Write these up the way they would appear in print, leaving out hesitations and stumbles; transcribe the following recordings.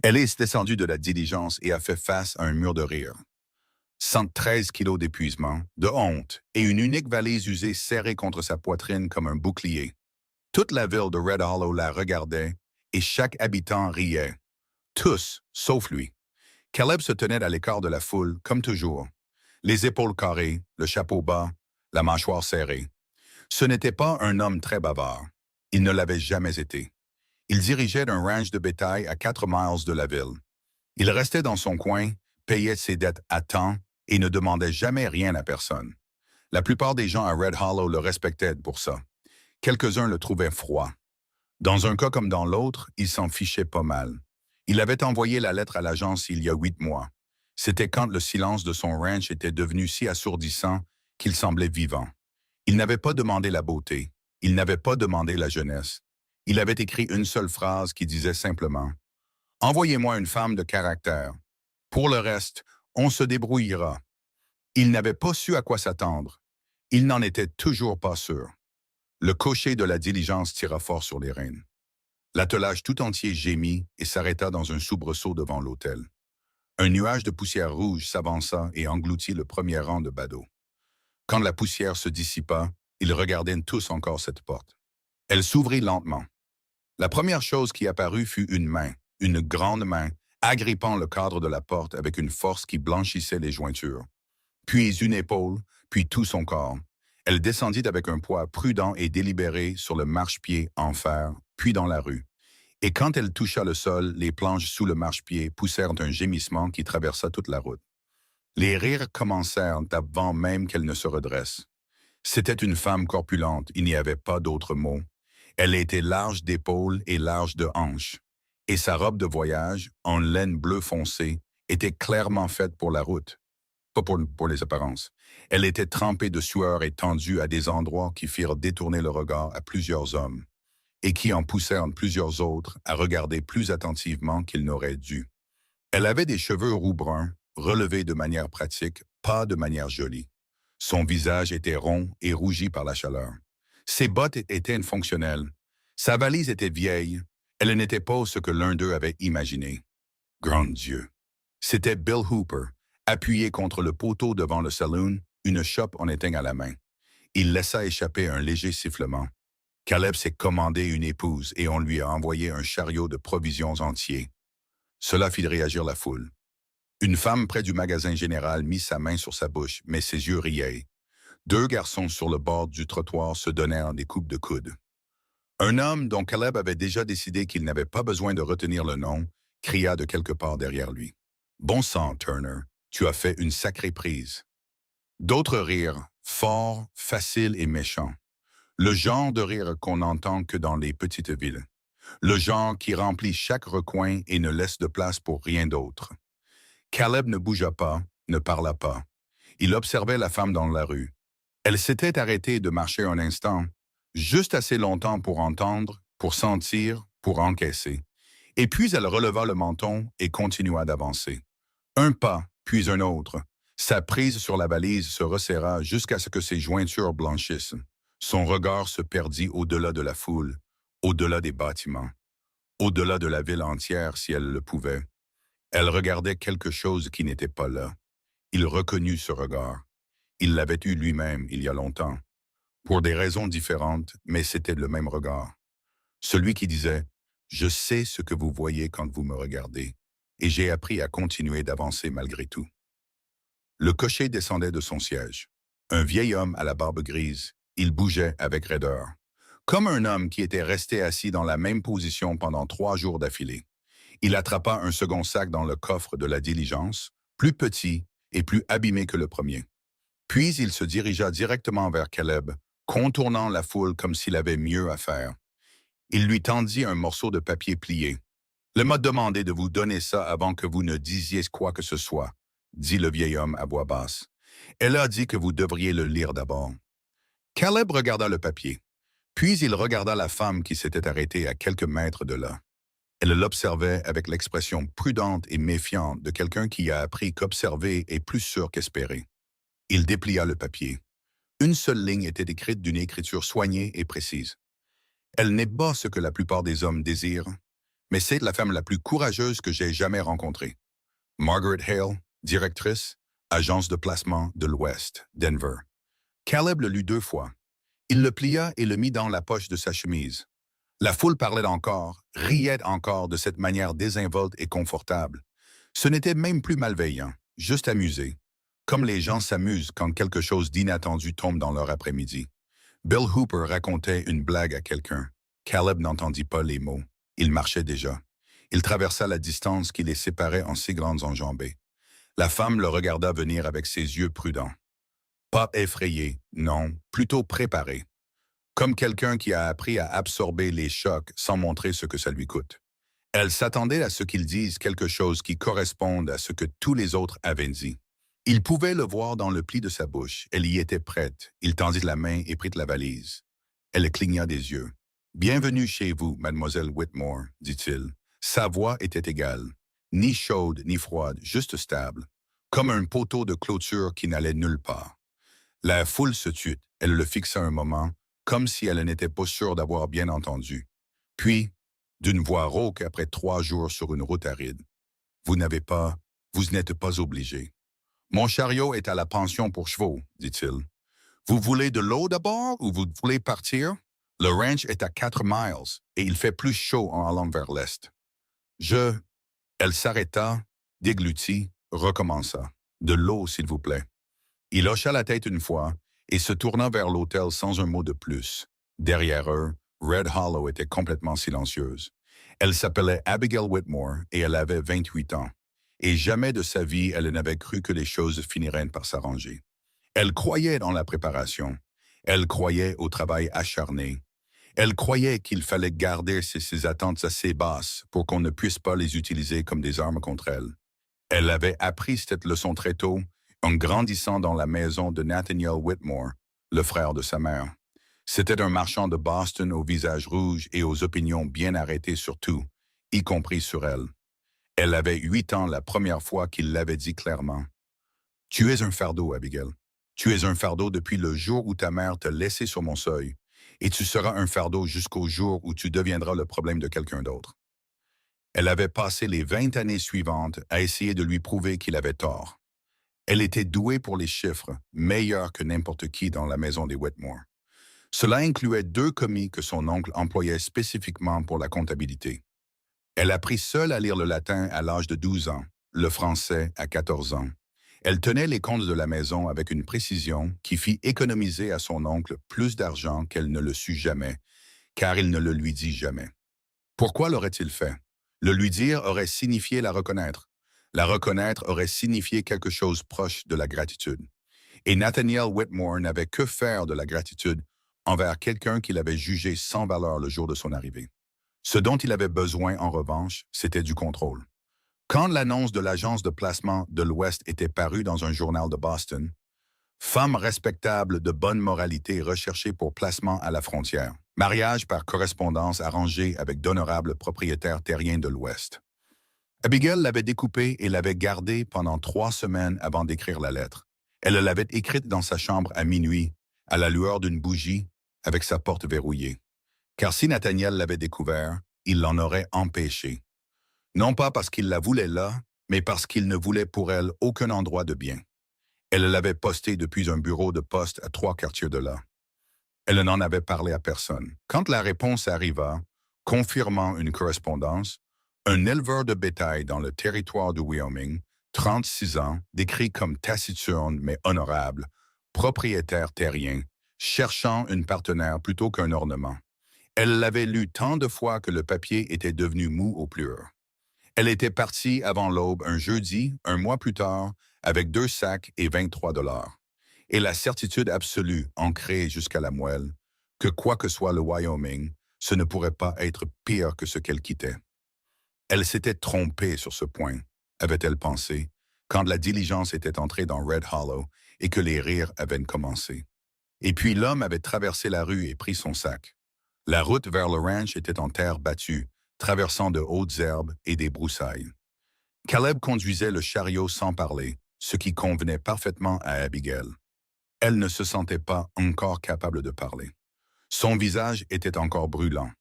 Elle est descendue de la diligence et a fait face à un mur de rire. 113 kilos d'épuisement, de honte et une unique valise usée serrée contre sa poitrine comme un bouclier. Toute la ville de Red Hollow la regardait et chaque habitant riait. Tous, sauf lui. Caleb se tenait à l'écart de la foule, comme toujours. Les épaules carrées, le chapeau bas, la mâchoire serrée. Ce n'était pas un homme très bavard. Il ne l'avait jamais été. Il dirigeait un ranch de bétail à 4 miles de la ville. Il restait dans son coin, payait ses dettes à temps et ne demandait jamais rien à personne. La plupart des gens à Red Hollow le respectaient pour ça. Quelques-uns le trouvaient froid. Dans un cas comme dans l'autre, il s'en fichait pas mal. Il avait envoyé la lettre à l'agence il y a 8 mois. C'était quand le silence de son ranch était devenu si assourdissant qu'il semblait vivant. Il n'avait pas demandé la beauté. Il n'avait pas demandé la jeunesse. Il avait écrit une seule phrase qui disait simplement « Envoyez-moi une femme de caractère. Pour le reste, on se débrouillera. » Il n'avait pas su à quoi s'attendre. Il n'en était toujours pas sûr. Le cocher de la diligence tira fort sur les rênes. L'attelage tout entier gémit et s'arrêta dans un soubresaut devant l'hôtel. Un nuage de poussière rouge s'avança et engloutit le premier rang de badauds. Quand la poussière se dissipa, ils regardaient tous encore cette porte. Elle s'ouvrit lentement. La première chose qui apparut fut une grande main, agrippant le cadre de la porte avec une force qui blanchissait les jointures. Puis une épaule, puis tout son corps. Elle descendit avec un poids prudent et délibéré sur le marchepied en fer, puis dans la rue. Et quand elle toucha le sol, les planches sous le marchepied poussèrent un gémissement qui traversa toute la route. Les rires commencèrent avant même qu'elle ne se redresse. C'était une femme corpulente, il n'y avait pas d'autre mot. Elle était large d'épaules et large de hanches. Et sa robe de voyage, en laine bleu foncé, était clairement faite pour la route. Pas pour les apparences. Elle était trempée de sueur et tendue à des endroits qui firent détourner le regard à plusieurs hommes, et qui en poussèrent plusieurs autres à regarder plus attentivement qu'ils n'auraient dû. Elle avait des cheveux roux bruns, relevés de manière pratique, pas de manière jolie. Son visage était rond et rougi par la chaleur. Ses bottes étaient fonctionnelles. Sa valise était vieille. Elle n'était pas ce que l'un d'eux avait imaginé. Grand Dieu! C'était Bill Hooper, appuyé contre le poteau devant le saloon, une chope en éteigne à la main. Il laissa échapper un léger sifflement. Caleb s'est commandé une épouse et on lui a envoyé un chariot de provisions entier. Cela fit réagir la foule. Une femme près du magasin général mit sa main sur sa bouche, mais ses yeux riaient. Deux garçons sur le bord du trottoir se donnèrent des coupes de coude. Un homme dont Caleb avait déjà décidé qu'il n'avait pas besoin de retenir le nom, cria de quelque part derrière lui. « Bon sang, Turner, tu as fait une sacrée prise. » D'autres rirent, forts, faciles et méchants. Le genre de rire qu'on n'entend que dans les petites villes. Le genre qui remplit chaque recoin et ne laisse de place pour rien d'autre. Caleb ne bougea pas, ne parla pas. Il observait la femme dans la rue. Elle s'était arrêtée de marcher un instant, juste assez longtemps pour entendre, pour sentir, pour encaisser. Et puis elle releva le menton et continua d'avancer. Un pas, puis un autre. Sa prise sur la valise se resserra jusqu'à ce que ses jointures blanchissent. Son regard se perdit au-delà de la foule, au-delà des bâtiments, au-delà de la ville entière si elle le pouvait. Elle regardait quelque chose qui n'était pas là. Il reconnut ce regard. Il l'avait eu lui-même il y a longtemps. Pour des raisons différentes, mais c'était le même regard. Celui qui disait « Je sais ce que vous voyez quand vous me regardez, et j'ai appris à continuer d'avancer malgré tout. » Le cocher descendait de son siège. Un vieil homme à la barbe grise. Il bougeait avec raideur. Comme un homme qui était resté assis dans la même position pendant 3 jours d'affilée. Il attrapa un second sac dans le coffre de la diligence, plus petit et plus abîmé que le premier. Puis il se dirigea directement vers Caleb, contournant la foule comme s'il avait mieux à faire. Il lui tendit un morceau de papier plié. « Le m'a demandé de vous donner ça avant que vous ne disiez quoi que ce soit, » dit le vieil homme à voix basse. « Elle a dit que vous devriez le lire d'abord. » Caleb regarda le papier. Puis il regarda la femme qui s'était arrêtée à quelques mètres de là. Elle l'observait avec l'expression prudente et méfiante de quelqu'un qui a appris qu'observer est plus sûr qu'espérer. Il déplia le papier. Une seule ligne était écrite d'une écriture soignée et précise. « Elle n'est pas ce que la plupart des hommes désirent, mais c'est la femme la plus courageuse que j'ai jamais rencontrée. Margaret Hale, directrice, agence de placement de l'Ouest, Denver. Caleb le lut 2 fois. Il le plia et le mit dans la poche de sa chemise. La foule parlait encore, riait encore de cette manière désinvolte et confortable. Ce n'était même plus malveillant, juste amusé, comme les gens s'amusent quand quelque chose d'inattendu tombe dans leur après-midi. Bill Hooper racontait une blague à quelqu'un. Caleb n'entendit pas les mots. Il marchait déjà. Il traversa la distance qui les séparait en si grandes enjambées. La femme le regarda venir avec ses yeux prudents. Pas effrayé, non, plutôt préparé. Comme quelqu'un qui a appris à absorber les chocs sans montrer ce que ça lui coûte. Elle s'attendait à ce qu'il dise quelque chose qui corresponde à ce que tous les autres avaient dit. Il pouvait le voir dans le pli de sa bouche. Elle y était prête. Il tendit la main et prit la valise. Elle cligna des yeux. « Bienvenue chez vous, mademoiselle Whitmore, dit-il. Sa voix était égale. Ni chaude ni froide, juste stable. Comme un poteau de clôture qui n'allait nulle part. La foule se tut. Elle le fixa un moment, comme si elle n'était pas sûre d'avoir bien entendu. Puis, d'une voix rauque après 3 jours sur une route aride. « Vous n'êtes pas obligé. Mon chariot est à la pension pour chevaux, dit-il. Vous voulez de l'eau d'abord ou vous voulez partir? Le ranch est à 4 miles et il fait plus chaud en allant vers l'est. Elle s'arrêta, déglutit, recommença. De l'eau, s'il vous plaît. Il hocha la tête une fois et se tourna vers l'hôtel sans un mot de plus. Derrière eux, Red Hollow était complètement silencieuse. Elle s'appelait Abigail Whitmore et elle avait 28 ans. Et jamais de sa vie elle n'avait cru que les choses finiraient par s'arranger. Elle croyait dans la préparation. Elle croyait au travail acharné. Elle croyait qu'il fallait garder ses attentes assez basses pour qu'on ne puisse pas les utiliser comme des armes contre elle. Elle avait appris cette leçon très tôt en grandissant dans la maison de Nathaniel Whitmore, le frère de sa mère. C'était un marchand de Boston au visage rouge et aux opinions bien arrêtées sur tout, y compris sur elle. Elle avait 8 ans la première fois qu'il l'avait dit clairement. « Tu es un fardeau, Abigail. Tu es un fardeau depuis le jour où ta mère t'a laissé sur mon seuil, et tu seras un fardeau jusqu'au jour où tu deviendras le problème de quelqu'un d'autre. » Elle avait passé les 20 années suivantes à essayer de lui prouver qu'il avait tort. Elle était douée pour les chiffres, meilleure que n'importe qui dans la maison des Whitmore. Cela incluait 2 commis que son oncle employait spécifiquement pour la comptabilité. Elle apprit seule à lire le latin à l'âge de 12 ans, le français à 14 ans. Elle tenait les comptes de la maison avec une précision qui fit économiser à son oncle plus d'argent qu'elle ne le sut jamais, car il ne le lui dit jamais. Pourquoi l'aurait-il fait? Le lui dire aurait signifié la reconnaître. La reconnaître aurait signifié quelque chose proche de la gratitude. Et Nathaniel Whitmore n'avait que faire de la gratitude envers quelqu'un qu'il avait jugé sans valeur le jour de son arrivée. Ce dont il avait besoin, en revanche, c'était du contrôle. Quand l'annonce de l'agence de placement de l'Ouest était parue dans un journal de Boston, femme respectable de bonne moralité recherchée pour placement à la frontière, mariage par correspondance arrangé avec d'honorables propriétaires terriens de l'Ouest. Abigail l'avait découpée et l'avait gardée pendant 3 semaines avant d'écrire la lettre. Elle l'avait écrite dans sa chambre à minuit, à la lueur d'une bougie, avec sa porte verrouillée. Car si Nathaniel l'avait découvert, il l'en aurait empêché. Non pas parce qu'il la voulait là, mais parce qu'il ne voulait pour elle aucun endroit de bien. Elle l'avait postée depuis un bureau de poste à 3 quartiers de là. Elle n'en avait parlé à personne. Quand la réponse arriva, confirmant une correspondance, un éleveur de bétail dans le territoire du Wyoming, 36 ans, décrit comme taciturne mais honorable, propriétaire terrien, cherchant une partenaire plutôt qu'un ornement. Elle l'avait lu tant de fois que le papier était devenu mou aux pleurs. Elle était partie avant l'aube un jeudi, un mois plus tard, avec 2 sacs et 23 $. Et la certitude absolue, ancrée jusqu'à la moelle, que quoi que soit le Wyoming, ce ne pourrait pas être pire que ce qu'elle quittait. Elle s'était trompée sur ce point, avait-elle pensé, quand la diligence était entrée dans Red Hollow et que les rires avaient commencé. Et puis l'homme avait traversé la rue et pris son sac. La route vers le ranch était en terre battue, traversant de hautes herbes et des broussailles. Caleb conduisait le chariot sans parler, ce qui convenait parfaitement à Abigail. Elle ne se sentait pas encore capable de parler. Son visage était encore brûlant.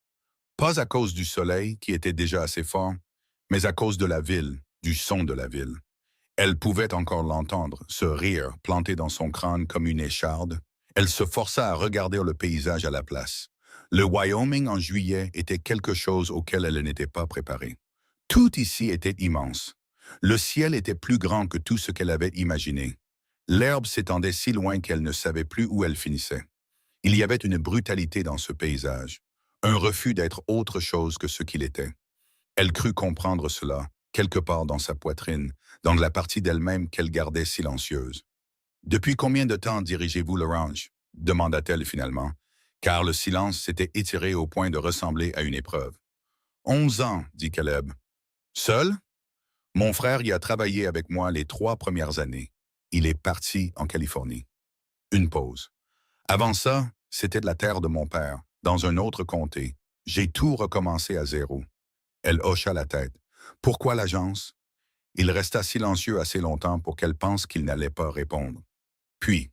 Pas à cause du soleil, qui était déjà assez fort, mais à cause de la ville, du son de la ville. Elle pouvait encore l'entendre, ce rire planté dans son crâne comme une écharde. Elle se força à regarder le paysage à la place. Le Wyoming en juillet était quelque chose auquel elle n'était pas préparée. Tout ici était immense. Le ciel était plus grand que tout ce qu'elle avait imaginé. L'herbe s'étendait si loin qu'elle ne savait plus où elle finissait. Il y avait une brutalité dans ce paysage, un refus d'être autre chose que ce qu'il était. Elle crut comprendre cela, quelque part dans sa poitrine, dans la partie d'elle-même qu'elle gardait silencieuse. Depuis combien de temps dirigez-vous le ranch? Demanda-t-elle finalement, car le silence s'était étiré au point de ressembler à une épreuve. 11 ans, dit Caleb. Seul? Mon frère y a travaillé avec moi les 3 premières années. Il est parti en Californie. Une pause. Avant ça, c'était de la terre de mon père, dans un autre comté. J'ai tout recommencé à zéro. Elle hocha la tête. Pourquoi l'agence? Il resta silencieux assez longtemps pour qu'elle pense qu'il n'allait pas répondre. Puis,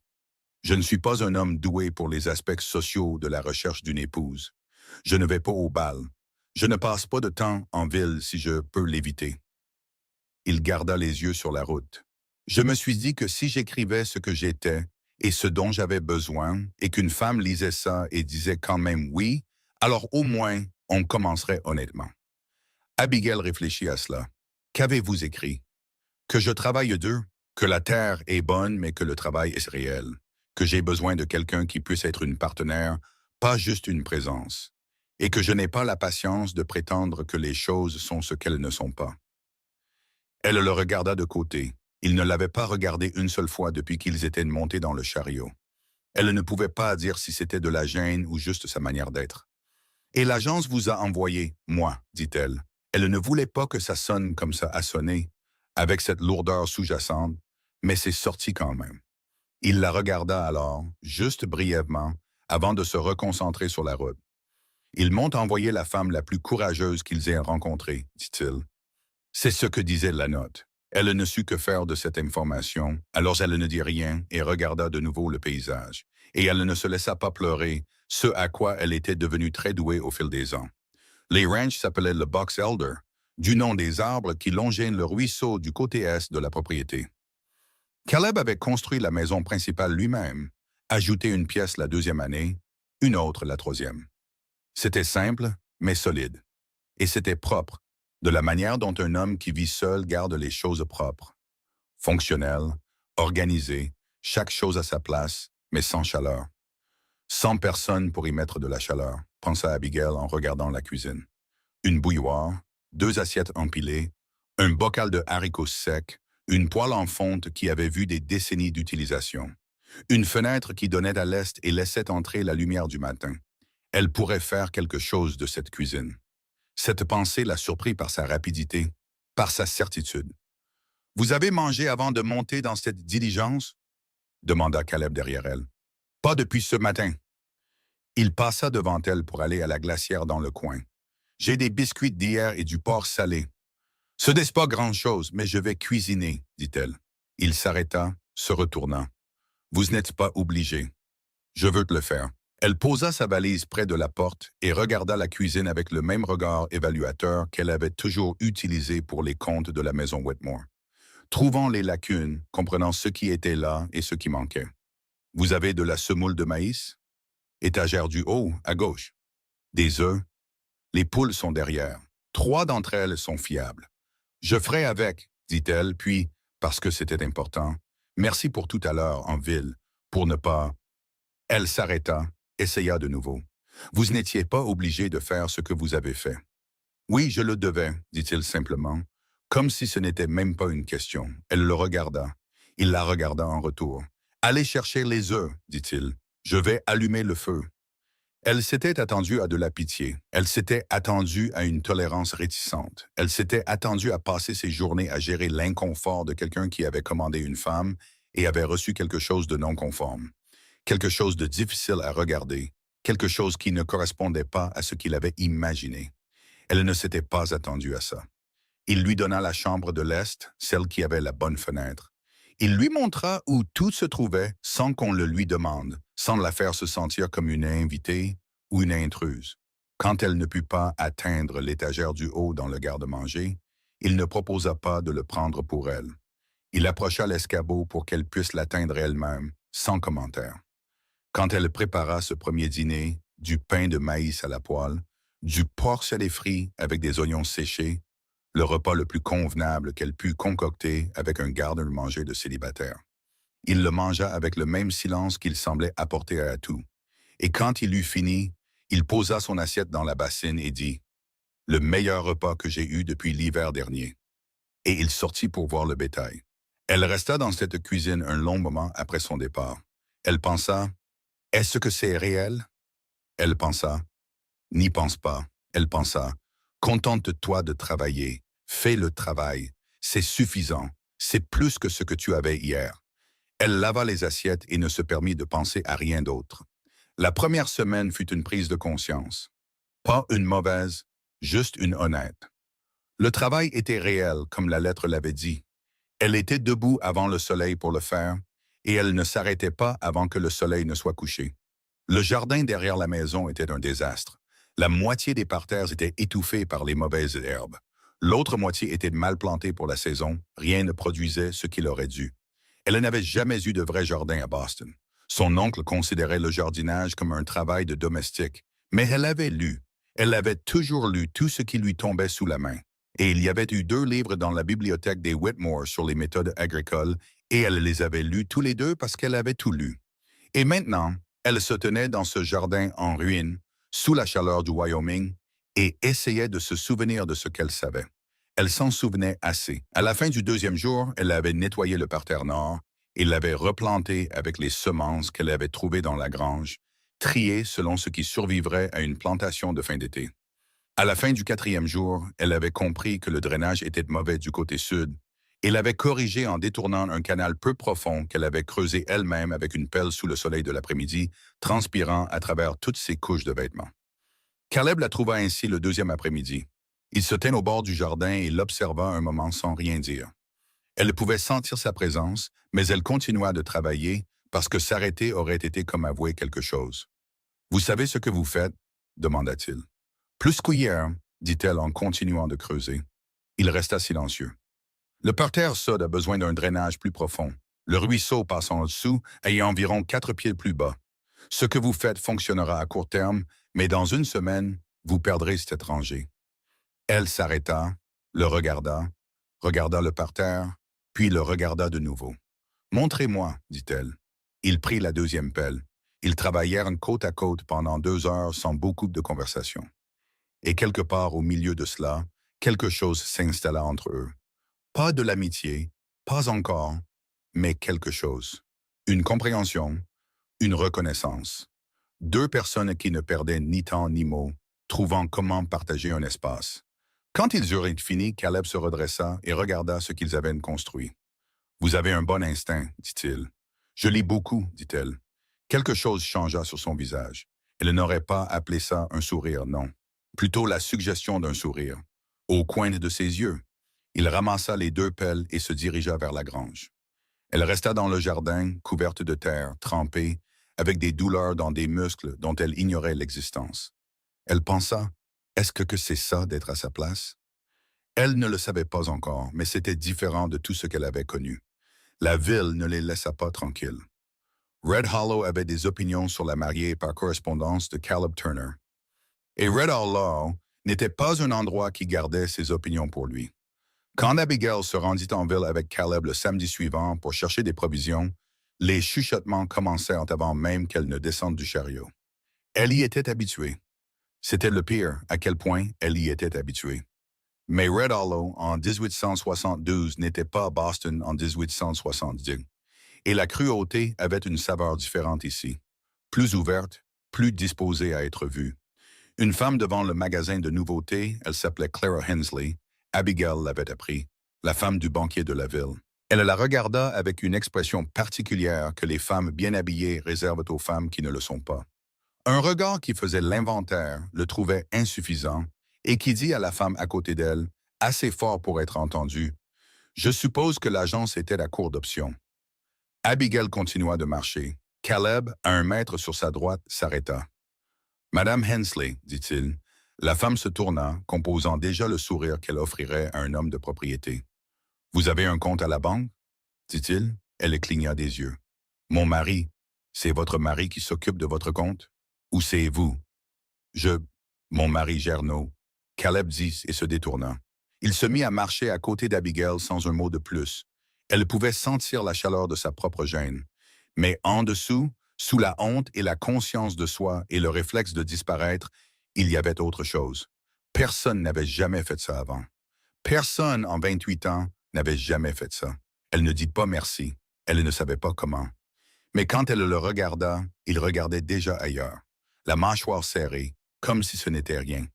je ne suis pas un homme doué pour les aspects sociaux de la recherche d'une épouse. Je ne vais pas au bal. Je ne passe pas de temps en ville si je peux l'éviter. Il garda les yeux sur la route. Je me suis dit que si j'écrivais ce que j'étais et ce dont j'avais besoin, et qu'une femme lisait ça et disait quand même oui, alors au moins on commencerait honnêtement. Abigail réfléchit à cela. Qu'avez-vous écrit? Que je travaille dur, que la terre est bonne mais que le travail est réel, que j'ai besoin de quelqu'un qui puisse être une partenaire, pas juste une présence, et que je n'ai pas la patience de prétendre que les choses sont ce qu'elles ne sont pas. Elle le regarda de côté. Il ne l'avait pas regardé une seule fois depuis qu'ils étaient montés dans le chariot. Elle ne pouvait pas dire si c'était de la gêne ou juste sa manière d'être. « Et l'agence vous a envoyé, moi, dit-elle. Elle ne voulait pas que ça sonne comme ça a sonné, avec cette lourdeur sous-jacente, mais c'est sorti quand même. Il la regarda alors, juste brièvement, avant de se reconcentrer sur la route. Ils m'ont envoyé la femme la plus courageuse qu'ils aient rencontrée, dit-il. C'est ce que disait la note. Elle ne sut que faire de cette information, alors elle ne dit rien et regarda de nouveau le paysage. Et elle ne se laissa pas pleurer, ce à quoi elle était devenue très douée au fil des ans. Les ranchs s'appelaient le Box Elder, du nom des arbres qui longeaient le ruisseau du côté est de la propriété. Caleb avait construit la maison principale lui-même, ajouté une pièce la 2e année, une autre la 3e. C'était simple, mais solide. Et c'était propre, de la manière dont un homme qui vit seul garde les choses propres. Fonctionnel, organisé, chaque chose à sa place, mais sans chaleur. 100 personnes pour y mettre de la chaleur, pensa Abigail en regardant la cuisine. Une bouilloire, 2 assiettes empilées, un bocal de haricots secs, une poêle en fonte qui avait vu des décennies d'utilisation, une fenêtre qui donnait à l'est et laissait entrer la lumière du matin. Elle pourrait faire quelque chose de cette cuisine. Cette pensée la surprit par sa rapidité, par sa certitude. « Vous avez mangé avant de monter dans cette diligence? » demanda Caleb derrière elle. « Pas depuis ce matin. » Il passa devant elle pour aller à la glacière dans le coin. « J'ai des biscuits d'hier et du porc salé. »« Ce n'est pas grand-chose, mais je vais cuisiner, » dit-elle. Il s'arrêta, se retourna. « Vous n'êtes pas obligé. Je veux te le faire. » Elle posa sa valise près de la porte et regarda la cuisine avec le même regard évaluateur qu'elle avait toujours utilisé pour les comptes de la maison Whitmore, trouvant les lacunes, comprenant ce qui était là et ce qui manquait. « Vous avez de la semoule de maïs? » Étagère du haut, à gauche. « Des œufs? » Les poules sont derrière. 3 d'entre elles sont fiables. « Je ferai avec, » dit-elle, puis, parce que c'était important, « Merci pour tout à l'heure en ville, pour ne pas... » Elle s'arrêta, essaya de nouveau. « Vous n'étiez pas obligé de faire ce que vous avez fait. »« Oui, je le devais, » dit-il simplement, comme si ce n'était même pas une question. Elle le regarda. Il la regarda en retour. « Allez chercher les œufs, » dit-il. « Je vais allumer le feu. » Elle s'était attendue à de la pitié. Elle s'était attendue à une tolérance réticente. Elle s'était attendue à passer ses journées à gérer l'inconfort de quelqu'un qui avait commandé une femme et avait reçu quelque chose de non conforme. Quelque chose de difficile à regarder, quelque chose qui ne correspondait pas à ce qu'il avait imaginé. Elle ne s'était pas attendue à ça. Il lui donna la chambre de l'Est, celle qui avait la bonne fenêtre. Il lui montra où tout se trouvait sans qu'on le lui demande, sans la faire se sentir comme une invitée ou une intruse. Quand elle ne put pas atteindre l'étagère du haut dans le garde-manger, il ne proposa pas de le prendre pour elle. Il approcha l'escabeau pour qu'elle puisse l'atteindre elle-même, sans commentaire. Quand elle prépara ce premier dîner, du pain de maïs à la poêle, du porc salé frit avec des oignons séchés, le repas le plus convenable qu'elle put concocter avec un garde-manger de célibataire. Il le mangea avec le même silence qu'il semblait apporter à tout. Et quand il eut fini, il posa son assiette dans la bassine et dit « Le meilleur repas que j'ai eu depuis l'hiver dernier. » Et il sortit pour voir le bétail. Elle resta dans cette cuisine un long moment après son départ. Elle pensa « Est-ce que c'est réel? » Elle pensa « N'y pense pas. » Elle pensa « Contente-toi de travailler. Fais le travail. C'est suffisant. C'est plus que ce que tu avais hier. » Elle lava les assiettes et ne se permit de penser à rien d'autre. La première semaine fut une prise de conscience. Pas une mauvaise, juste une honnête. Le travail était réel, comme la lettre l'avait dit. Elle était debout avant le soleil pour le faire, et elle ne s'arrêtait pas avant que le soleil ne soit couché. Le jardin derrière la maison était un désastre. La moitié des parterres étaient étouffés par les mauvaises herbes. L'autre moitié était mal plantée pour la saison, rien ne produisait ce qu'il aurait dû. Elle n'avait jamais eu de vrai jardin à Boston. Son oncle considérait le jardinage comme un travail de domestique, mais elle avait toujours lu tout ce qui lui tombait sous la main. Et il y avait eu 2 livres dans la bibliothèque des Whitmore sur les méthodes agricoles, et elle les avait lus tous les deux parce qu'elle avait tout lu. Et maintenant, elle se tenait dans ce jardin en ruine, sous la chaleur du Wyoming, et essayait de se souvenir de ce qu'elle savait. Elle s'en souvenait assez. À la fin du 2e jour, elle avait nettoyé le parterre nord et l'avait replanté avec les semences qu'elle avait trouvées dans la grange, triées selon ce qui survivrait à une plantation de fin d'été. À la fin du 4e jour, elle avait compris que le drainage était mauvais du côté sud et l'avait corrigé en détournant un canal peu profond qu'elle avait creusé elle-même avec une pelle sous le soleil de l'après-midi, transpirant à travers toutes ses couches de vêtements. Caleb la trouva ainsi le 2e après-midi. Il se tint au bord du jardin et l'observa un moment sans rien dire. Elle pouvait sentir sa présence, mais elle continua de travailler parce que s'arrêter aurait été comme avouer quelque chose. « Vous savez ce que vous faites? » demanda-t-il. « Plus qu'hier, » dit-elle en continuant de creuser. Il resta silencieux. Le parterre sod a besoin d'un drainage plus profond. Le ruisseau passe en dessous et est environ 4 pieds plus bas. Ce que vous faites fonctionnera à court terme, mais dans une semaine, vous perdrez cet étranger. Elle s'arrêta, le regarda le parterre, puis le regarda de nouveau. « Montrez-moi, dit-elle. » Il prit la 2e pelle. Ils travaillèrent côte à côte pendant 2 heures sans beaucoup de conversation. Et quelque part au milieu de cela, quelque chose s'installa entre eux. Pas de l'amitié, pas encore, mais quelque chose. Une compréhension, une reconnaissance. 2 personnes qui ne perdaient ni temps ni mots, trouvant comment partager un espace. Quand ils eurent fini, Caleb se redressa et regarda ce qu'ils avaient construit. « Vous avez un bon instinct, dit-il. »« Je lis beaucoup, dit-elle. » Quelque chose changea sur son visage. Elle n'aurait pas appelé ça un sourire, non. Plutôt la suggestion d'un sourire. Au coin de ses yeux, il ramassa les 2 pelles et se dirigea vers la grange. Elle resta dans le jardin, couverte de terre, trempée, avec des douleurs dans des muscles dont elle ignorait l'existence. Elle pensa, est-ce que c'est ça d'être à sa place? Elle ne le savait pas encore, mais c'était différent de tout ce qu'elle avait connu. La ville ne les laissa pas tranquilles. Red Hollow avait des opinions sur la mariée par correspondance de Caleb Turner. Et Red Hollow n'était pas un endroit qui gardait ses opinions pour lui. Quand Abigail se rendit en ville avec Caleb le samedi suivant pour chercher des provisions, les chuchotements commencèrent avant même qu'elle ne descende du chariot. Elle y était habituée. C'était le pire à quel point elle y était habituée. Mais Red Hollow en 1872 n'était pas Boston en 1870. Et la cruauté avait une saveur différente ici. Plus ouverte, plus disposée à être vue. Une femme devant le magasin de nouveautés, elle s'appelait Clara Hensley. Abigail l'avait appris, la femme du banquier de la ville. Elle la regarda avec une expression particulière que les femmes bien habillées réservent aux femmes qui ne le sont pas. Un regard qui faisait l'inventaire le trouvait insuffisant et qui dit à la femme à côté d'elle, assez fort pour être entendu, « Je suppose que l'agence était à court d'options. » Abigail continua de marcher. Caleb, à 1 mètre sur sa droite, s'arrêta. « Madame Hensley, dit-il, La femme se tourna, composant déjà le sourire qu'elle offrirait à un homme de propriété. Vous avez un compte à la banque? Dit-il. Elle cligna des yeux. Mon mari. C'est votre mari qui s'occupe de votre compte? Ou c'est vous? Je. Mon mari Gernaud. Caleb dit et se détourna. Il se mit à marcher à côté d'Abigail sans un mot de plus. Elle pouvait sentir la chaleur de sa propre gêne. Mais en dessous, sous la honte et la conscience de soi et le réflexe de disparaître, il y avait autre chose. Personne n'avait jamais fait ça avant. Personne en 28 ans n'avait jamais fait ça. Elle ne dit pas merci. Elle ne savait pas comment. Mais quand elle le regarda, il regardait déjà ailleurs. La mâchoire serrée, comme si ce n'était rien.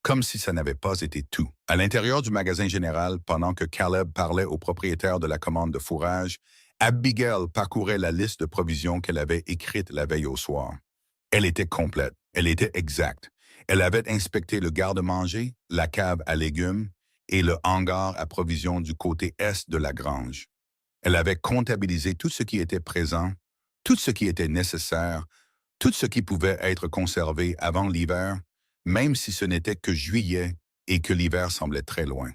Comme si ça n'avait pas été tout. À l'intérieur du magasin général, pendant que Caleb parlait au propriétaire de la commande de fourrage, Abigail parcourait la liste de provisions qu'elle avait écrite la veille au soir. Elle était complète, elle était exacte. Elle avait inspecté le garde-manger, la cave à légumes et le hangar à provisions du côté est de la grange. Elle avait comptabilisé tout ce qui était présent, tout ce qui était nécessaire, tout ce qui pouvait être conservé avant l'hiver, même si ce n'était que juillet et que l'hiver semblait très loin.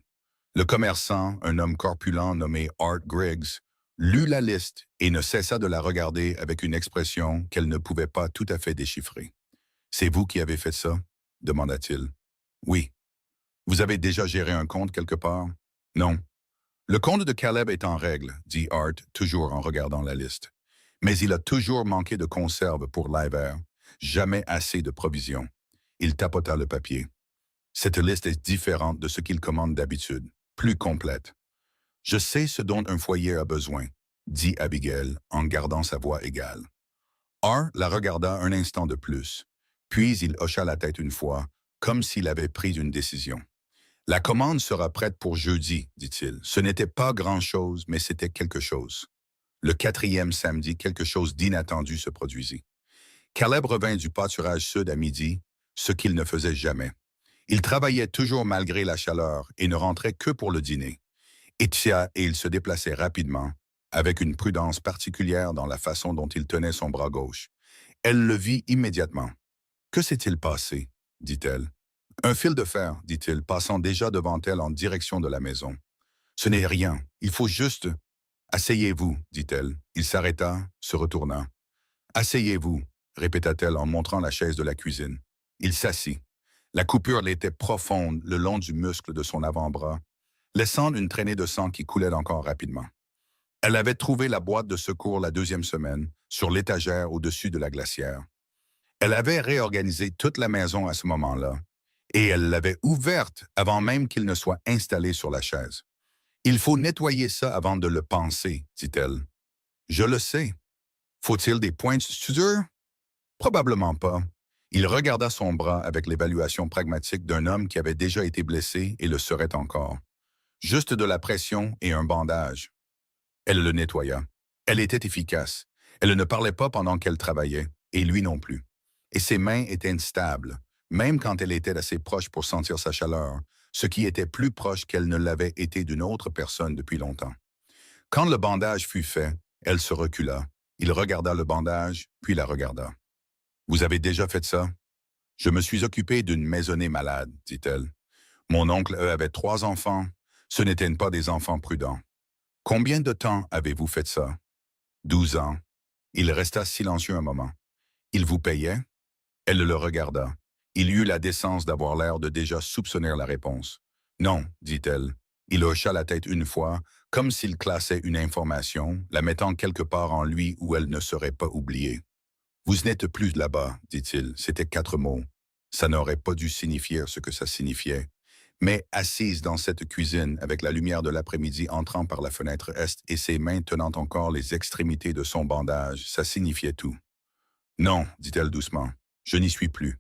Le commerçant, un homme corpulent nommé Art Griggs, lut la liste et ne cessa de la regarder avec une expression qu'elle ne pouvait pas tout à fait déchiffrer. « C'est vous qui avez fait ça? » demanda-t-il. « Oui. »« Vous avez déjà géré un compte quelque part? »« Non. »« Le compte de Caleb est en règle, » dit Art, toujours en regardant la liste. « Mais il a toujours manqué de conserve pour l'hiver, jamais assez de provisions. » Il tapota le papier. « Cette liste est différente de ce qu'il commande d'habitude, plus complète. »« Je sais ce dont un foyer a besoin, » dit Abigail en gardant sa voix égale. Art la regarda un instant de plus, puis il hocha la tête une fois, comme s'il avait pris une décision. « La commande sera prête pour jeudi, dit-il. Ce n'était pas grand-chose, mais c'était quelque chose. » Le 4e samedi, quelque chose d'inattendu se produisit. Caleb revint du pâturage sud à midi, ce qu'il ne faisait jamais. Il travaillait toujours malgré la chaleur et ne rentrait que pour le dîner. Et il se déplaçait rapidement, avec une prudence particulière dans la façon dont il tenait son bras gauche. Elle le vit immédiatement. « Que s'est-il passé? » dit-elle. « Un fil de fer, dit-il, passant déjà devant elle en direction de la maison. « Ce n'est rien, il faut juste... »« Asseyez-vous, dit-elle. Il s'arrêta, se retourna. « Asseyez-vous, répéta-t-elle en montrant la chaise de la cuisine. Il s'assit. La coupure l'était profonde le long du muscle de son avant-bras, laissant une traînée de sang qui coulait encore rapidement. Elle avait trouvé la boîte de secours la 2e semaine, sur l'étagère au-dessus de la glacière. Elle avait réorganisé toute la maison à ce moment-là, et elle l'avait ouverte avant même qu'il ne soit installé sur la chaise. « Il faut nettoyer ça avant de le penser, » dit-elle. « Je le sais. Faut-il des points de suture? » Probablement pas. Il regarda son bras avec l'évaluation pragmatique d'un homme qui avait déjà été blessé et le serait encore. Juste de la pression et un bandage. Elle le nettoya. Elle était efficace. Elle ne parlait pas pendant qu'elle travaillait, et lui non plus. Et ses mains étaient instables, même quand elle était assez proche pour sentir sa chaleur, ce qui était plus proche qu'elle ne l'avait été d'une autre personne depuis longtemps. Quand le bandage fut fait, elle se recula. Il regarda le bandage, puis la regarda. « Vous avez déjà fait ça? »« Je me suis occupée d'une maisonnée malade, » dit-elle. « Mon oncle avait 3 enfants. Ce n'étaient pas des enfants prudents. »« Combien de temps avez-vous fait ça? »« 12 ans. » Il resta silencieux un moment. « Il vous payait? » Elle le regarda. Il eut la décence d'avoir l'air de déjà soupçonner la réponse. « Non, » dit-elle. Il hocha la tête une fois, comme s'il classait une information, la mettant quelque part en lui où elle ne serait pas oubliée. « Vous n'êtes plus là-bas, » dit-il. C'était 4 mots. Ça n'aurait pas dû signifier ce que ça signifiait. Mais assise dans cette cuisine, avec la lumière de l'après-midi entrant par la fenêtre est et ses mains tenant encore les extrémités de son bandage, ça signifiait tout. « Non, » dit-elle doucement, « je n'y suis plus. »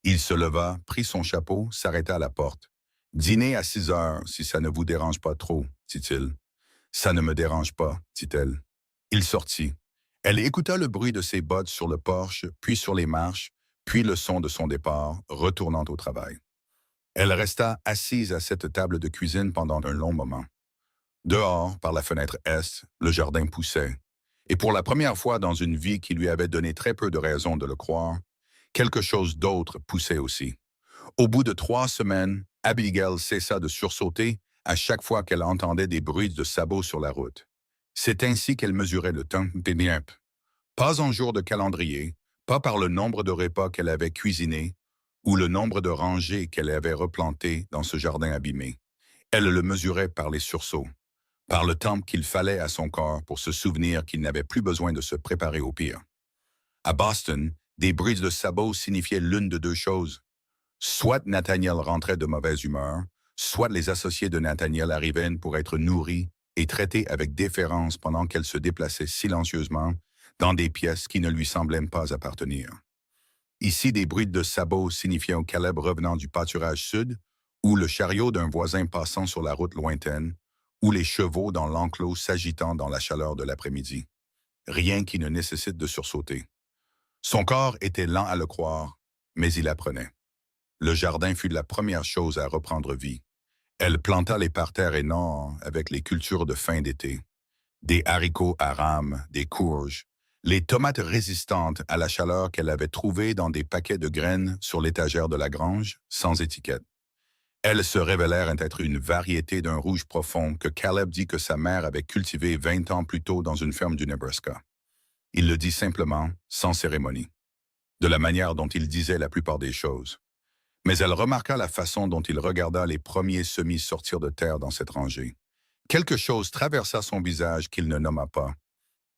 Il se leva, prit son chapeau, s'arrêta à la porte. « Dîner à 6 heures, si ça ne vous dérange pas trop, » dit-il. « Ça ne me dérange pas, » dit-elle. Il sortit. Elle écouta le bruit de ses bottes sur le porche, puis sur les marches, puis le son de son départ, retournant au travail. Elle resta assise à cette table de cuisine pendant un long moment. Dehors, par la fenêtre est, le jardin poussait. Et pour la première fois dans une vie qui lui avait donné très peu de raisons de le croire, quelque chose d'autre poussait aussi. Au bout de 3 semaines, Abigail cessa de sursauter à chaque fois qu'elle entendait des bruits de sabots sur la route. C'est ainsi qu'elle mesurait le temps des biens. Pas en jour de calendrier, pas par le nombre de repas qu'elle avait cuisinés ou le nombre de rangées qu'elle avait replantées dans ce jardin abîmé. Elle le mesurait par les sursauts, par le temps qu'il fallait à son corps pour se souvenir qu'il n'avait plus besoin de se préparer au pire. À Boston, des bruits de sabots signifiaient l'une de deux choses. Soit Nathaniel rentrait de mauvaise humeur, soit les associés de Nathaniel arrivaient pour être nourris et traités avec déférence pendant qu'elle se déplaçait silencieusement dans des pièces qui ne lui semblaient pas appartenir. Ici, des bruits de sabots signifiaient au Caleb revenant du pâturage sud, ou le chariot d'un voisin passant sur la route lointaine, ou les chevaux dans l'enclos s'agitant dans la chaleur de l'après-midi. Rien qui ne nécessite de sursauter. Son corps était lent à le croire, mais il apprenait. Le jardin fut la première chose à reprendre vie. Elle planta les parterres énormes avec les cultures de fin d'été. Des haricots à rames, des courges, les tomates résistantes à la chaleur qu'elle avait trouvées dans des paquets de graines sur l'étagère de la grange, sans étiquette. Elles se révélèrent être une variété d'un rouge profond que Caleb dit que sa mère avait cultivé 20 ans plus tôt dans une ferme du Nebraska. Il le dit simplement, sans cérémonie, de la manière dont il disait la plupart des choses. Mais elle remarqua la façon dont il regarda les premiers semis sortir de terre dans cette rangée. Quelque chose traversa son visage qu'il ne nomma pas,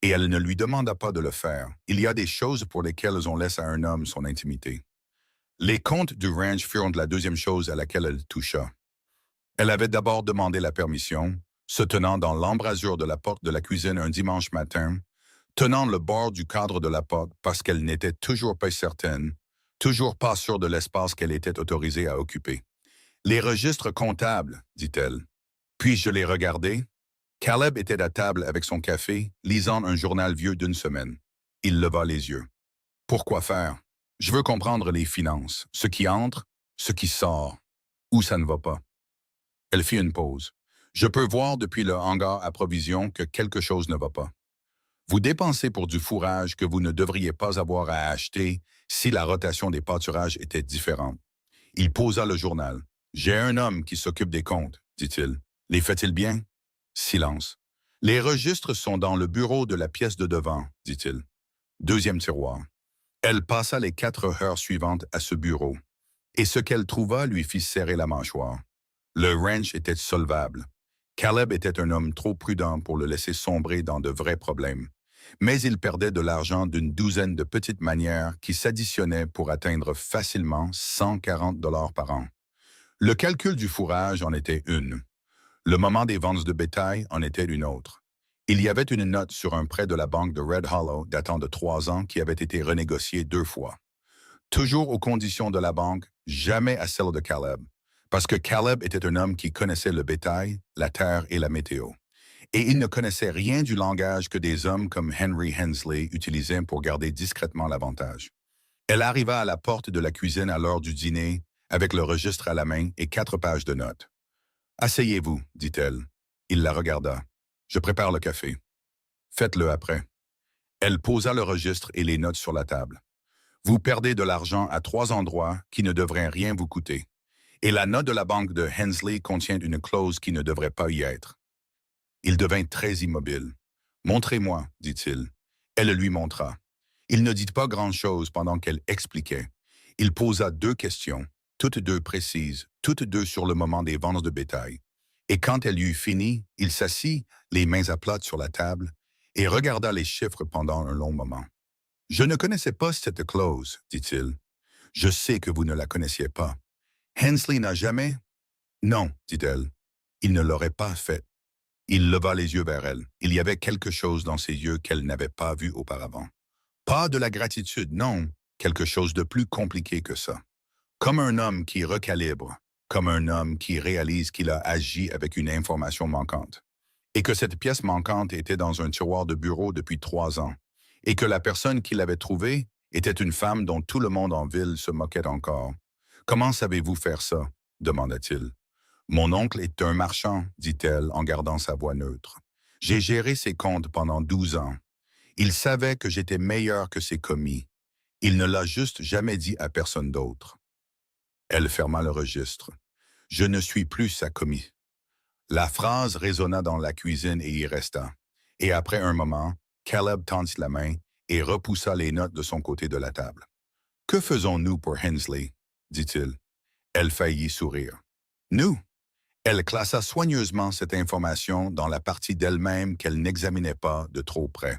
et elle ne lui demanda pas de le faire. Il y a des choses pour lesquelles on laisse à un homme son intimité. Les comptes du ranch furent la deuxième chose à laquelle elle toucha. Elle avait d'abord demandé la permission, se tenant dans l'embrasure de la porte de la cuisine un dimanche matin, tenant le bord du cadre de la porte parce qu'elle n'était toujours pas certaine, toujours pas sûre de l'espace qu'elle était autorisée à occuper. « Les registres comptables, dit-elle. Puis je les regardai. Caleb était à table avec son café, lisant un journal vieux d'une semaine. Il leva les yeux. « Pourquoi faire? Je veux comprendre les finances, ce qui entre, ce qui sort, où ça ne va pas. » Elle fit une pause. « Je peux voir depuis le hangar à provisions que quelque chose ne va pas. Vous dépensez pour du fourrage que vous ne devriez pas avoir à acheter si la rotation des pâturages était différente. » Il posa le journal. « J'ai un homme qui s'occupe des comptes, dit-il. Les fait-il bien? » Silence. « Les registres sont dans le bureau de la pièce de devant, dit-il. Deuxième tiroir. » Elle passa les 4 heures suivantes à ce bureau, et ce qu'elle trouva lui fit serrer la mâchoire. Le ranch était solvable. Caleb était un homme trop prudent pour le laisser sombrer dans de vrais problèmes, mais il perdait de l'argent d'une douzaine de petites manières qui s'additionnaient pour atteindre facilement 140 $ par an. Le calcul du fourrage en était une. Le moment des ventes de bétail en était une autre. Il y avait une note sur un prêt de la banque de Red Hollow datant de 3 ans qui avait été renégocié 2 fois. Toujours aux conditions de la banque, jamais à celles de Caleb, parce que Caleb était un homme qui connaissait le bétail, la terre et la météo. Et il ne connaissait rien du langage que des hommes comme Henry Hensley utilisaient pour garder discrètement l'avantage. Elle arriva à la porte de la cuisine à l'heure du dîner, avec le registre à la main et 4 pages de notes. « Asseyez-vous, dit-elle. Il la regarda. « Je prépare le café. »« Faites-le après. » Elle posa le registre et les notes sur la table. « Vous perdez de l'argent à 3 endroits qui ne devraient rien vous coûter. Et la note de la banque de Hensley contient une clause qui ne devrait pas y être. » Il devint très immobile. « Montrez-moi, dit-il. » Elle lui montra. Il ne dit pas grand-chose pendant qu'elle expliquait. Il posa 2 questions, toutes 2 précises, toutes 2 sur le moment des ventes de bétail. Et quand elle eut fini, il s'assit, les mains à plat sur la table, et regarda les chiffres pendant un long moment. « Je ne connaissais pas cette clause, dit-il. Je sais que vous ne la connaissiez pas. Hensley n'a jamais... » « Non, dit-elle. Il ne l'aurait pas fait. » Il leva les yeux vers elle. Il y avait quelque chose dans ses yeux qu'elle n'avait pas vu auparavant. Pas de la gratitude, non, quelque chose de plus compliqué que ça. Comme un homme qui recalibre, comme un homme qui réalise qu'il a agi avec une information manquante, et que cette pièce manquante était dans un tiroir de bureau depuis 3 ans, et que la personne qui l'avait trouvée était une femme dont tout le monde en ville se moquait encore. « Comment savez-vous faire ça? » demanda-t-il. « Mon oncle est un marchand, dit-elle en gardant sa voix neutre. J'ai géré ses comptes pendant 12 ans. Il savait que j'étais meilleur que ses commis. Il ne l'a juste jamais dit à personne d'autre. » Elle ferma le registre. Je ne suis plus sa commis. La phrase résonna dans la cuisine et y resta. Et après un moment, Caleb tendit la main et repoussa les notes de son côté de la table. Que faisons-nous pour Hensley? Dit-il. Elle faillit sourire. Nous? Elle classa soigneusement cette information dans la partie d'elle-même qu'elle n'examinait pas de trop près.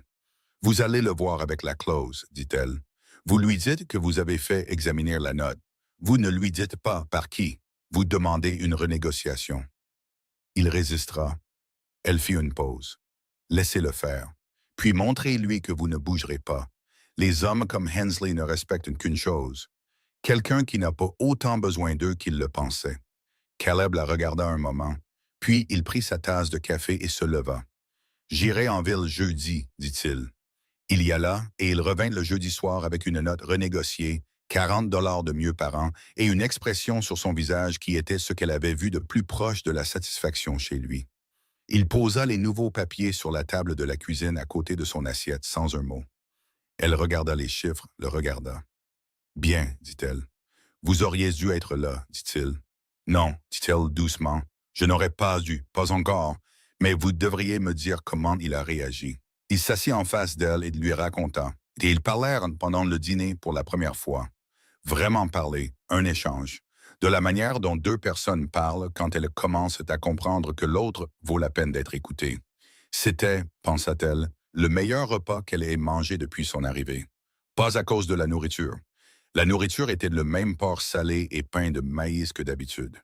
Vous allez le voir avec la clause, dit-elle. Vous lui dites que vous avez fait examiner la note. Vous ne lui dites pas par qui. Vous demandez une renégociation. Il résistera. Elle fit une pause. Laissez-le faire. Puis montrez-lui que vous ne bougerez pas. Les hommes comme Hensley ne respectent qu'une chose. Quelqu'un qui n'a pas autant besoin d'eux qu'il le pensait. Caleb la regarda un moment, puis il prit sa tasse de café et se leva. « J'irai en ville jeudi, dit-il. » Il y alla et il revint le jeudi soir avec une note renégociée, 40 $ de mieux par an, et une expression sur son visage qui était ce qu'elle avait vu de plus proche de la satisfaction chez lui. Il posa les nouveaux papiers sur la table de la cuisine à côté de son assiette sans un mot. Elle regarda les chiffres, le regarda. « Bien, dit-elle. Vous auriez dû être là, dit-il. Non, dit-elle doucement. Je n'aurais pas dû, pas encore, mais vous devriez me dire comment il a réagi. Il s'assit en face d'elle et lui raconta. Et ils parlèrent pendant le dîner pour la première fois. Vraiment parler, un échange. De la manière dont deux personnes parlent quand elles commencent à comprendre que l'autre vaut la peine d'être écoutée. C'était, pensa-t-elle, le meilleur repas qu'elle ait mangé depuis son arrivée. Pas à cause de la nourriture. La nourriture était le même porc salé et pain de maïs que d'habitude.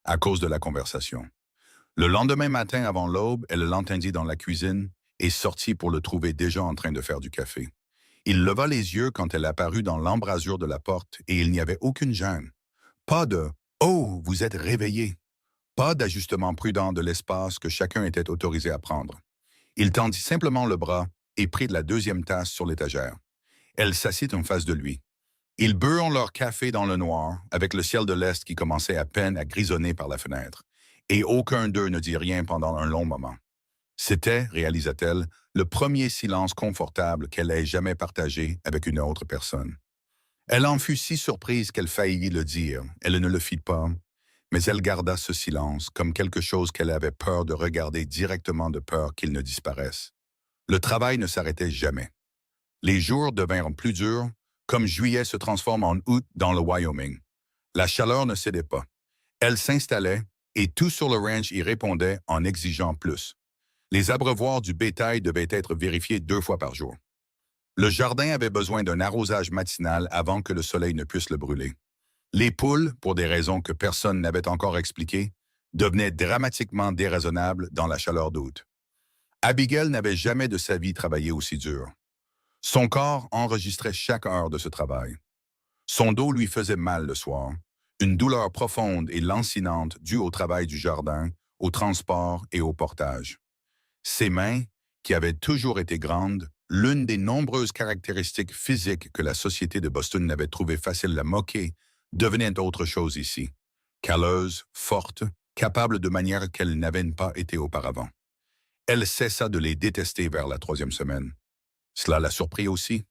À cause de la conversation. Le lendemain matin avant l'aube, elle l'entendit dans la cuisine et sortit pour le trouver déjà en train de faire du café. Il leva les yeux quand elle apparut dans l'embrasure de la porte et il n'y avait aucune gêne. Pas de « Oh, vous êtes réveillé ». Pas d'ajustement prudent de l'espace que chacun était autorisé à prendre. Il tendit simplement le bras et prit de la deuxième tasse sur l'étagère. Elle s'assit en face de lui. Ils burent leur café dans le noir, avec le ciel de l'Est qui commençait à peine à grisonner par la fenêtre, et aucun d'eux ne dit rien pendant un long moment. C'était, réalisa-t-elle, le premier silence confortable qu'elle ait jamais partagé avec une autre personne. Elle en fut si surprise qu'elle faillit le dire. Elle ne le fit pas, mais elle garda ce silence comme quelque chose qu'elle avait peur de regarder directement de peur qu'il ne disparaisse. Le travail ne s'arrêtait jamais. Les jours devinrent plus durs, comme juillet se transforme en août dans le Wyoming. La chaleur ne cédait pas. Elle s'installait, et tout sur le ranch y répondait en exigeant plus. Les abreuvoirs du bétail devaient être vérifiés 2 fois par jour. Le jardin avait besoin d'un arrosage matinal avant que le soleil ne puisse le brûler. Les poules, pour des raisons que personne n'avait encore expliquées, devenaient dramatiquement déraisonnables dans la chaleur d'août. Abigail n'avait jamais de sa vie travaillé aussi dur. Son corps enregistrait chaque heure de ce travail. Son dos lui faisait mal le soir, une douleur profonde et lancinante due au travail du jardin, au transport et au portage. Ses mains, qui avaient toujours été grandes, l'une des nombreuses caractéristiques physiques que la société de Boston n'avait trouvé facile à moquer, devenait autre chose ici. Calleuse, forte, capable de manière qu'elle n'avait pas été auparavant. Elle cessa de les détester vers la 3e semaine. Cela la surprit aussi.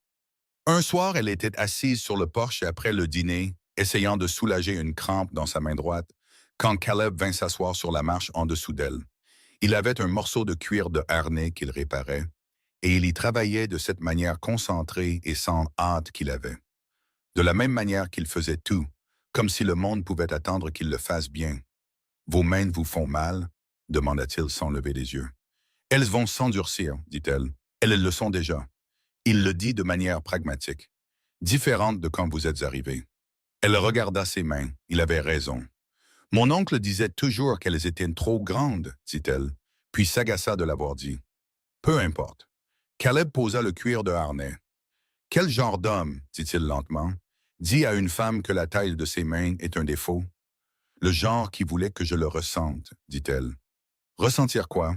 Un soir, elle était assise sur le porche après le dîner, essayant de soulager une crampe dans sa main droite, quand Caleb vint s'asseoir sur la marche en dessous d'elle. Il avait un morceau de cuir de harnais qu'il réparait, et il y travaillait de cette manière concentrée et sans hâte qu'il avait. De la même manière qu'il faisait tout, comme si le monde pouvait attendre qu'il le fasse bien. « Vos mains vous font mal ?» demanda-t-il sans lever les yeux. « Elles vont s'endurcir, dit-elle. Elles le sont déjà. » Il le dit de manière pragmatique, différente de quand vous êtes arrivé. Elle regarda ses mains, il avait raison. « Mon oncle disait toujours qu'elles étaient trop grandes, dit-elle, puis s'agaça de l'avoir dit. Peu importe. Caleb posa le cuir de harnais. « Quel genre d'homme, dit-il lentement, dit à une femme que la taille de ses mains est un défaut? Le genre qui voulait que je le ressente, dit-elle. Ressentir quoi?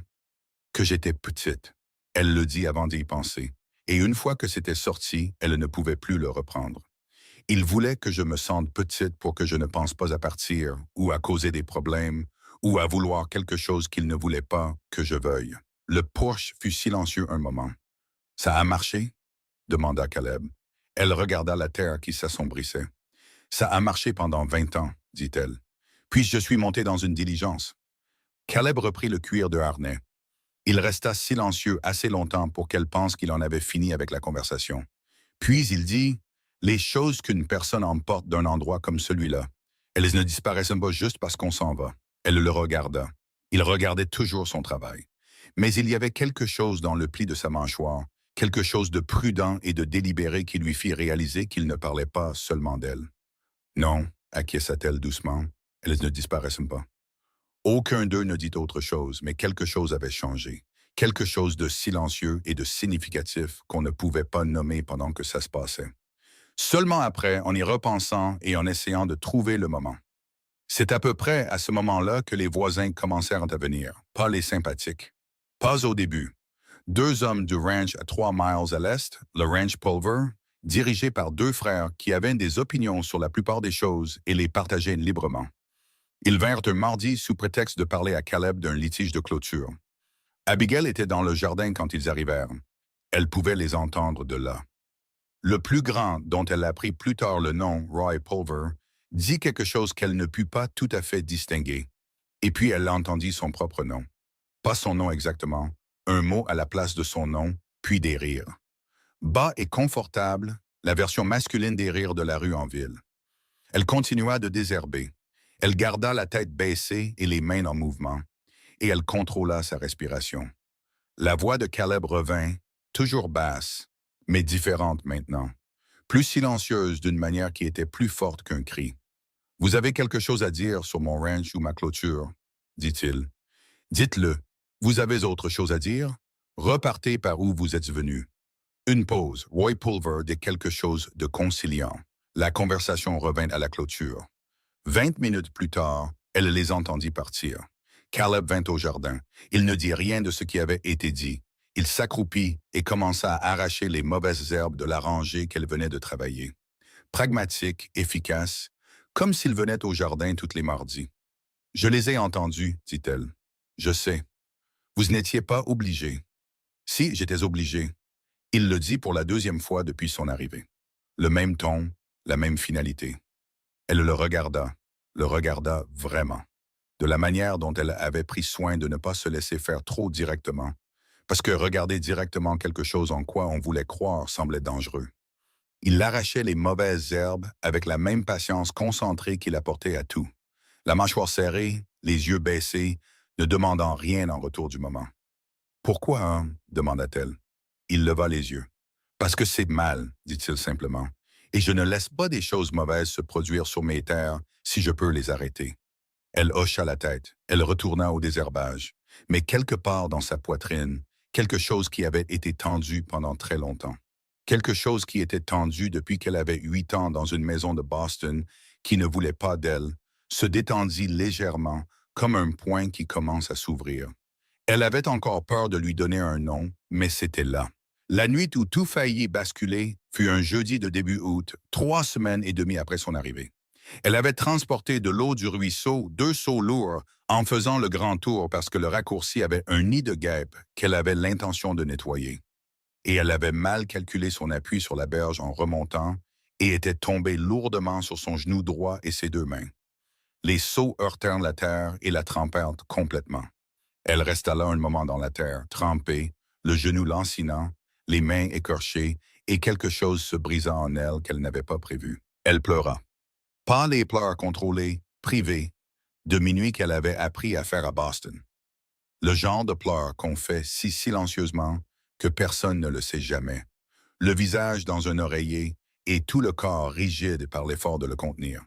Que j'étais petite. Elle le dit avant d'y penser. Et une fois que c'était sorti, elle ne pouvait plus le reprendre. Il voulait que je me sente petite pour que je ne pense pas à partir, ou à causer des problèmes, ou à vouloir quelque chose qu'il ne voulait pas que je veuille. Le Porsche fut silencieux un moment. « Ça a marché? » demanda Caleb. Elle regarda la terre qui s'assombrissait. Ça a marché pendant 20 ans, dit-elle. Puis je suis monté dans une diligence. Caleb reprit le cuir de harnais. Il resta silencieux assez longtemps pour qu'elle pense qu'il en avait fini avec la conversation. Puis il dit, les choses qu'une personne emporte d'un endroit comme celui-là, elles ne disparaissent pas juste parce qu'on s'en va. Elle le regarda. Il regardait toujours son travail. Mais il y avait quelque chose dans le pli de sa mâchoire, quelque chose de prudent et de délibéré qui lui fit réaliser qu'il ne parlait pas seulement d'elle. Non, acquiesça-t-elle doucement, elles ne disparaissent pas. Aucun d'eux ne dit autre chose, mais quelque chose avait changé. Quelque chose de silencieux et de significatif qu'on ne pouvait pas nommer pendant que ça se passait. Seulement après, en y repensant et en essayant de trouver le moment. C'est à peu près à ce moment-là que les voisins commencèrent à venir, pas les sympathiques. Pas au début. Deux hommes du ranch à 3 miles à l'est, le ranch Pulver, dirigé par deux frères qui avaient des opinions sur la plupart des choses et les partageaient librement. Ils vinrent un mardi sous prétexte de parler à Caleb d'un litige de clôture. Abigail était dans le jardin quand ils arrivèrent. Elle pouvait les entendre de là. Le plus grand, dont elle apprit plus tard le nom, Roy Pulver, dit quelque chose qu'elle ne put pas tout à fait distinguer. Et puis elle entendit son propre nom. Pas son nom exactement, un mot à la place de son nom, puis des rires. Bas et confortable, la version masculine des rires de la rue en ville. Elle continua de désherber. Elle garda la tête baissée et les mains en mouvement, et elle contrôla sa respiration. La voix de Caleb revint, toujours basse, mais différente maintenant, plus silencieuse d'une manière qui était plus forte qu'un cri. « Vous avez quelque chose à dire sur mon ranch ou ma clôture, » dit-il. « Dites-le. Vous avez autre chose à dire? Repartez par où vous êtes venu. » Une pause. Roy Pulver dit quelque chose de conciliant. La conversation revint à la clôture. 20 minutes plus tard, elle les entendit partir. Caleb vint au jardin. Il ne dit rien de ce qui avait été dit. Il s'accroupit et commença à arracher les mauvaises herbes de la rangée qu'elle venait de travailler. Pragmatique, efficace, comme s'il venait au jardin tous les mardis. « Je les ai entendus, dit-elle. Je sais. Vous n'étiez pas obligé. Si, j'étais obligé. Il le dit pour la deuxième fois depuis son arrivée. Le même ton, la même finalité. Elle le regarda vraiment, de la manière dont elle avait pris soin de ne pas se laisser faire trop directement, parce que regarder directement quelque chose en quoi on voulait croire semblait dangereux. Il arrachait les mauvaises herbes avec la même patience concentrée qu'il apportait à tout, la mâchoire serrée, les yeux baissés, ne demandant rien en retour du moment. « Pourquoi, hein? » demanda-t-elle. Il leva les yeux. « Parce que c'est mal, dit-il simplement, et je ne laisse pas des choses mauvaises se produire sur mes terres si je peux les arrêter. » Elle hocha la tête, elle retourna au désherbage, mais quelque part dans sa poitrine, quelque chose qui avait été tendu pendant très longtemps. Quelque chose qui était tendu depuis qu'elle avait 8 ans dans une maison de Boston qui ne voulait pas d'elle, se détendit légèrement comme un poing qui commence à s'ouvrir. Elle avait encore peur de lui donner un nom, mais c'était là. La nuit où tout faillit basculer fut un jeudi de début août, 3 semaines et demie après son arrivée. Elle avait transporté de l'eau du ruisseau 2 seaux lourds en faisant le grand tour parce que le raccourci avait un nid de guêpes qu'elle avait l'intention de nettoyer. Et elle avait mal calculé son appui sur la berge en remontant et était tombée lourdement sur son genou droit et ses 2 mains. Les seaux heurtèrent la terre et la trempèrent complètement. Elle resta là un moment dans la terre, trempée, le genou lancinant, les mains écorchées, et quelque chose se brisa en elle qu'elle n'avait pas prévu. Elle pleura. Pas les pleurs contrôlés, privés, de minuit qu'elle avait appris à faire à Boston. Le genre de pleurs qu'on fait si silencieusement que personne ne le sait jamais. Le visage dans un oreiller et tout le corps rigide par l'effort de le contenir.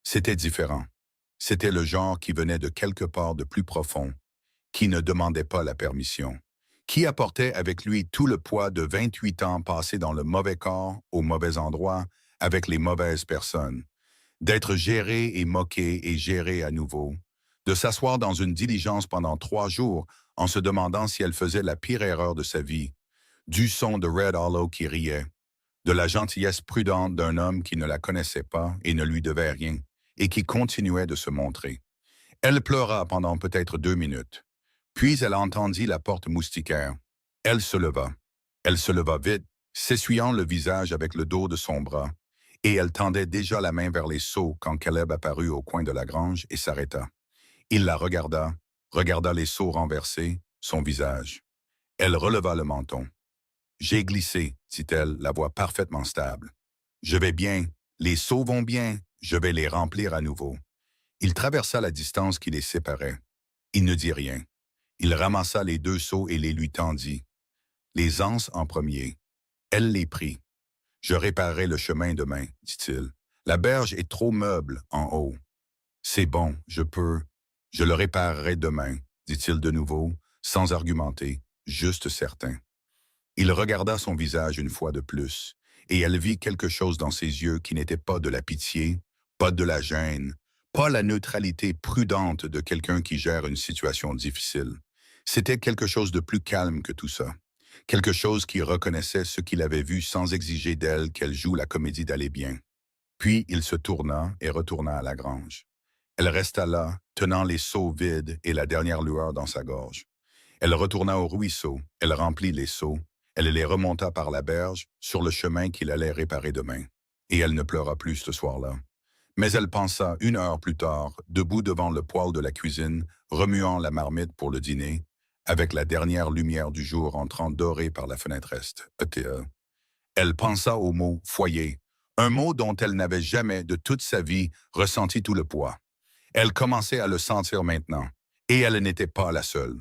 C'était différent. C'était le genre qui venait de quelque part de plus profond, qui ne demandait pas la permission, qui apportait avec lui tout le poids de 28 ans passés dans le mauvais corps, au mauvais endroit, avec les mauvaises personnes, d'être géré et moqué et géré à nouveau, de s'asseoir dans une diligence pendant 3 jours en se demandant si elle faisait la pire erreur de sa vie, du son de Red Hollow qui riait, de la gentillesse prudente d'un homme qui ne la connaissait pas et ne lui devait rien, et qui continuait de se montrer. Elle pleura pendant peut-être 2 minutes. Puis elle entendit la porte moustiquaire. Elle se leva. Elle se leva vite, s'essuyant le visage avec le dos de son bras, et elle tendait déjà la main vers les seaux quand Caleb apparut au coin de la grange et s'arrêta. Il la regarda les seaux renversés, son visage. Elle releva le menton. « J'ai glissé, dit-elle, la voix parfaitement stable. Je vais bien, les seaux vont bien, je vais les remplir à nouveau. » Il traversa la distance qui les séparait. Il ne dit rien. Il ramassa les 2 seaux et les lui tendit. Les anses en premier. Elle les prit. « Je réparerai le chemin demain, dit-il. La berge est trop meuble en haut. C'est bon, je le réparerai demain, dit-il de nouveau, sans argumenter, juste certain. Il regarda son visage une fois de plus, et elle vit quelque chose dans ses yeux qui n'était pas de la pitié, pas de la gêne, pas la neutralité prudente de quelqu'un qui gère une situation difficile. C'était quelque chose de plus calme que tout ça. Quelque chose qui reconnaissait ce qu'il avait vu sans exiger d'elle qu'elle joue la comédie d'aller bien. Puis il se tourna et retourna à la grange. Elle resta là, tenant les seaux vides et la dernière lueur dans sa gorge. Elle retourna au ruisseau, elle remplit les seaux, elle les remonta par la berge, sur le chemin qu'il allait réparer demain. Et elle ne pleura plus ce soir-là. Mais elle pensa 1 heure plus tard, debout devant le poêle de la cuisine, remuant la marmite pour le dîner, avec la dernière lumière du jour entrant dorée par la fenêtre est. Elle pensa au mot « foyer », un mot dont elle n'avait jamais de toute sa vie ressenti tout le poids. Elle commençait à le sentir maintenant, et elle n'était pas la seule.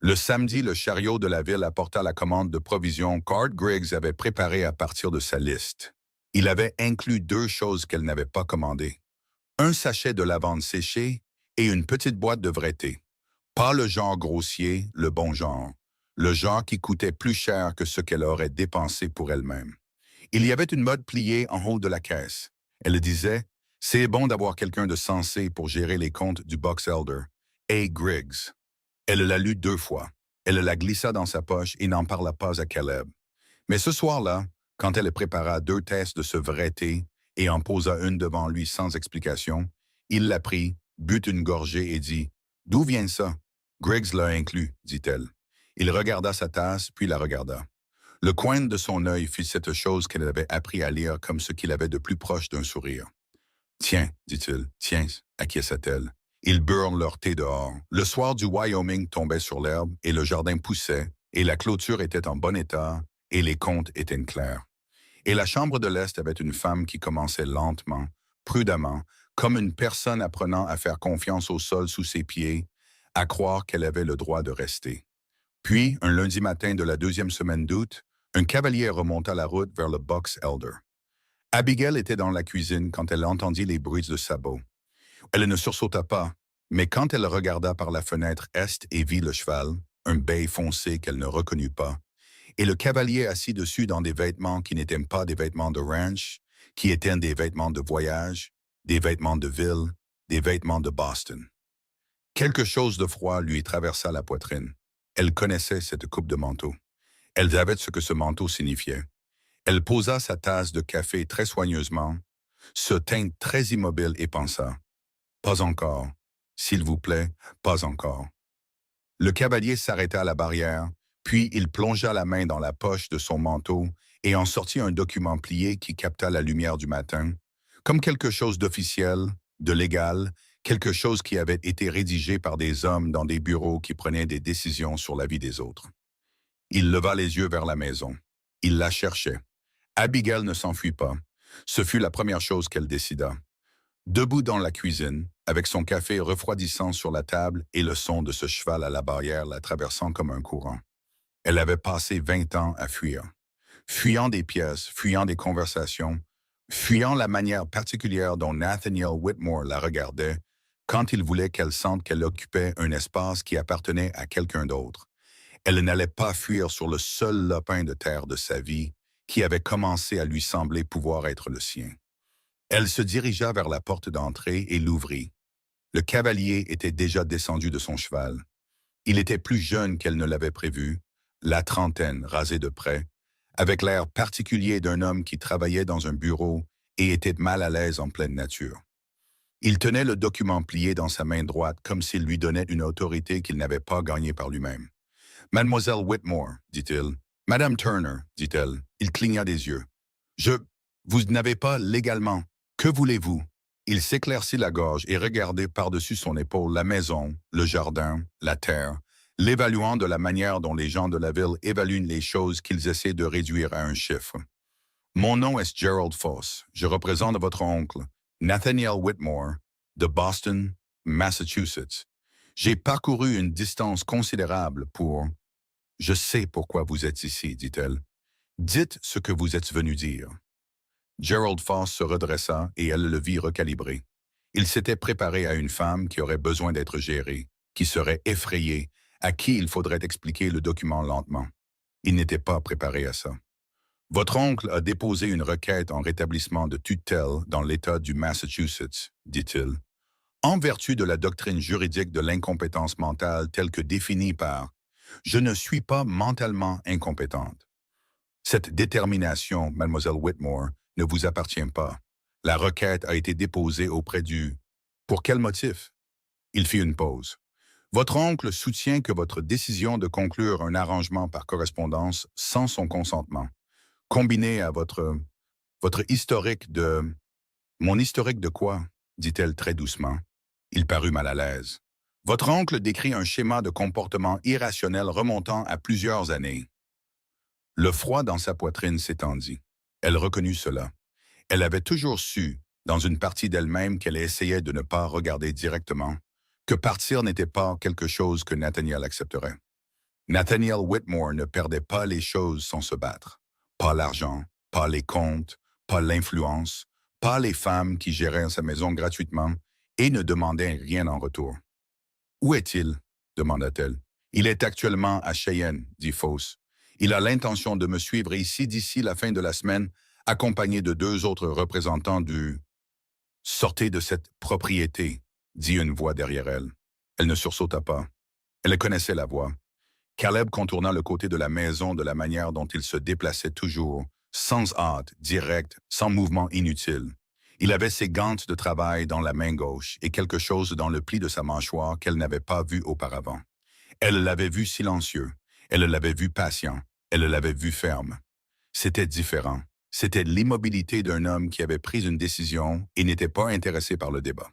Le samedi, le chariot de la ville apporta la commande de provisions qu'Art Griggs avait préparées à partir de sa liste. Il avait inclus 2 choses qu'elle n'avait pas commandées. Un sachet de lavande séchée et une petite boîte de vrai thé. Pas le genre grossier, le bon genre. Le genre qui coûtait plus cher que ce qu'elle aurait dépensé pour elle-même. Il y avait une mode pliée en haut de la caisse. Elle disait « C'est bon d'avoir quelqu'un de sensé pour gérer les comptes du Box Elder. A. Griggs. » Elle la lut 2 fois. Elle la glissa dans sa poche et n'en parla pas à Caleb. Mais ce soir-là, quand elle prépara 2 tasses de ce vrai thé et en posa une devant lui sans explication, il la prit, but une gorgée et dit « D'où vient ça? » « Griggs l'a inclus, dit-elle. Il regarda sa tasse, puis la regarda. Le coin de son œil fit cette chose qu'elle avait appris à lire comme ce qu'il avait de plus proche d'un sourire. « Tiens, dit-il, tiens, acquiesça-t-elle. Ils burent leur thé dehors. Le soir du Wyoming tombait sur l'herbe et le jardin poussait, et la clôture était en bon état, et les comptes étaient clairs. Et la chambre de l'Est avait une femme qui commençait lentement, prudemment, comme une personne apprenant à faire confiance au sol sous ses pieds, à croire qu'elle avait le droit de rester. Puis, un lundi matin de la 2e semaine d'août, un cavalier remonta la route vers le Box Elder. Abigail était dans la cuisine quand elle entendit les bruits de sabots. Elle ne sursauta pas, mais quand elle regarda par la fenêtre est et vit le cheval, un bay foncé qu'elle ne reconnut pas, et le cavalier assis dessus dans des vêtements qui n'étaient pas des vêtements de ranch, qui étaient des vêtements de voyage, des vêtements de ville, des vêtements de Boston. Quelque chose de froid lui traversa la poitrine. Elle connaissait cette coupe de manteau. Elle savait ce que ce manteau signifiait. Elle posa sa tasse de café très soigneusement, se tint très immobile et pensa « Pas encore. S'il vous plaît, pas encore. » Le cavalier s'arrêta à la barrière, puis il plongea la main dans la poche de son manteau et en sortit un document plié qui capta la lumière du matin, comme quelque chose d'officiel, de légal, quelque chose qui avait été rédigé par des hommes dans des bureaux qui prenaient des décisions sur la vie des autres. Il leva les yeux vers la maison. Il la cherchait. Abigail ne s'enfuit pas. Ce fut la première chose qu'elle décida. Debout dans la cuisine, avec son café refroidissant sur la table et le son de ce cheval à la barrière la traversant comme un courant. Elle avait passé 20 ans à fuir. Fuyant des pièces, fuyant des conversations, fuyant la manière particulière dont Nathaniel Whitmore la regardait quand il voulait qu'elle sente qu'elle occupait un espace qui appartenait à quelqu'un d'autre. Elle n'allait pas fuir sur le seul lopin de terre de sa vie qui avait commencé à lui sembler pouvoir être le sien. Elle se dirigea vers la porte d'entrée et l'ouvrit. Le cavalier était déjà descendu de son cheval. Il était plus jeune qu'elle ne l'avait prévu, la trentaine rasée de près, avec l'air particulier d'un homme qui travaillait dans un bureau et était mal à l'aise en pleine nature. Il tenait le document plié dans sa main droite comme s'il lui donnait une autorité qu'il n'avait pas gagnée par lui-même. « Mademoiselle Whitmore, dit-il. « Madame Turner, dit-elle. » Il cligna des yeux. « Vous n'avez pas légalement. Que voulez-vous? Il s'éclaircit la gorge et regardait par-dessus son épaule la maison, le jardin, la terre, l'évaluant de la manière dont les gens de la ville évaluent les choses qu'ils essaient de réduire à un chiffre. Mon nom est Gerald Foss. Je représente votre oncle, Nathaniel Whitmore, de Boston, Massachusetts. J'ai parcouru une distance considérable pour... Je sais pourquoi vous êtes ici, dit-elle. Dites ce que vous êtes venu dire. Gerald Foss se redressa et elle le vit recalibrer. Il s'était préparé à une femme qui aurait besoin d'être gérée, qui serait effrayée, à qui il faudrait expliquer le document lentement. Il n'était pas préparé à ça. Votre oncle a déposé une requête en rétablissement de tutelle dans l'État du Massachusetts, dit-il, en vertu de la doctrine juridique de l'incompétence mentale telle que définie par « Je ne suis pas mentalement incompétente ». Cette détermination, mademoiselle Whitmore, ne vous appartient pas. La requête a été déposée auprès du... Pour quel motif? Il fit une pause. Votre oncle soutient que votre décision de conclure un arrangement par correspondance sans son consentement, combiné à votre historique de... Mon historique de quoi? Dit-elle très doucement. Il parut mal à l'aise. Votre oncle décrit un schéma de comportement irrationnel remontant à plusieurs années. Le froid dans sa poitrine s'étendit. Elle reconnut cela. Elle avait toujours su, dans une partie d'elle-même qu'elle essayait de ne pas regarder directement, que partir n'était pas quelque chose que Nathaniel accepterait. Nathaniel Whitmore ne perdait pas les choses sans se battre. Pas l'argent, pas les comptes, pas l'influence, pas les femmes qui géraient sa maison gratuitement et ne demandaient rien en retour. « Où est-il? » demanda-t-elle. « Il est actuellement à Cheyenne, » dit Foss. « Il a l'intention de me suivre ici d'ici la fin de la semaine, accompagné de 2 autres représentants du... »« Sortez de cette propriété, » dit une voix derrière elle. Elle ne sursauta pas. Elle connaissait la voix. Caleb contourna le côté de la maison de la manière dont il se déplaçait toujours, sans hâte, direct, sans mouvement inutile. Il avait ses gants de travail dans la main gauche et quelque chose dans le pli de sa mâchoire qu'elle n'avait pas vu auparavant. Elle l'avait vu silencieux, elle l'avait vu patient, elle l'avait vu ferme. C'était différent. C'était l'immobilité d'un homme qui avait pris une décision et n'était pas intéressé par le débat.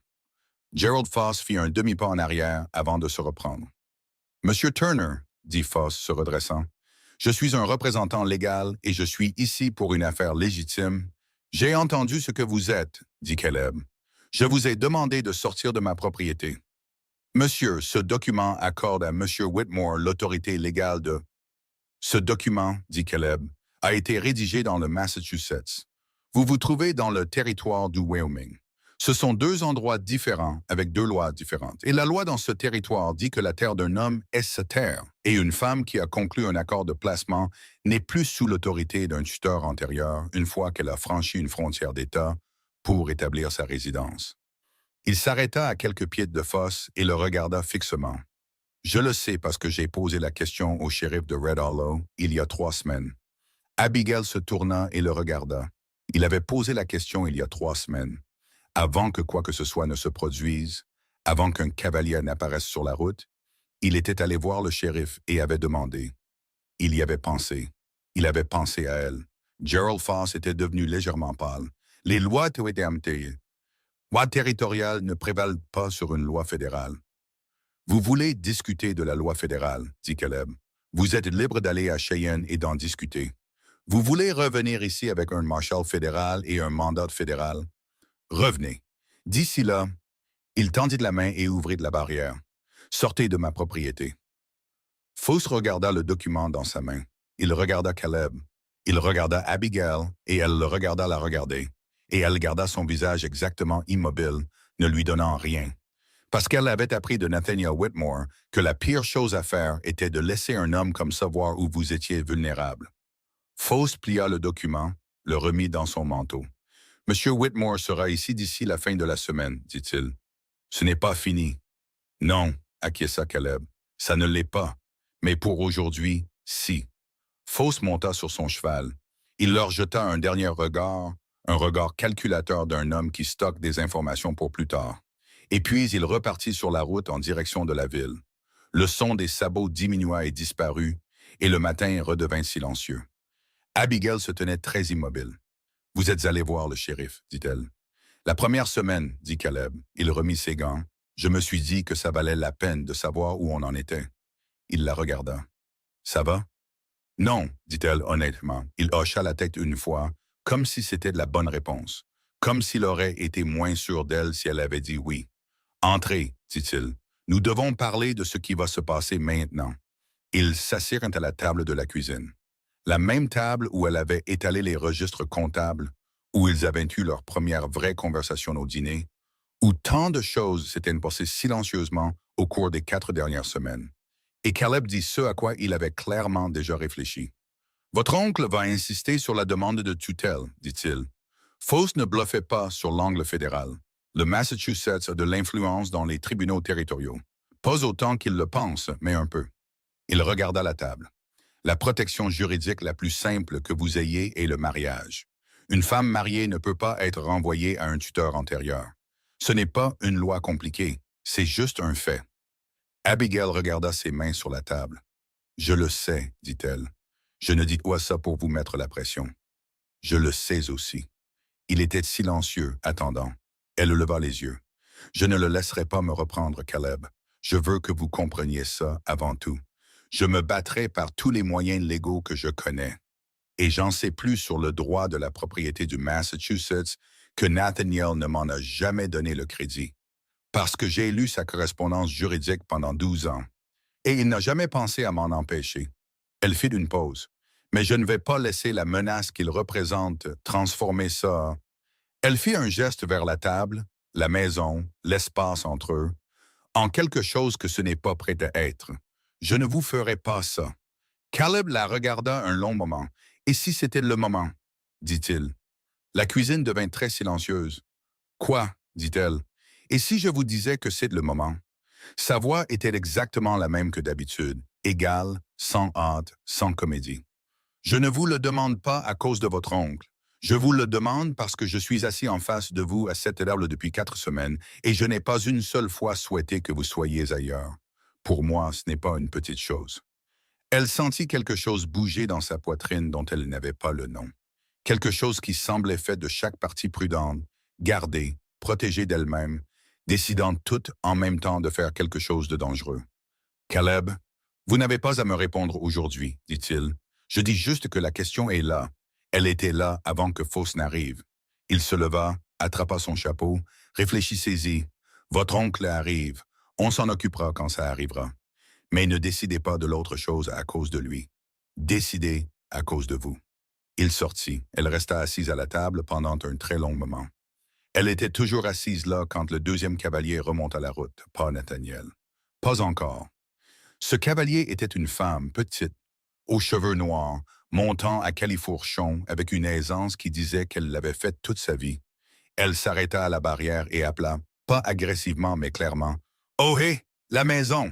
Gerald Foss fit un demi-pas en arrière avant de se reprendre. « Monsieur Turner, » dit Foss se redressant, « je suis un représentant légal et je suis ici pour une affaire légitime. »« J'ai entendu ce que vous êtes, » dit Caleb. « Je vous ai demandé de sortir de ma propriété. »« Monsieur, ce document accorde à Monsieur Whitmore l'autorité légale de... » « Ce document, » dit Caleb, « a été rédigé dans le Massachusetts. Vous vous trouvez dans le territoire du Wyoming. Ce sont 2 endroits différents avec 2 lois différentes. Et la loi dans ce territoire dit que la terre d'un homme est sa terre. Et une femme qui a conclu un accord de placement n'est plus sous l'autorité d'un tuteur antérieur une fois qu'elle a franchi une frontière d'État pour établir sa résidence. Il s'arrêta à quelques pieds de Foss et le regarda fixement. Je le sais parce que j'ai posé la question au shérif de Red Hollow il y a 3 semaines. Abigail se tourna et le regarda. Il avait posé la question il y a 3 semaines. Avant que quoi que ce soit ne se produise, avant qu'un cavalier n'apparaisse sur la route, il était allé voir le shérif et avait demandé. Il y avait pensé. Il avait pensé à elle. Gerald Foss était devenu légèrement pâle. Les lois territoriales ne prévalent pas sur une loi fédérale. Vous voulez discuter de la loi fédérale, dit Caleb. Vous êtes libre d'aller à Cheyenne et d'en discuter. Vous voulez revenir ici avec un marshal fédéral et un mandat fédéral? Revenez. D'ici là, il tendit de la main et ouvrit de la barrière. Sortez de ma propriété. Foss regarda le document dans sa main. Il regarda Caleb. Il regarda Abigail et elle le regarda la regarder. Et elle garda son visage exactement immobile, ne lui donnant rien. Parce qu'elle avait appris de Nathaniel Whitmore que la pire chose à faire était de laisser un homme comme ça voir où vous étiez vulnérable. Foss plia le document, le remit dans son manteau. « Monsieur Whitmore sera ici d'ici la fin de la semaine, dit-il. Ce n'est pas fini. »« Non, » acquiesça Caleb. « Ça ne l'est pas. Mais pour aujourd'hui, si. » Foss monta sur son cheval. Il leur jeta un dernier regard, un regard calculateur d'un homme qui stocke des informations pour plus tard. Et puis il repartit sur la route en direction de la ville. Le son des sabots diminua et disparut, et le matin redevint silencieux. Abigail se tenait très immobile. Vous êtes allé voir le shérif, dit-elle. La première semaine, dit Caleb. Il remit ses gants. Je me suis dit que ça valait la peine de savoir où on en était. Il la regarda. Ça va? Non, dit-elle honnêtement. Il hocha la tête une fois, comme si c'était de la bonne réponse, comme s'il aurait été moins sûr d'elle si elle avait dit oui. Entrez, dit-il. Nous devons parler de ce qui va se passer maintenant. Ils s'assirent à la table de la cuisine. La même table où elle avait étalé les registres comptables, où ils avaient eu leur première vraie conversation au dîner, où tant de choses s'étaient passées silencieusement au cours des 4 dernières semaines. Et Caleb dit ce à quoi il avait clairement déjà réfléchi. Votre oncle va insister sur la demande de tutelle, dit-il. Foss ne bluffait pas sur l'angle fédéral. Le Massachusetts a de l'influence dans les tribunaux territoriaux. Pas autant qu'il le pense, mais un peu. Il regarda la table. La protection juridique la plus simple que vous ayez est le mariage. Une femme mariée ne peut pas être renvoyée à un tuteur antérieur. Ce n'est pas une loi compliquée, c'est juste un fait. Abigail regarda ses mains sur la table. Je le sais, dit-elle. Je ne dis pas ça pour vous mettre la pression. Je le sais aussi. Il était silencieux, attendant. Elle leva les yeux. Je ne le laisserai pas me reprendre, Caleb. Je veux que vous compreniez ça avant tout. Je me battrai par tous les moyens légaux que je connais. Et j'en sais plus sur le droit de la propriété du Massachusetts que Nathaniel ne m'en a jamais donné le crédit. Parce que j'ai lu sa correspondance juridique pendant 12 ans. Et il n'a jamais pensé à m'en empêcher. Elle fit une pause. Mais je ne vais pas laisser la menace qu'il représente transformer ça. Elle fit un geste vers la table, la maison, l'espace entre eux, en quelque chose que ce n'est pas prêt à être. Je ne vous ferai pas ça. Caleb la regarda un long moment. Et si c'était le moment, dit-il. La cuisine devint très silencieuse. Quoi, dit-elle. Et si je vous disais que c'est le moment? Sa voix était exactement la même que d'habitude, égale, sans hâte, sans comédie. Je ne vous le demande pas à cause de votre oncle. Je vous le demande parce que je suis assis en face de vous à cette table depuis 4 semaines et je n'ai pas une seule fois souhaité que vous soyez ailleurs. Pour moi, ce n'est pas une petite chose. Elle sentit quelque chose bouger dans sa poitrine dont elle n'avait pas le nom. Quelque chose qui semblait fait de chaque partie prudente, gardée, protégée d'elle-même, décidant toutes en même temps de faire quelque chose de dangereux. Caleb, vous n'avez pas à me répondre aujourd'hui, dit-il. Je dis juste que la question est là. Elle était là avant que Foss n'arrive. Il se leva, attrapa son chapeau, réfléchissez-y. Votre oncle arrive. On s'en occupera quand ça arrivera. Mais ne décidez pas de l'autre chose à cause de lui. Décidez à cause de vous. Il sortit. Elle resta assise à la table pendant un très long moment. Elle était toujours assise là quand le deuxième cavalier remonta la route, pas Nathaniel. Pas encore. Ce cavalier était une femme petite, aux cheveux noirs, montant à califourchon avec une aisance qui disait qu'elle l'avait faite toute sa vie. Elle s'arrêta à la barrière et appela, pas agressivement mais clairement, « Oh hé, la maison! »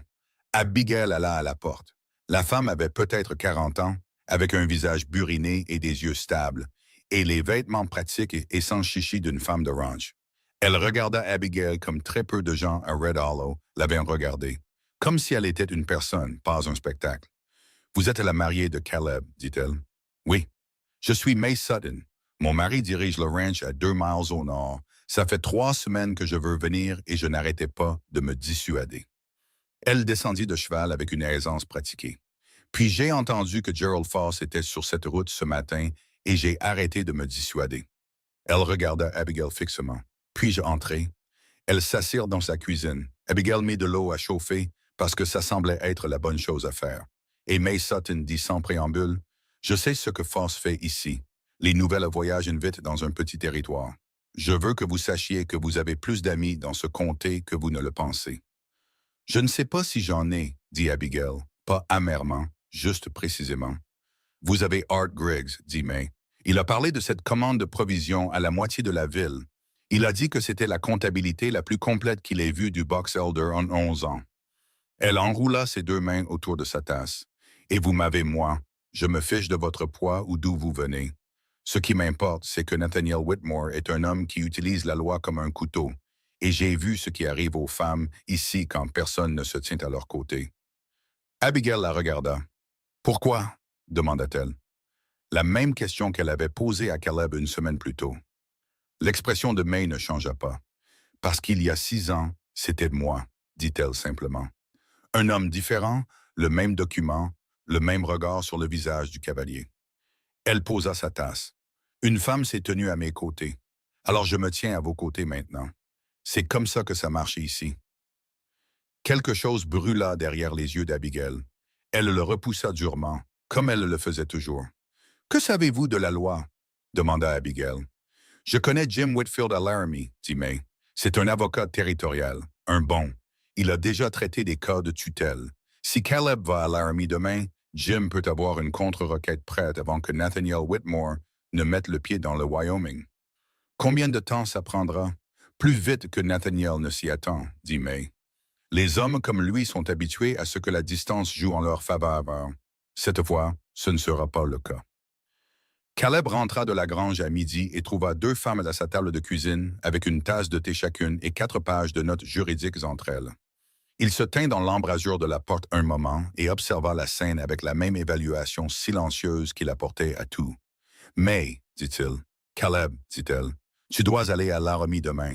Abigail alla à la porte. La femme avait peut-être 40 ans, avec un visage buriné et des yeux stables, et les vêtements pratiques et sans chichi d'une femme de ranch. Elle regarda Abigail comme très peu de gens à Red Hollow l'avaient regardée, comme si elle était une personne, pas un spectacle. « Vous êtes la mariée de Caleb, dit-elle. « Oui. Je suis May Sutton. Mon mari dirige le ranch à 2 miles au nord. Ça fait 3 semaines que je veux venir et je n'arrêtais pas de me dissuader. » Elle descendit de cheval avec une aisance pratiquée. « Puis j'ai entendu que Gerald Foss était sur cette route ce matin et j'ai arrêté de me dissuader. » Elle regarda Abigail fixement. « Puis-je entrer? » Elles s'assirent dans sa cuisine. Abigail mit de l'eau à chauffer parce que ça semblait être la bonne chose à faire. Et May Sutton dit sans préambule, « Je sais ce que Foss fait ici. Les nouvelles voyagent vite dans un petit territoire. Je veux que vous sachiez que vous avez plus d'amis dans ce comté que vous ne le pensez. » « Je ne sais pas si j'en ai, » dit Abigail, pas amèrement, juste précisément. « Vous avez Art Griggs, » dit May. « Il a parlé de cette commande de provisions à la moitié de la ville. Il a dit que c'était la comptabilité la plus complète qu'il ait vue du Box Elder en 11 ans. » Elle enroula ses 2 mains autour de sa tasse. « Et vous m'avez, moi. Je me fiche de votre poids ou d'où vous venez. Ce qui m'importe, c'est que Nathaniel Whitmore est un homme qui utilise la loi comme un couteau. Et j'ai vu ce qui arrive aux femmes ici quand personne ne se tient à leur côté. » Abigail la regarda. « Pourquoi? » demanda-t-elle. La même question qu'elle avait posée à Caleb une semaine plus tôt. L'expression de May ne changea pas. Parce qu'il y a 6 ans, c'était moi, dit-elle simplement. Un homme différent, le même document, le même regard sur le visage du cavalier. Elle posa sa tasse. Une femme s'est tenue à mes côtés. Alors je me tiens à vos côtés maintenant. C'est comme ça que ça marche ici. Quelque chose brûla derrière les yeux d'Abigail. Elle le repoussa durement, comme elle le faisait toujours. « Que savez-vous de la loi? » demanda Abigail. « Je connais Jim Whitfield à Laramie, » dit May. « C'est un avocat territorial, un bon. Il a déjà traité des cas de tutelle. Si Caleb va à Laramie demain, Jim peut avoir une contre-requête prête avant que Nathaniel Whitmore ne mette le pied dans le Wyoming. Combien de temps ça prendra? Plus vite que Nathaniel ne s'y attend, dit May. Les hommes comme lui sont habitués à ce que la distance joue en leur faveur. Cette fois, ce ne sera pas le cas. Caleb rentra de la grange à midi et trouva 2 femmes à sa table de cuisine avec une tasse de thé chacune et 4 pages de notes juridiques entre elles. Il se tint dans l'embrasure de la porte un moment et observa la scène avec la même évaluation silencieuse qu'il apportait à tout. « Mais, dit-il, Caleb, dit-elle, tu dois aller à Laramie demain. »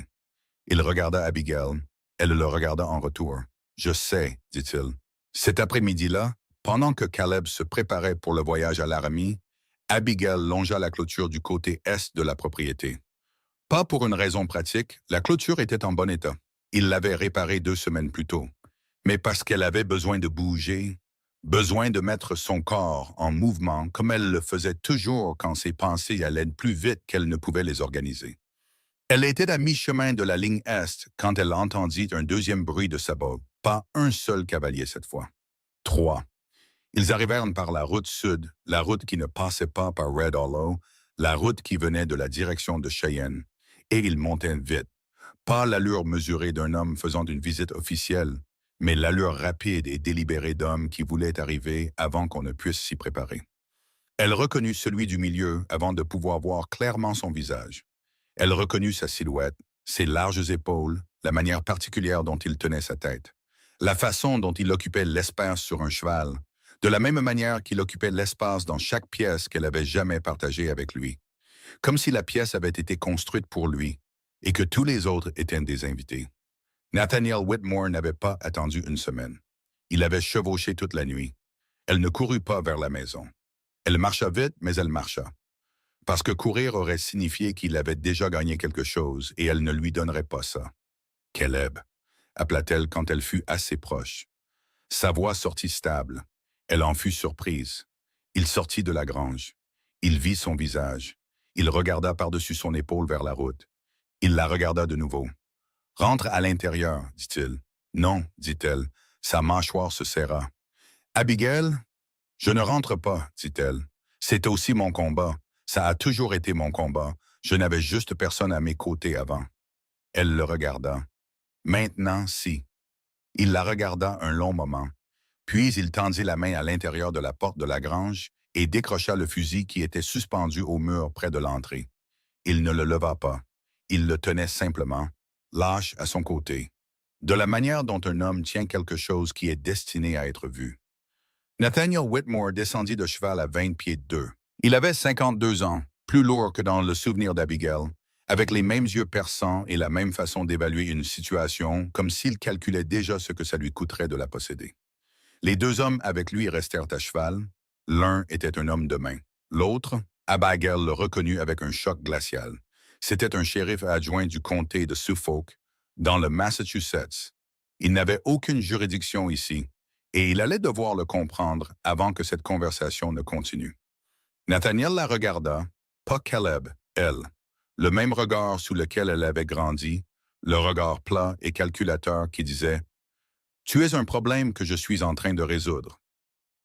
Il regarda Abigail. Elle le regarda en retour. « Je sais, dit-il. » Cet après-midi-là, pendant que Caleb se préparait pour le voyage à Laramie, Abigail longea la clôture du côté est de la propriété. Pas pour une raison pratique, la clôture était en bon état. Il l'avait réparée 2 semaines plus tôt. Mais parce qu'elle avait besoin de bouger, besoin de mettre son corps en mouvement comme elle le faisait toujours quand ses pensées allaient plus vite qu'elle ne pouvait les organiser. Elle était à mi-chemin de la ligne est quand elle entendit un deuxième bruit de sabot. Pas un seul cavalier cette fois. 3. Ils arrivèrent par la route sud, la route qui ne passait pas par Red Hollow, la route qui venait de la direction de Cheyenne, et ils montaient vite. Pas l'allure mesurée d'un homme faisant une visite officielle, mais l'allure rapide et délibérée d'homme qui voulait arriver avant qu'on ne puisse s'y préparer. Elle reconnut celui du milieu avant de pouvoir voir clairement son visage. Elle reconnut sa silhouette, ses larges épaules, la manière particulière dont il tenait sa tête, la façon dont il occupait l'espace sur un cheval, de la même manière qu'il occupait l'espace dans chaque pièce qu'elle avait jamais partagée avec lui, comme si la pièce avait été construite pour lui et que tous les autres étaient des invités. Nathaniel Whitmore n'avait pas attendu une semaine. Il avait chevauché toute la nuit. Elle ne courut pas vers la maison. Elle marcha vite, mais elle marcha. Parce que courir aurait signifié qu'il avait déjà gagné quelque chose et elle ne lui donnerait pas ça. « Caleb », appela-t-elle quand elle fut assez proche. Sa voix sortit stable. Elle en fut surprise. Il sortit de la grange. Il vit son visage. Il regarda par-dessus son épaule vers la route. Il la regarda de nouveau. « Rentre à l'intérieur, dit-il. »« Non, dit-elle. » Sa mâchoire se serra. « Abigail, je ne rentre pas, dit-elle. C'est aussi mon combat. Ça a toujours été mon combat. Je n'avais juste personne à mes côtés avant. » Elle le regarda. « Maintenant, si. » Il la regarda un long moment. Puis il tendit la main à l'intérieur de la porte de la grange et décrocha le fusil qui était suspendu au mur près de l'entrée. Il ne le leva pas. Il le tenait simplement, lâche à son côté, de la manière dont un homme tient quelque chose qui est destiné à être vu. Nathaniel Whitmore descendit de cheval à 20 pieds de 2. Il avait 52 ans, plus lourd que dans le souvenir d'Abigail, avec les mêmes yeux perçants et la même façon d'évaluer une situation, comme s'il calculait déjà ce que ça lui coûterait de la posséder. Les 2 hommes avec lui restèrent à cheval. L'un était un homme de main. L'autre, Abigail le reconnut avec un choc glacial. C'était un shérif adjoint du comté de Suffolk, dans le Massachusetts. Il n'avait aucune juridiction ici, et il allait devoir le comprendre avant que cette conversation ne continue. Nathaniel la regarda, pas Caleb, elle. Le même regard sous lequel elle avait grandi, le regard plat et calculateur qui disait « Tu es un problème que je suis en train de résoudre. »«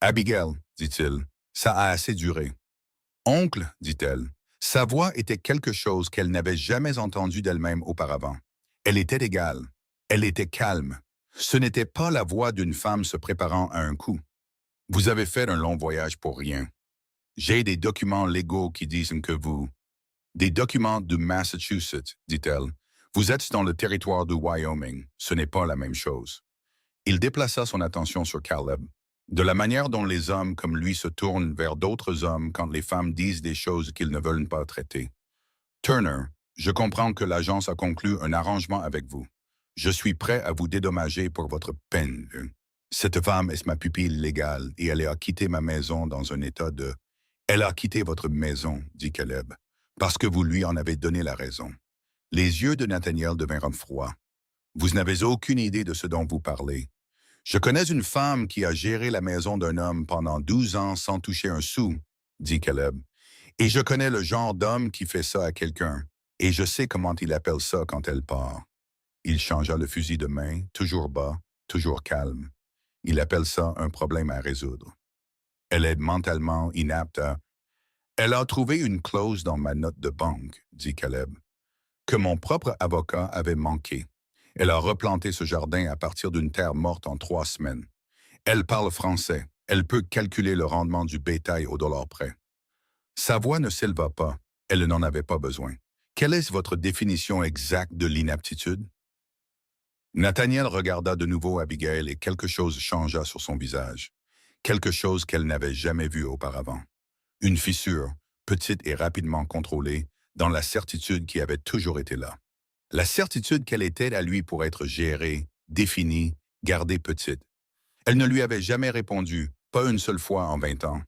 Abigail, dit-il, ça a assez duré. »« Oncle, dit-elle. » Sa voix était quelque chose qu'elle n'avait jamais entendu d'elle-même auparavant. Elle était égale. Elle était calme. Ce n'était pas la voix d'une femme se préparant à un coup. « Vous avez fait un long voyage pour rien. J'ai des documents légaux qui disent que vous... » « Des documents du Massachusetts, dit-elle. Vous êtes dans le territoire du Wyoming. Ce n'est pas la même chose. » Il déplaça son attention sur Caleb. De la manière dont les hommes comme lui se tournent vers d'autres hommes quand les femmes disent des choses qu'ils ne veulent pas traiter. Turner, je comprends que l'agence a conclu un arrangement avec vous. Je suis prêt à vous dédommager pour votre peine. Cette femme est ma pupille légale et elle a quitté ma maison dans un état de... Elle a quitté votre maison, dit Caleb, parce que vous lui en avez donné la raison. Les yeux de Nathaniel devinrent froids. Vous n'avez aucune idée de ce dont vous parlez. Je connais une femme qui a géré la maison d'un homme pendant 12 ans sans toucher un sou, dit Caleb. Et je connais le genre d'homme qui fait ça à quelqu'un, et je sais comment il appelle ça quand elle part. Il changea le fusil de main, toujours bas, toujours calme. Il appelle ça un problème à résoudre. Elle est mentalement inapte à... Elle a trouvé une clause dans ma note de banque, dit Caleb, que mon propre avocat avait manqué. Elle a replanté ce jardin à partir d'une terre morte en 3 semaines. Elle parle français. Elle peut calculer le rendement du bétail au dollar près. Sa voix ne s'éleva pas. Elle n'en avait pas besoin. Quelle est votre définition exacte de l'inaptitude? Nathaniel regarda de nouveau Abigail et quelque chose changea sur son visage. Quelque chose qu'elle n'avait jamais vu auparavant. Une fissure, petite et rapidement contrôlée, dans la certitude qui avait toujours été là. La certitude qu'elle était à lui pour être gérée, définie, gardée petite. Elle ne lui avait jamais répondu, pas une seule fois en 20 ans.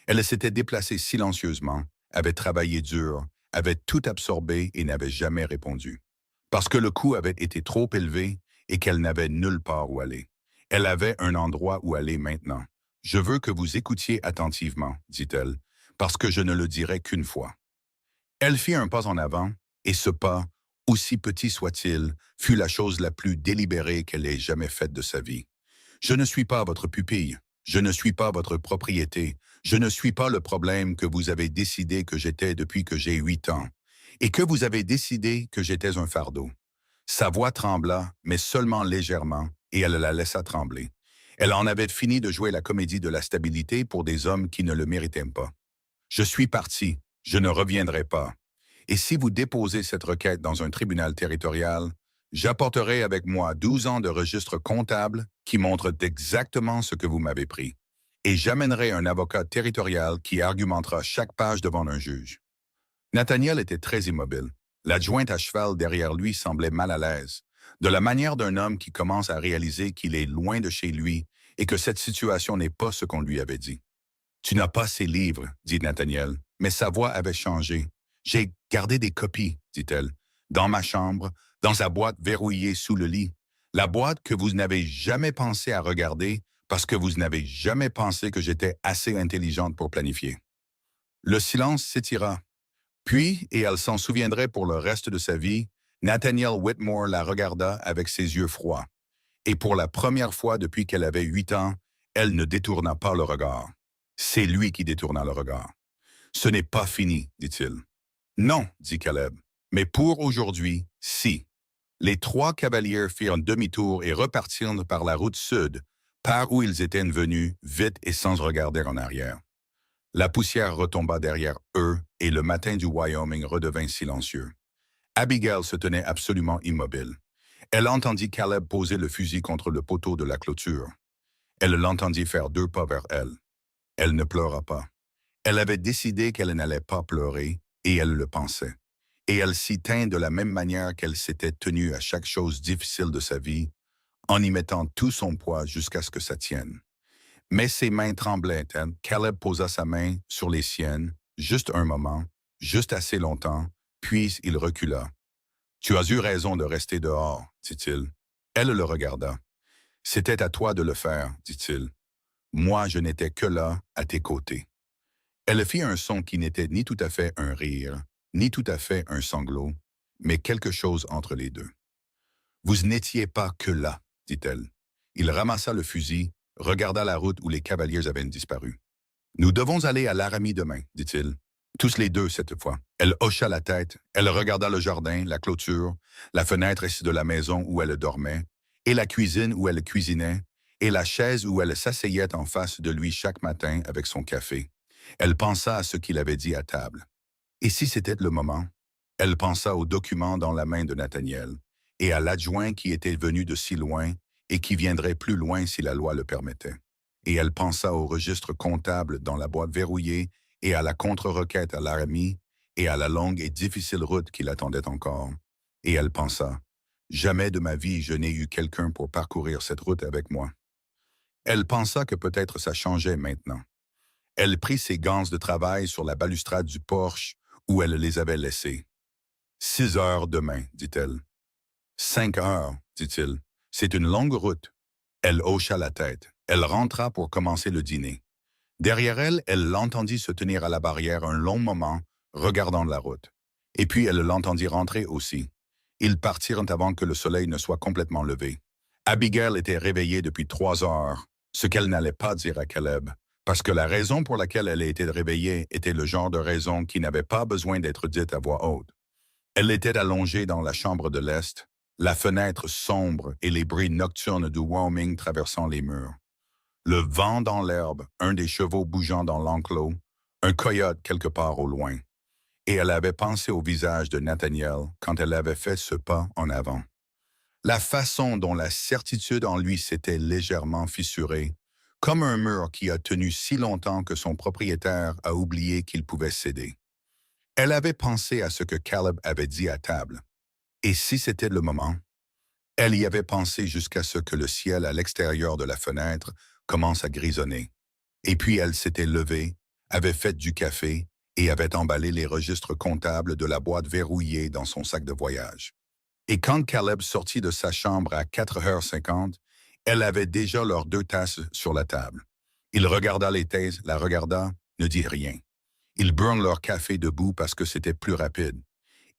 Elle s'était déplacée silencieusement, avait travaillé dur, avait tout absorbé et n'avait jamais répondu. Parce que le coût avait été trop élevé et qu'elle n'avait nulle part où aller. Elle avait un endroit où aller maintenant. « Je veux que vous écoutiez attentivement, dit-elle, parce que je ne le dirai qu'une fois. » Elle fit un pas en avant, et ce pas, aussi petit soit-il, fut la chose la plus délibérée qu'elle ait jamais faite de sa vie. « Je ne suis pas votre pupille. Je ne suis pas votre propriété. Je ne suis pas le problème que vous avez décidé que j'étais depuis que j'ai 8 ans, et que vous avez décidé que j'étais un fardeau. » Sa voix trembla, mais seulement légèrement, et elle la laissa trembler. Elle en avait fini de jouer la comédie de la stabilité pour des hommes qui ne le méritaient pas. « Je suis parti. Je ne reviendrai pas. Et si vous déposez cette requête dans un tribunal territorial, j'apporterai avec moi 12 ans de registre comptable qui montrent exactement ce que vous m'avez pris. Et j'amènerai un avocat territorial qui argumentera chaque page devant un juge. » Nathaniel était très immobile. L'adjointe à cheval derrière lui semblait mal à l'aise, de la manière d'un homme qui commence à réaliser qu'il est loin de chez lui et que cette situation n'est pas ce qu'on lui avait dit. « Tu n'as pas ces livres, dit Nathaniel, mais sa voix avait changé. « J'ai gardé des copies, dit-elle, dans ma chambre, dans sa boîte verrouillée sous le lit. La boîte que vous n'avez jamais pensé à regarder parce que vous n'avez jamais pensé que j'étais assez intelligente pour planifier. » Le silence s'étira. Puis, et elle s'en souviendrait pour le reste de sa vie, Nathaniel Whitmore la regarda avec ses yeux froids. Et pour la première fois depuis qu'elle avait 8 ans, elle ne détourna pas le regard. C'est lui qui détourna le regard. « Ce n'est pas fini, dit-il. »« Non, dit Caleb, mais pour aujourd'hui, si. » Les 3 cavaliers firent demi-tour et repartirent par la route sud, par où ils étaient venus, vite et sans regarder en arrière. La poussière retomba derrière eux et le matin du Wyoming redevint silencieux. Abigail se tenait absolument immobile. Elle entendit Caleb poser le fusil contre le poteau de la clôture. Elle l'entendit faire 2 pas vers elle. Elle ne pleura pas. Elle avait décidé qu'elle n'allait pas pleurer, et elle le pensait. Et elle s'y tint de la même manière qu'elle s'était tenue à chaque chose difficile de sa vie, en y mettant tout son poids jusqu'à ce que ça tienne. Mais ses mains tremblaient. Caleb posa sa main sur les siennes, juste un moment, juste assez longtemps, puis il recula. « Tu as eu raison de rester dehors, dit-il. » Elle le regarda. « C'était à toi de le faire, dit-il. Moi, je n'étais que là, à tes côtés. » Elle fit un son qui n'était ni tout à fait un rire, ni tout à fait un sanglot, mais quelque chose entre les deux. « Vous n'étiez pas que là, dit-elle. » Il ramassa le fusil, regarda la route où les cavaliers avaient disparu. « Nous devons aller à Laramie demain, dit-il. Tous les deux cette fois. » Elle hocha la tête, elle regarda le jardin, la clôture, la fenêtre de la maison où elle dormait, et la cuisine où elle cuisinait, et la chaise où elle s'asseyait en face de lui chaque matin avec son café. Elle pensa à ce qu'il avait dit à table. Et si c'était le moment? Elle pensa au document dans la main de Nathaniel, et à l'adjoint qui était venu de si loin et qui viendrait plus loin si la loi le permettait. et elle pensa au registre comptable dans la boîte verrouillée et à la contre-requête à Laramie et à la longue et difficile route qui l'attendait encore. Et elle pensa, jamais de ma vie je n'ai eu quelqu'un pour parcourir cette route avec moi. Elle pensa que peut-être ça changeait maintenant. Elle prit ses gants de travail sur la balustrade du porche où elle les avait laissés. 6 heures demain, dit-elle. 5 heures, dit-il. C'est une longue route. Elle hocha la tête. Elle rentra pour commencer le dîner. Derrière elle, elle l'entendit se tenir à la barrière un long moment, regardant la route. Et puis elle l'entendit rentrer aussi. Ils partirent avant que le soleil ne soit complètement levé. Abigail était réveillée depuis 3 heures, ce qu'elle n'allait pas dire à Caleb, parce que la raison pour laquelle elle était réveillée était le genre de raison qui n'avait pas besoin d'être dite à voix haute. Elle était allongée dans la chambre de l'Est, la fenêtre sombre et les bruits nocturnes du Wyoming traversant les murs. Le vent dans l'herbe, un des chevaux bougeant dans l'enclos, un coyote quelque part au loin. Et elle avait pensé au visage de Nathaniel quand elle avait fait ce pas en avant. La façon dont la certitude en lui s'était légèrement fissurée, comme un mur qui a tenu si longtemps que son propriétaire a oublié qu'il pouvait céder. Elle avait pensé à ce que Caleb avait dit à table. Et si c'était le moment? Elle y avait pensé jusqu'à ce que le ciel à l'extérieur de la fenêtre commence à grisonner. Et puis elle s'était levée, avait fait du café et avait emballé les registres comptables de la boîte verrouillée dans son sac de voyage. Et quand Caleb sortit de sa chambre à 4h50, elle avait déjà leurs 2 tasses sur la table. Il regarda les tasses, la regarda, ne dit rien. Ils burent leur café debout parce que c'était plus rapide.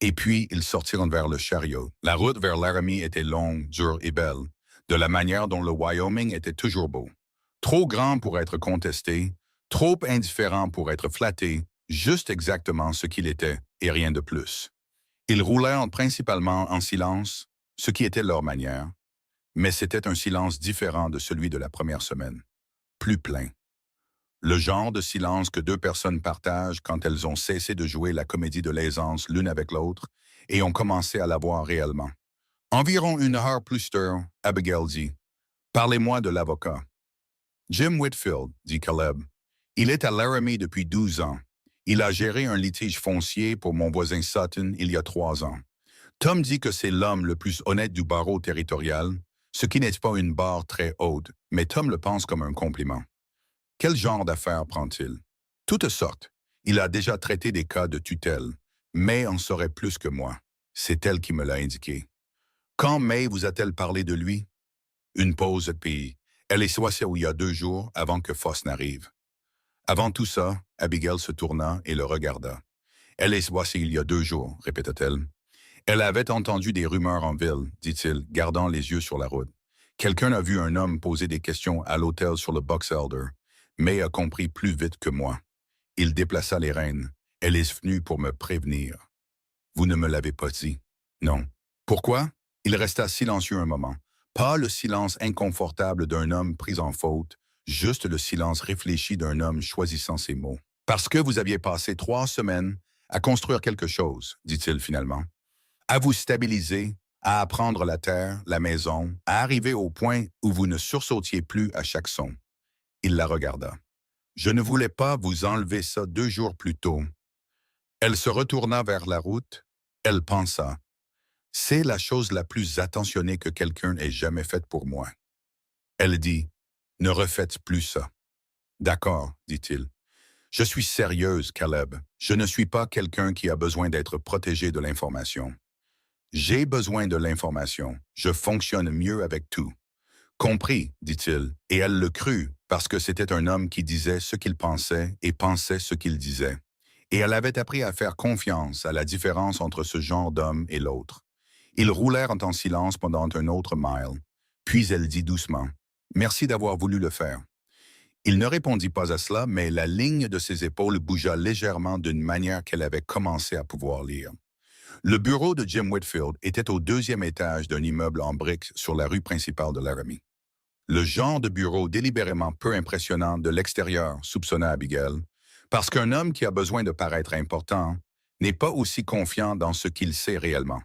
Et puis, ils sortirent vers le chariot. La route vers Laramie était longue, dure et belle, de la manière dont le Wyoming était toujours beau. Trop grand pour être contesté, trop indifférent pour être flatté, juste exactement ce qu'il était et rien de plus. Ils roulèrent principalement en silence, ce qui était leur manière, mais c'était un silence différent de celui de la première semaine, plus plein. Le genre de silence que 2 personnes partagent quand elles ont cessé de jouer la comédie de l'aisance l'une avec l'autre et ont commencé à la voir réellement. Environ 1 heure plus tard, Abigail dit « Parlez-moi de l'avocat. » Jim Whitfield, dit Caleb. Il est à Laramie depuis 12 ans. Il a géré un litige foncier pour mon voisin Sutton il y a 3 ans. Tom dit que c'est l'homme le plus honnête du barreau territorial, ce qui n'est pas une barre très haute, mais Tom le pense comme un compliment. Quel genre d'affaires prend-il? Toutes sortes. Il a déjà traité des cas de tutelle. May en saurait plus que moi. C'est elle qui me l'a indiqué. Quand May vous a-t-elle parlé de lui? Une pause, puis elle est soissée il y a 2 jours avant que Foss n'arrive. Avant tout ça, Abigail se tourna et le regarda. Elle est soissée il y a 2 jours, répéta-t-elle. Elle avait entendu des rumeurs en ville, dit-il, gardant les yeux sur la route. Quelqu'un a vu un homme poser des questions à l'hôtel sur le Box Elder. May a compris plus vite que moi. Il déplaça les rênes. Elle est venue pour me prévenir. Vous ne me l'avez pas dit. Non. Pourquoi? Il resta silencieux un moment. Pas le silence inconfortable d'un homme pris en faute, juste le silence réfléchi d'un homme choisissant ses mots. Parce que vous aviez passé 3 semaines à construire quelque chose, dit-il finalement. À vous stabiliser, à apprendre la terre, la maison, à arriver au point où vous ne sursautiez plus à chaque son. Il la regarda. Je ne voulais pas vous enlever ça 2 jours plus tôt. Elle se retourna vers la route. Elle pensa. C'est la chose la plus attentionnée que quelqu'un ait jamais faite pour moi. Elle dit. Ne refaites plus ça. D'accord, dit-il. Je suis sérieuse, Caleb. Je ne suis pas quelqu'un qui a besoin d'être protégé de l'information. J'ai besoin de l'information. Je fonctionne mieux avec tout. Compris, dit-il, et elle le crut, parce que c'était un homme qui disait ce qu'il pensait et pensait ce qu'il disait. Et elle avait appris à faire confiance à la différence entre ce genre d'homme et l'autre. Ils roulèrent en silence pendant un autre mile. Puis elle dit doucement, « Merci d'avoir voulu le faire. » Il ne répondit pas à cela, mais la ligne de ses épaules bougea légèrement d'une manière qu'elle avait commencé à pouvoir lire. Le bureau de Jim Whitfield était au 2e étage d'un immeuble en briques sur la rue principale de Laramie. Le genre de bureau délibérément peu impressionnant de l'extérieur, soupçonna Abigail, parce qu'un homme qui a besoin de paraître important n'est pas aussi confiant dans ce qu'il sait réellement.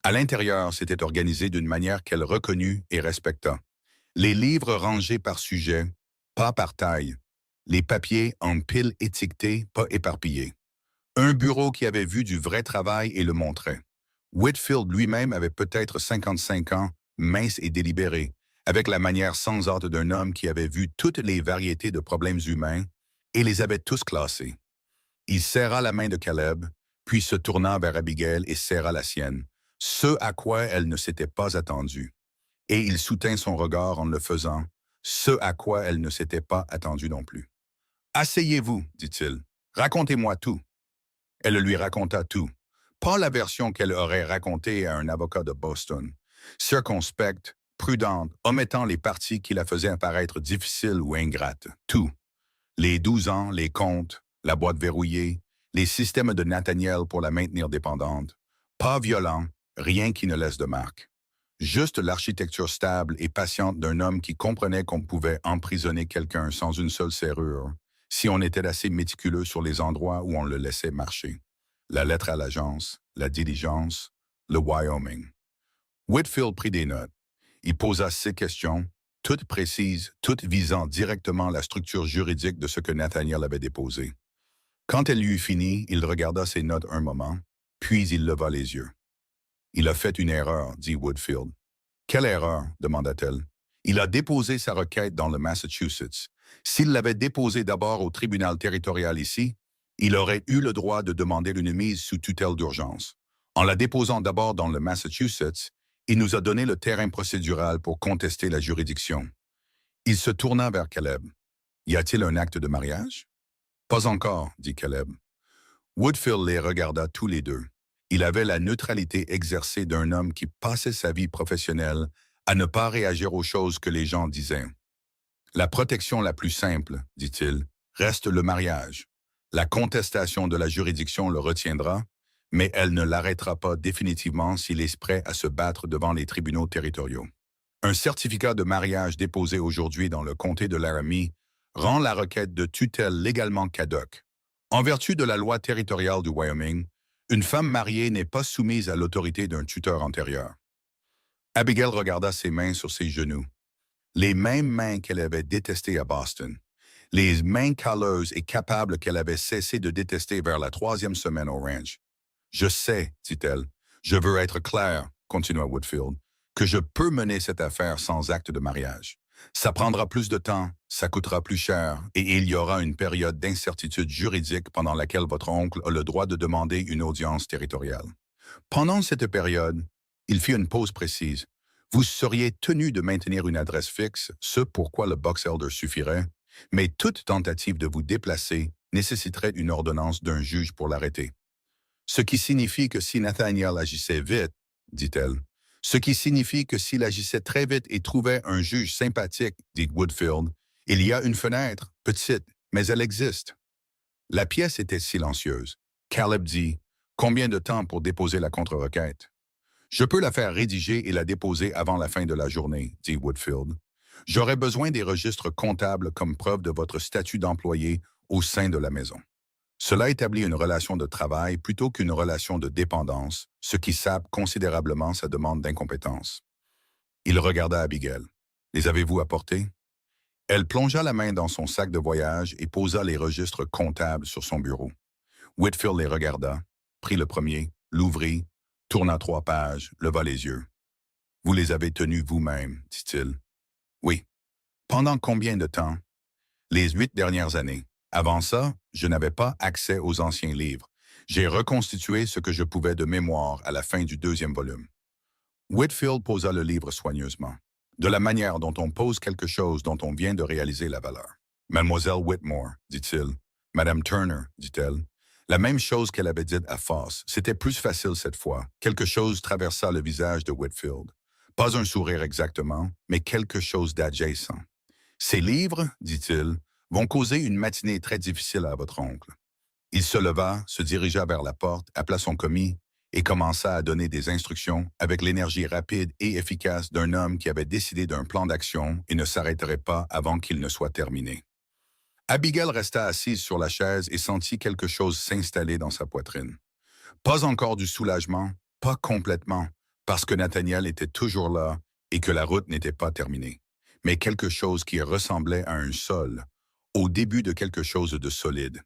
À l'intérieur, c'était organisé d'une manière qu'elle reconnut et respecta. Les livres rangés par sujet, pas par taille. Les papiers en piles étiquetées, pas éparpillés. Un bureau qui avait vu du vrai travail et le montrait. Whitfield lui-même avait peut-être 55 ans, mince et délibéré, avec la manière sans ordre d'un homme qui avait vu toutes les variétés de problèmes humains et les avait tous classés. Il serra la main de Caleb, puis se tourna vers Abigail et serra la sienne, ce à quoi elle ne s'était pas attendue. Et il soutint son regard en le faisant, ce à quoi elle ne s'était pas attendue non plus. « Asseyez-vous, dit-il. Racontez-moi tout. » Elle lui raconta tout. Pas la version qu'elle aurait racontée à un avocat de Boston. Circonspecte, prudente, omettant les parties qui la faisaient apparaître difficiles ou ingrates. Tout. Les 12 ans, les comptes, la boîte verrouillée, les systèmes de Nathaniel pour la maintenir dépendante. Pas violent, rien qui ne laisse de marque. Juste l'architecture stable et patiente d'un homme qui comprenait qu'on pouvait emprisonner quelqu'un sans une seule serrure, si on était assez méticuleux sur les endroits où on le laissait marcher. La lettre à l'agence, la diligence, le Wyoming. Whitfield prit des notes. Il posa ses questions, toutes précises, toutes visant directement la structure juridique de ce que Nathaniel avait déposé. Quand elle eut fini, il regarda ses notes un moment, puis il leva les yeux. « Il a fait une erreur, dit Whitfield. »« Quelle erreur? » demanda-t-elle. « Il a déposé sa requête dans le Massachusetts. S'il l'avait déposée d'abord au tribunal territorial ici, il aurait eu le droit de demander une mise sous tutelle d'urgence. En la déposant d'abord dans le Massachusetts, il nous a donné le terrain procédural pour contester la juridiction. » Il se tourna vers Caleb. « Y a-t-il un acte de mariage? »« Pas encore, » dit Caleb. Whitfield les regarda tous les deux. Il avait la neutralité exercée d'un homme qui passait sa vie professionnelle à ne pas réagir aux choses que les gens disaient. « La protection la plus simple, dit-il, reste le mariage. La contestation de la juridiction le retiendra, mais elle ne l'arrêtera pas définitivement s'il est prêt à se battre devant les tribunaux territoriaux. Un certificat de mariage déposé aujourd'hui dans le comté de Laramie rend la requête de tutelle légalement caduque. En vertu de la loi territoriale du Wyoming, une femme mariée n'est pas soumise à l'autorité d'un tuteur antérieur. » Abigail regarda ses mains sur ses genoux. Les mêmes mains qu'elle avait détestées à Boston. Les mains calleuses et capables qu'elle avait cessé de détester vers la 3e semaine au ranch. « Je sais, dit-elle. Je veux être clair, continua Whitfield, que je peux mener cette affaire sans acte de mariage. Ça prendra plus de temps, ça coûtera plus cher, et il y aura une période d'incertitude juridique pendant laquelle votre oncle a le droit de demander une audience territoriale. Pendant cette période, il fit une pause précise. Vous seriez tenu de maintenir une adresse fixe, ce pourquoi le box elder suffirait, mais toute tentative de vous déplacer nécessiterait une ordonnance d'un juge pour l'arrêter. Ce qui signifie que si Nathaniel agissait vite, dit-elle, ce qui signifie que s'il agissait très vite et trouvait un juge sympathique, dit Whitfield, il y a une fenêtre, petite, mais elle existe. La pièce était silencieuse. Caleb dit, « Combien de temps pour déposer la contre-requête? »« Je peux la faire rédiger et la déposer avant la fin de la journée, dit Whitfield. J'aurai besoin des registres comptables comme preuve de votre statut d'employé au sein de la maison. Cela établit une relation de travail plutôt qu'une relation de dépendance, ce qui sape considérablement sa demande d'incompétence. » Il regarda Abigail. « Les avez-vous apportés? » Elle plongea la main dans son sac de voyage et posa les registres comptables sur son bureau. Whitfield les regarda, prit le premier, l'ouvrit, tourna 3 pages, leva les yeux. « Vous les avez tenus vous-même, dit-il. »« Oui. »« Pendant combien de temps? »« Les 8 dernières années. Avant ça, je n'avais pas accès aux anciens livres. J'ai reconstitué ce que je pouvais de mémoire à la fin du 2e volume. » Whitfield posa le livre soigneusement, de la manière dont on pose quelque chose dont on vient de réaliser la valeur. « Mademoiselle Whitmore, dit-il. « Madame Turner, dit-elle. » La même chose qu'elle avait dite à Foss. C'était plus facile cette fois. Quelque chose traversa le visage de Whitfield. Pas un sourire exactement, mais quelque chose d'adjacent. « Ces livres, dit-il, vont causer une matinée très difficile à votre oncle. » Il se leva, se dirigea vers la porte, appela son commis et commença à donner des instructions avec l'énergie rapide et efficace d'un homme qui avait décidé d'un plan d'action et ne s'arrêterait pas avant qu'il ne soit terminé. Abigail resta assise sur la chaise et sentit quelque chose s'installer dans sa poitrine. Pas encore du soulagement, pas complètement, parce que Nathaniel était toujours là et que la route n'était pas terminée. mais quelque chose qui ressemblait à un sol, au début de quelque chose de solide.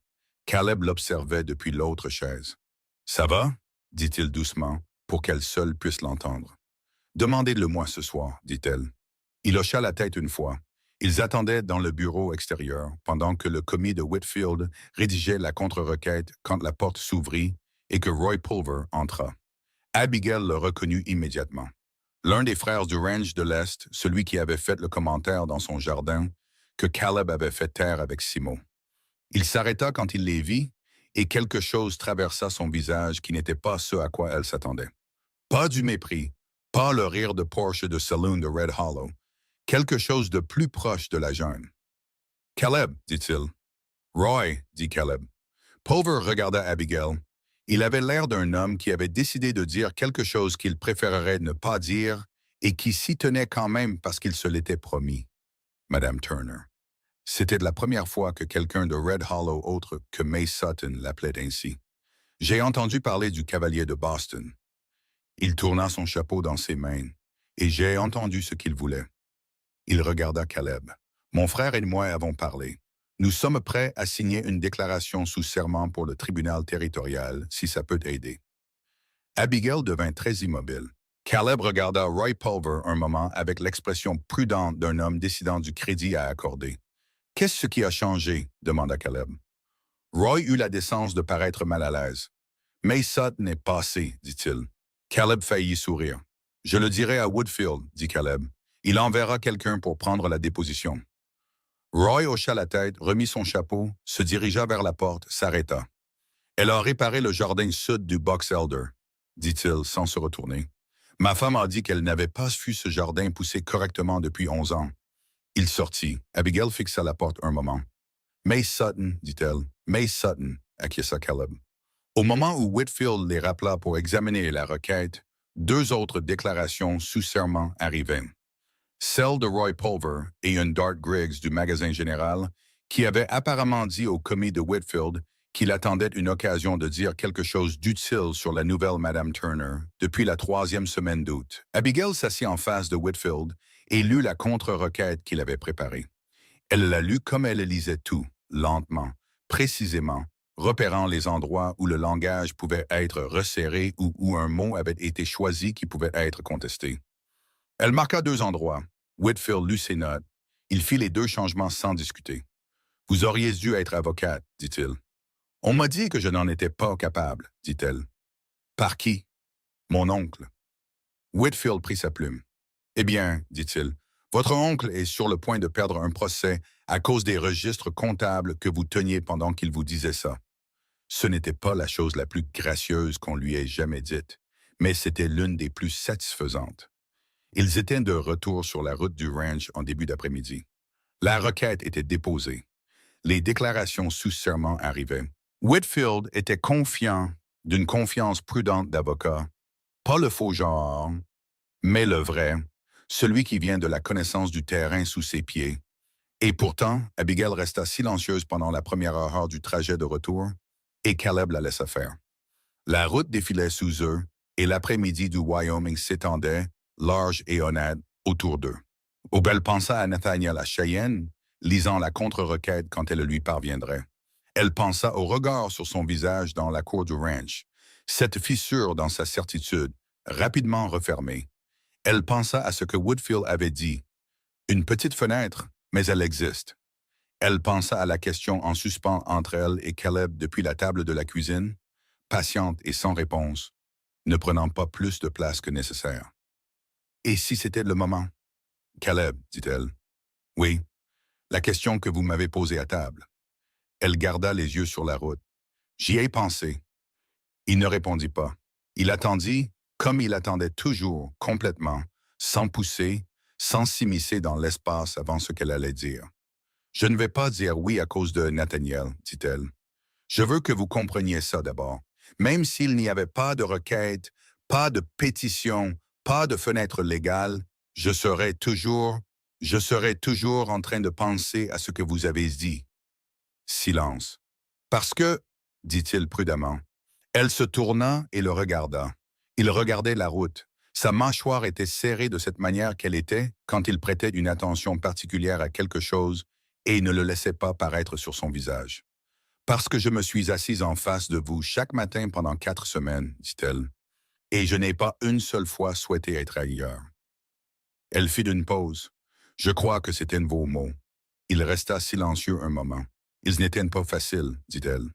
Caleb l'observait depuis l'autre chaise. « Ça va? » dit-il doucement, pour qu'elle seule puisse l'entendre. « Demandez-le-moi ce soir, dit-elle. Il hocha la tête une fois. Ils attendaient dans le bureau extérieur, pendant que le commis de Whitfield rédigeait la contre-requête quand la porte s'ouvrit et que Roy Pulver entra. Abigail le reconnut immédiatement. L'un des frères du ranch de l'Est, celui qui avait fait le commentaire dans son jardin, que Caleb avait fait taire avec Simo. Il s'arrêta quand il les vit, et quelque chose traversa son visage qui n'était pas ce à quoi elle s'attendait. Pas du mépris, pas le rire de Porsche de saloon de Red Hollow, quelque chose de plus proche de la jeune. « Caleb, dit-il. »« Roy, dit Caleb. » Pulver regarda Abigail. Il avait l'air d'un homme qui avait décidé de dire quelque chose qu'il préférerait ne pas dire et qui s'y tenait quand même parce qu'il se l'était promis. Madame Turner. C'était la première fois que quelqu'un de Red Hollow autre que May Sutton l'appelait ainsi. J'ai entendu parler du cavalier de Boston. Il tourna son chapeau dans ses mains, et j'ai entendu ce qu'il voulait. Il regarda Caleb. Mon frère et moi avons parlé. Nous sommes prêts à signer une déclaration sous serment pour le tribunal territorial, si ça peut aider. Abigail devint très immobile. Caleb regarda Roy Pulver un moment avec l'expression prudente d'un homme décidant du crédit à accorder. « Qu'est-ce qui a changé? » demanda Caleb. Roy eut la décence de paraître mal à l'aise. « May Sutton est passé, dit-il. Caleb faillit sourire. « Je le dirai à Woodfield, dit Caleb. Il enverra quelqu'un pour prendre la déposition. » Roy hocha la tête, remit son chapeau, se dirigea vers la porte, s'arrêta. « Elle a réparé le jardin sud du Box Elder, » dit-il sans se retourner. « Ma femme a dit qu'elle n'avait pas vu ce jardin pousser correctement depuis 11 ans. » Il sortit. Abigail fixa la porte un moment. « May Sutton, dit-elle. « May Sutton, » acquiesça Caleb. Au moment où Whitfield les rappela pour examiner la requête, 2 autres déclarations sous serment arrivaient. Celle de Roy Pulver et une Dart Griggs du magasin général, qui avait apparemment dit au commis de Whitfield qu'il attendait une occasion de dire quelque chose d'utile sur la nouvelle Madame Turner depuis la 3e semaine d'août. Abigail s'assit en face de Whitfield et lut la contre-requête qu'il avait préparée. Elle la lut comme elle lisait tout, lentement, précisément, repérant les endroits où le langage pouvait être resserré ou où un mot avait été choisi qui pouvait être contesté. Elle marqua 2 endroits. Whitfield lut ses notes. Il fit les 2 changements sans discuter. « Vous auriez dû être avocate, dit-il. »« On m'a dit que je n'en étais pas capable, dit-elle. »« Par qui? »« Mon oncle. » Whitfield prit sa plume. « Eh bien, dit-il, votre oncle est sur le point de perdre un procès à cause des registres comptables que vous teniez pendant qu'il vous disait ça. Ce n'était pas la chose la plus gracieuse qu'on lui ait jamais dite, mais c'était l'une des plus satisfaisantes. Ils étaient de retour sur la route du ranch en début d'après-midi. La requête était déposée. Les déclarations sous serment arrivaient. Whitfield était confiant d'une confiance prudente d'avocat, pas le faux genre, mais le vrai, celui qui vient de la connaissance du terrain sous ses pieds. Et pourtant, Abigail resta silencieuse pendant la première heure du trajet de retour, et Caleb la laissa faire. La route défilait sous eux, et l'après-midi du Wyoming s'étendait, large et honnête, autour d'eux. Elle pensa à Nathaniel à Cheyenne, lisant la contre-requête quand elle lui parviendrait. Elle pensa au regard sur son visage dans la cour du ranch, cette fissure dans sa certitude, rapidement refermée. Elle pensa à ce que Woodfield avait dit. Une petite fenêtre, mais elle existe. Elle pensa à la question en suspens entre elle et Caleb depuis la table de la cuisine, patiente et sans réponse, ne prenant pas plus de place que nécessaire. « Et si c'était le moment? »« Caleb, dit-elle. »« Oui, la question que vous m'avez posée à table. » Elle garda les yeux sur la route. « J'y ai pensé. » Il ne répondit pas. Il attendit, comme il attendait toujours, complètement, sans pousser, sans s'immiscer dans l'espace avant ce qu'elle allait dire. « Je ne vais pas dire oui à cause de Nathaniel, dit-elle. Je veux que vous compreniez ça d'abord. Même s'il n'y avait pas de requête, pas de pétition, pas de fenêtre légale, je serais toujours en train de penser à ce que vous avez dit. » Silence. « Parce que, dit-il prudemment, elle se tourna et le regarda. Il regardait la route. Sa mâchoire était serrée de cette manière qu'elle était quand il prêtait une attention particulière à quelque chose et ne le laissait pas paraître sur son visage. Parce que je me suis assise en face de vous chaque matin pendant 4 semaines, dit-elle, et je n'ai pas une seule fois souhaité être ailleurs. Elle fit une pause. Je crois que c'était vos mots. Il resta silencieux un moment. Ils n'étaient pas faciles, dit-elle.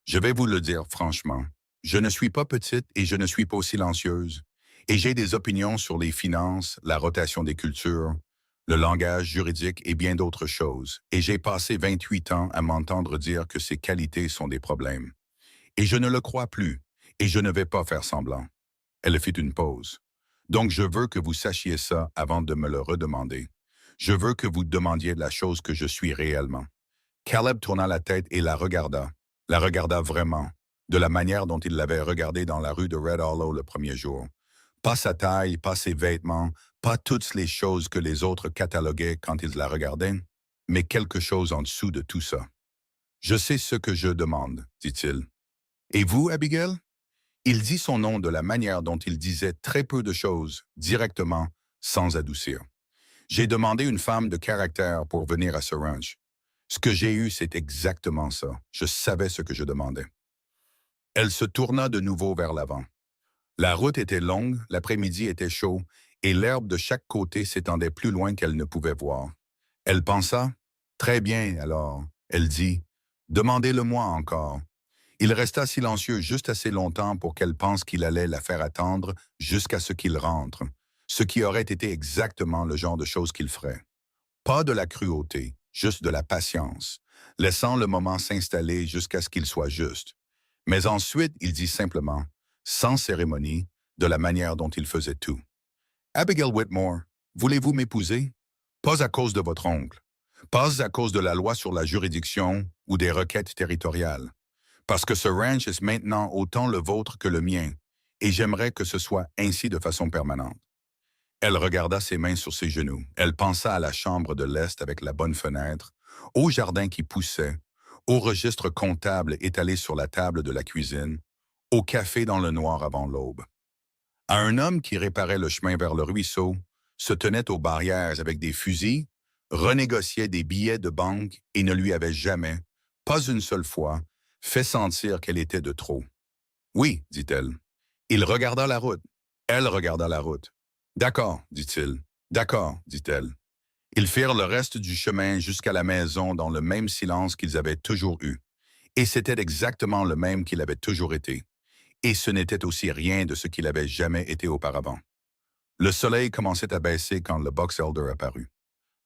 Je vais vous le dire franchement. Je ne suis pas petite et je ne suis pas silencieuse. Et j'ai des opinions sur les finances, la rotation des cultures, le langage juridique et bien d'autres choses. Et j'ai passé 28 ans à m'entendre dire que ces qualités sont des problèmes. Et je ne le crois plus. Et je ne vais pas faire semblant. Elle fit une pause. Donc je veux que vous sachiez ça avant de me le redemander. Je veux que vous demandiez la chose que je suis réellement. Caleb tourna la tête et la regarda vraiment, de la manière dont il l'avait regardée dans la rue de Red Hollow le premier jour. Pas sa taille, pas ses vêtements, pas toutes les choses que les autres cataloguaient quand ils la regardaient, mais quelque chose en dessous de tout ça. Je sais ce que je demande, dit-il. Et vous, Abigail? Il dit son nom de la manière dont il disait très peu de choses, directement, sans adoucir. J'ai demandé une femme de caractère pour venir à ce ranch. Ce que j'ai eu, c'est exactement ça. Je savais ce que je demandais. Elle se tourna de nouveau vers l'avant. La route était longue, l'après-midi était chaud, et l'herbe de chaque côté s'étendait plus loin qu'elle ne pouvait voir. Elle pensa, « Très bien, alors. » Elle dit, « Demandez-le-moi encore. » Il resta silencieux juste assez longtemps pour qu'elle pense qu'il allait la faire attendre jusqu'à ce qu'il rentre, ce qui aurait été exactement le genre de chose qu'il ferait. Pas de la cruauté, juste de la patience, laissant le moment s'installer jusqu'à ce qu'il soit juste. Mais ensuite, il dit simplement, sans cérémonie, de la manière dont il faisait tout. « Abigail Whitmore, voulez-vous m'épouser? Pas à cause de votre oncle, pas à cause de la loi sur la juridiction ou des requêtes territoriales. Parce que ce ranch est maintenant autant le vôtre que le mien, et j'aimerais que ce soit ainsi de façon permanente. » Elle regarda ses mains sur ses genoux. Elle pensa à la chambre de l'Est avec la bonne fenêtre, au jardin qui poussait, au registre comptable étalé sur la table de la cuisine, au café dans le noir avant l'aube. À un homme qui réparait le chemin vers le ruisseau, se tenait aux barrières avec des fusils, renégociait des billets de banque et ne lui avait jamais, pas une seule fois, fait sentir qu'elle était de trop. « Oui, dit-elle. » Il regarda la route. Elle regarda la route. « D'accord, dit-il. D'accord, dit-elle. » Ils firent le reste du chemin jusqu'à la maison dans le même silence qu'ils avaient toujours eu. Et c'était exactement le même qu'il avait toujours été. Et ce n'était aussi rien de ce qu'il avait jamais été auparavant. Le soleil commençait à baisser quand le Box Elder apparut.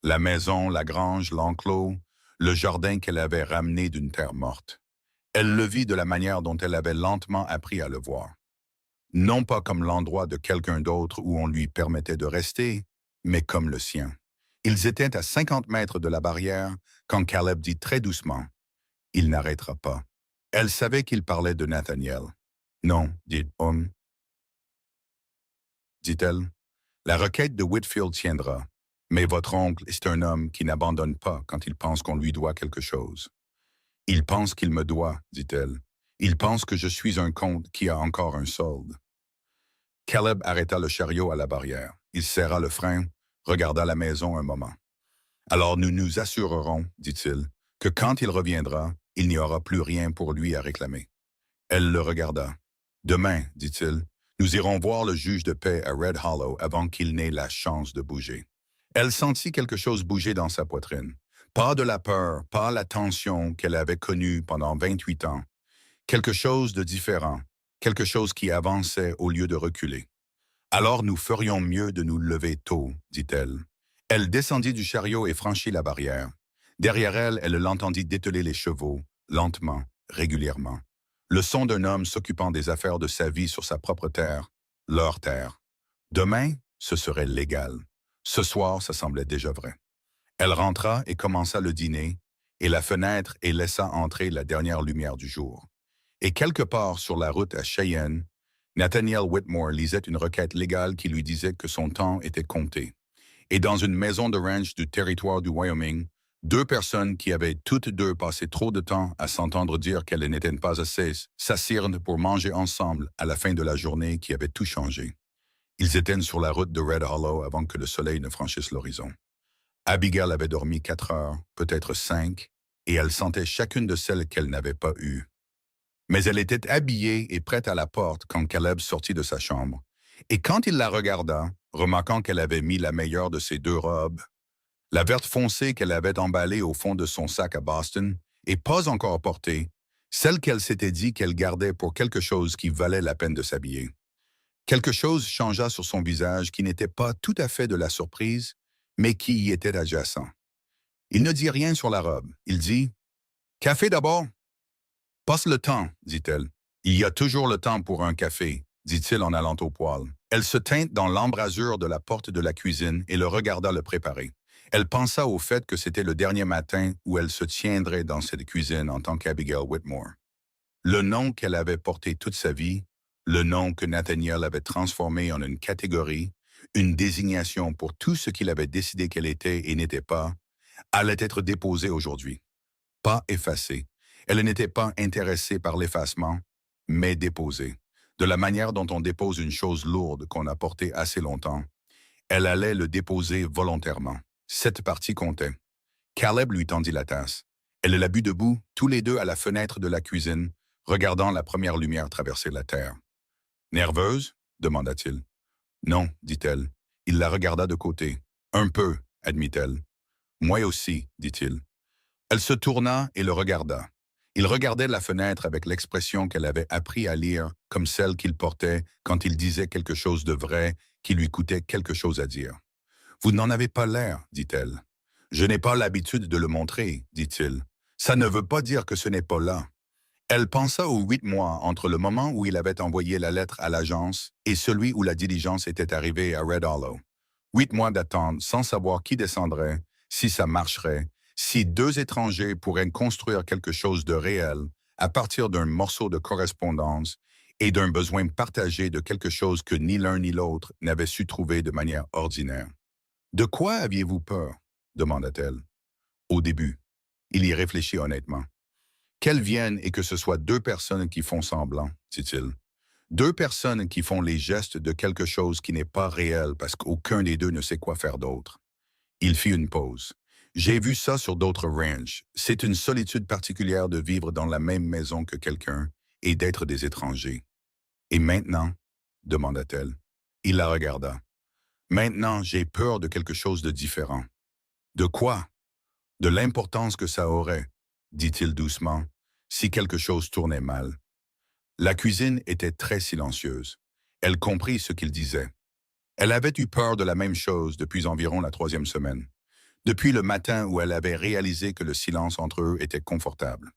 La maison, la grange, l'enclos, le jardin qu'elle avait ramené d'une terre morte. Elle le vit de la manière dont elle avait lentement appris à le voir. Non pas comme l'endroit de quelqu'un d'autre où on lui permettait de rester, mais comme le sien. Ils étaient à 50 mètres de la barrière quand Caleb dit très doucement, « Il n'arrêtera pas. » Elle savait qu'il parlait de Nathaniel. « Non, dit-elle. La requête de Whitfield tiendra, mais votre oncle est un homme qui n'abandonne pas quand il pense qu'on lui doit quelque chose. » « Il pense qu'il me doit, dit-elle. Il pense que je suis un compte qui a encore un solde. » Caleb arrêta le chariot à la barrière. Il serra le frein, regarda la maison un moment. « Alors nous nous assurerons, dit-il, que quand il reviendra, il n'y aura plus rien pour lui à réclamer. » Elle le regarda. « Demain, dit-il, nous irons voir le juge de paix à Red Hollow avant qu'il n'ait la chance de bouger. » Elle sentit quelque chose bouger dans sa poitrine. Pas de la peur, pas la tension qu'elle avait connue pendant 28 ans. Quelque chose de différent, quelque chose qui avançait au lieu de reculer. « Alors nous ferions mieux de nous lever tôt, dit-elle. » Elle descendit du chariot et franchit la barrière. Derrière elle, elle l'entendit dételer les chevaux, lentement, régulièrement. Le son d'un homme s'occupant des affaires de sa vie sur sa propre terre, leur terre. Demain, ce serait légal. Ce soir, ça semblait déjà vrai. Elle rentra et commença le dîner, et la fenêtre et laissa entrer la dernière lumière du jour. Et quelque part sur la route à Cheyenne, Nathaniel Whitmore lisait une requête légale qui lui disait que son temps était compté. Et dans une maison de ranch du territoire du Wyoming, 2 personnes qui avaient toutes deux passé trop de temps à s'entendre dire qu'elles n'étaient pas assez s'assirent pour manger ensemble à la fin de la journée qui avait tout changé. Ils étaient sur la route de Red Hollow avant que le soleil ne franchisse l'horizon. Abigail avait dormi 4 heures, peut-être 5, et elle sentait chacune de celles qu'elle n'avait pas eues. Mais elle était habillée et prête à la porte quand Caleb sortit de sa chambre. Et quand il la regarda, remarquant qu'elle avait mis la meilleure de ses 2 robes, la verte foncée qu'elle avait emballée au fond de son sac à Boston, et pas encore portée, celle qu'elle s'était dit qu'elle gardait pour quelque chose qui valait la peine de s'habiller. Quelque chose changea sur son visage qui n'était pas tout à fait de la surprise, mais qui y était adjacent. Il ne dit rien sur la robe. Il dit « Café d'abord ». « Passe le temps », dit-elle. « Il y a toujours le temps pour un café », dit-il en allant au poêle. Elle se tint dans l'embrasure de la porte de la cuisine et le regarda le préparer. Elle pensa au fait que c'était le dernier matin où elle se tiendrait dans cette cuisine en tant qu'Abigail Whitmore. Le nom qu'elle avait porté toute sa vie, le nom que Nathaniel avait transformé en une catégorie, une désignation pour tout ce qu'il avait décidé qu'elle était et n'était pas, allait être déposé aujourd'hui. Pas effacé. Elle n'était pas intéressée par l'effacement, mais déposée. De la manière dont on dépose une chose lourde qu'on a portée assez longtemps, elle allait le déposer volontairement. Cette partie comptait. Caleb lui tendit la tasse. Elle la but debout, tous les deux à la fenêtre de la cuisine, regardant la première lumière traverser la terre. « Nerveuse ?» demanda-t-il. « Non, dit-elle. » Il la regarda de côté. « Un peu, admit-elle. »« Moi aussi, dit-il. » Elle se tourna et le regarda. Il regardait la fenêtre avec l'expression qu'elle avait appris à lire comme celle qu'il portait quand il disait quelque chose de vrai qui lui coûtait quelque chose à dire. « Vous n'en avez pas l'air, dit-elle. »« Je n'ai pas l'habitude de le montrer, dit-il. Ça ne veut pas dire que ce n'est pas là. » Elle pensa aux 8 mois entre le moment où il avait envoyé la lettre à l'agence et celui où la diligence était arrivée à Red Hollow. 8 mois d'attente sans savoir qui descendrait, si ça marcherait, si 2 étrangers pourraient construire quelque chose de réel à partir d'un morceau de correspondance et d'un besoin partagé de quelque chose que ni l'un ni l'autre n'avait su trouver de manière ordinaire. « De quoi aviez-vous peur ?» demanda-t-elle. Au début. Il y réfléchit honnêtement. « Qu'elles viennent et que ce soit 2 personnes qui font semblant, dit-il. 2 personnes qui font les gestes de quelque chose qui n'est pas réel parce qu'aucun des deux ne sait quoi faire d'autre. » Il fit une pause. « J'ai vu ça sur d'autres ranchs. C'est une solitude particulière de vivre dans la même maison que quelqu'un et d'être des étrangers. »« Et maintenant ?» demanda-t-elle. Il la regarda. « Maintenant, j'ai peur de quelque chose de différent. »« De quoi ?»« De l'importance que ça aurait, dit-il doucement, si quelque chose tournait mal. » La cuisine était très silencieuse. Elle comprit ce qu'il disait. Elle avait eu peur de la même chose depuis environ la 3e semaine. Depuis le matin où elle avait réalisé que le silence entre eux était confortable.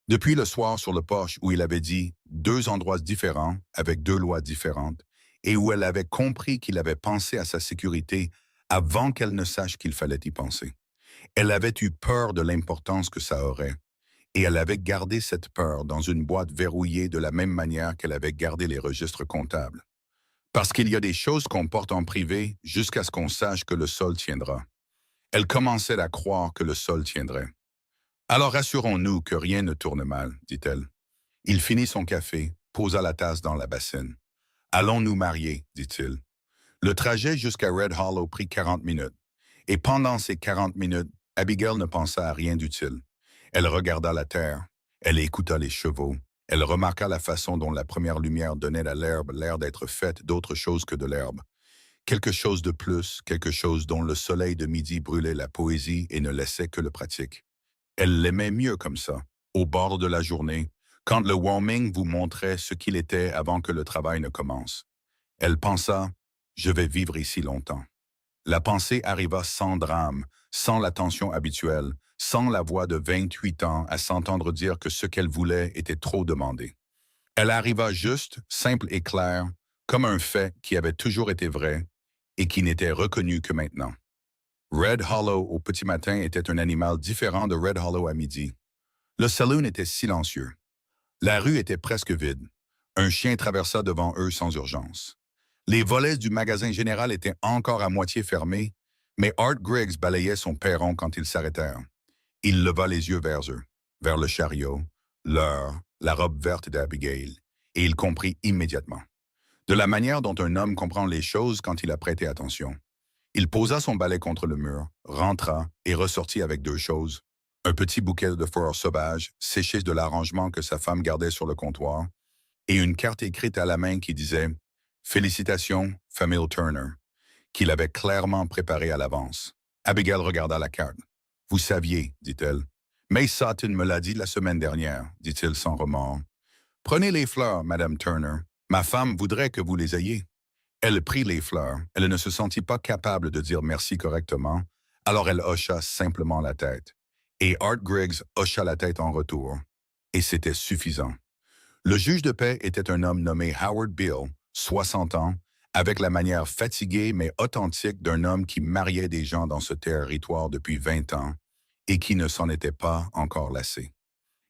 Depuis le soir sur le porche où il avait dit 2 endroits différents avec 2 lois différentes et où elle avait compris qu'il avait pensé à sa sécurité avant qu'elle ne sache qu'il fallait y penser. Elle avait eu peur de l'importance que ça aurait et elle avait gardé cette peur dans une boîte verrouillée de la même manière qu'elle avait gardé les registres comptables. Parce qu'il y a des choses qu'on porte en privé jusqu'à ce qu'on sache que le sol tiendra. Elle commençait à croire que le sol tiendrait. « Alors assurons-nous que rien ne tourne mal, dit-elle. » Il finit son café, posa la tasse dans la bassine. « Allons nous marier, dit-il. » Le trajet jusqu'à Red Hollow prit 40 minutes. Et pendant ces 40 minutes, Abigail ne pensa à rien d'utile. Elle regarda la terre, elle écouta les chevaux, elle remarqua la façon dont la première lumière donnait à l'herbe l'air d'être faite d'autre chose que de l'herbe. Quelque chose de plus, quelque chose dont le soleil de midi brûlait la poésie et ne laissait que le pratique. Elle l'aimait mieux comme ça, au bord de la journée, quand le warming vous montrait ce qu'il était avant que le travail ne commence. Elle pensa « Je vais vivre ici longtemps ». La pensée arriva sans drame, sans la tension habituelle, sans la voix de 28 ans à s'entendre dire que ce qu'elle voulait était trop demandé. Elle arriva juste, simple et claire, comme un fait qui avait toujours été vrai et qui n'était reconnu que maintenant. Red Hollow au petit matin était un animal différent de Red Hollow à midi. Le saloon était silencieux. La rue était presque vide. Un chien traversa devant eux sans urgence. Les volets du magasin général étaient encore à moitié fermés, mais Art Griggs balayait son perron quand ils s'arrêtèrent. Il leva les yeux vers eux, vers le chariot, l'heure, la robe verte d'Abigail, et il comprit immédiatement. de la manière dont un homme comprend les choses quand il a prêté attention. Il posa son balai contre le mur, rentra et ressortit avec deux choses. Un petit bouquet de fleurs sauvages, séché de l'arrangement que sa femme gardait sur le comptoir, et une carte écrite à la main qui disait « Félicitations, famille Turner », qu'il avait clairement préparée à l'avance. Abigail regarda la carte. « Vous saviez, dit-elle. May Sutton me l'a dit la semaine dernière, dit-il sans remords. Prenez les fleurs, Madame Turner. Ma femme voudrait que vous les ayez. Elle prit les fleurs. Elle ne se sentit pas capable de dire merci correctement, alors elle hocha simplement la tête. Et Art Griggs hocha la tête en retour. Et c'était suffisant. Le juge de paix était un homme nommé Howard Beale, 60 ans, avec la manière fatiguée mais authentique d'un homme qui mariait des gens dans ce territoire depuis 20 ans et qui ne s'en était pas encore lassé.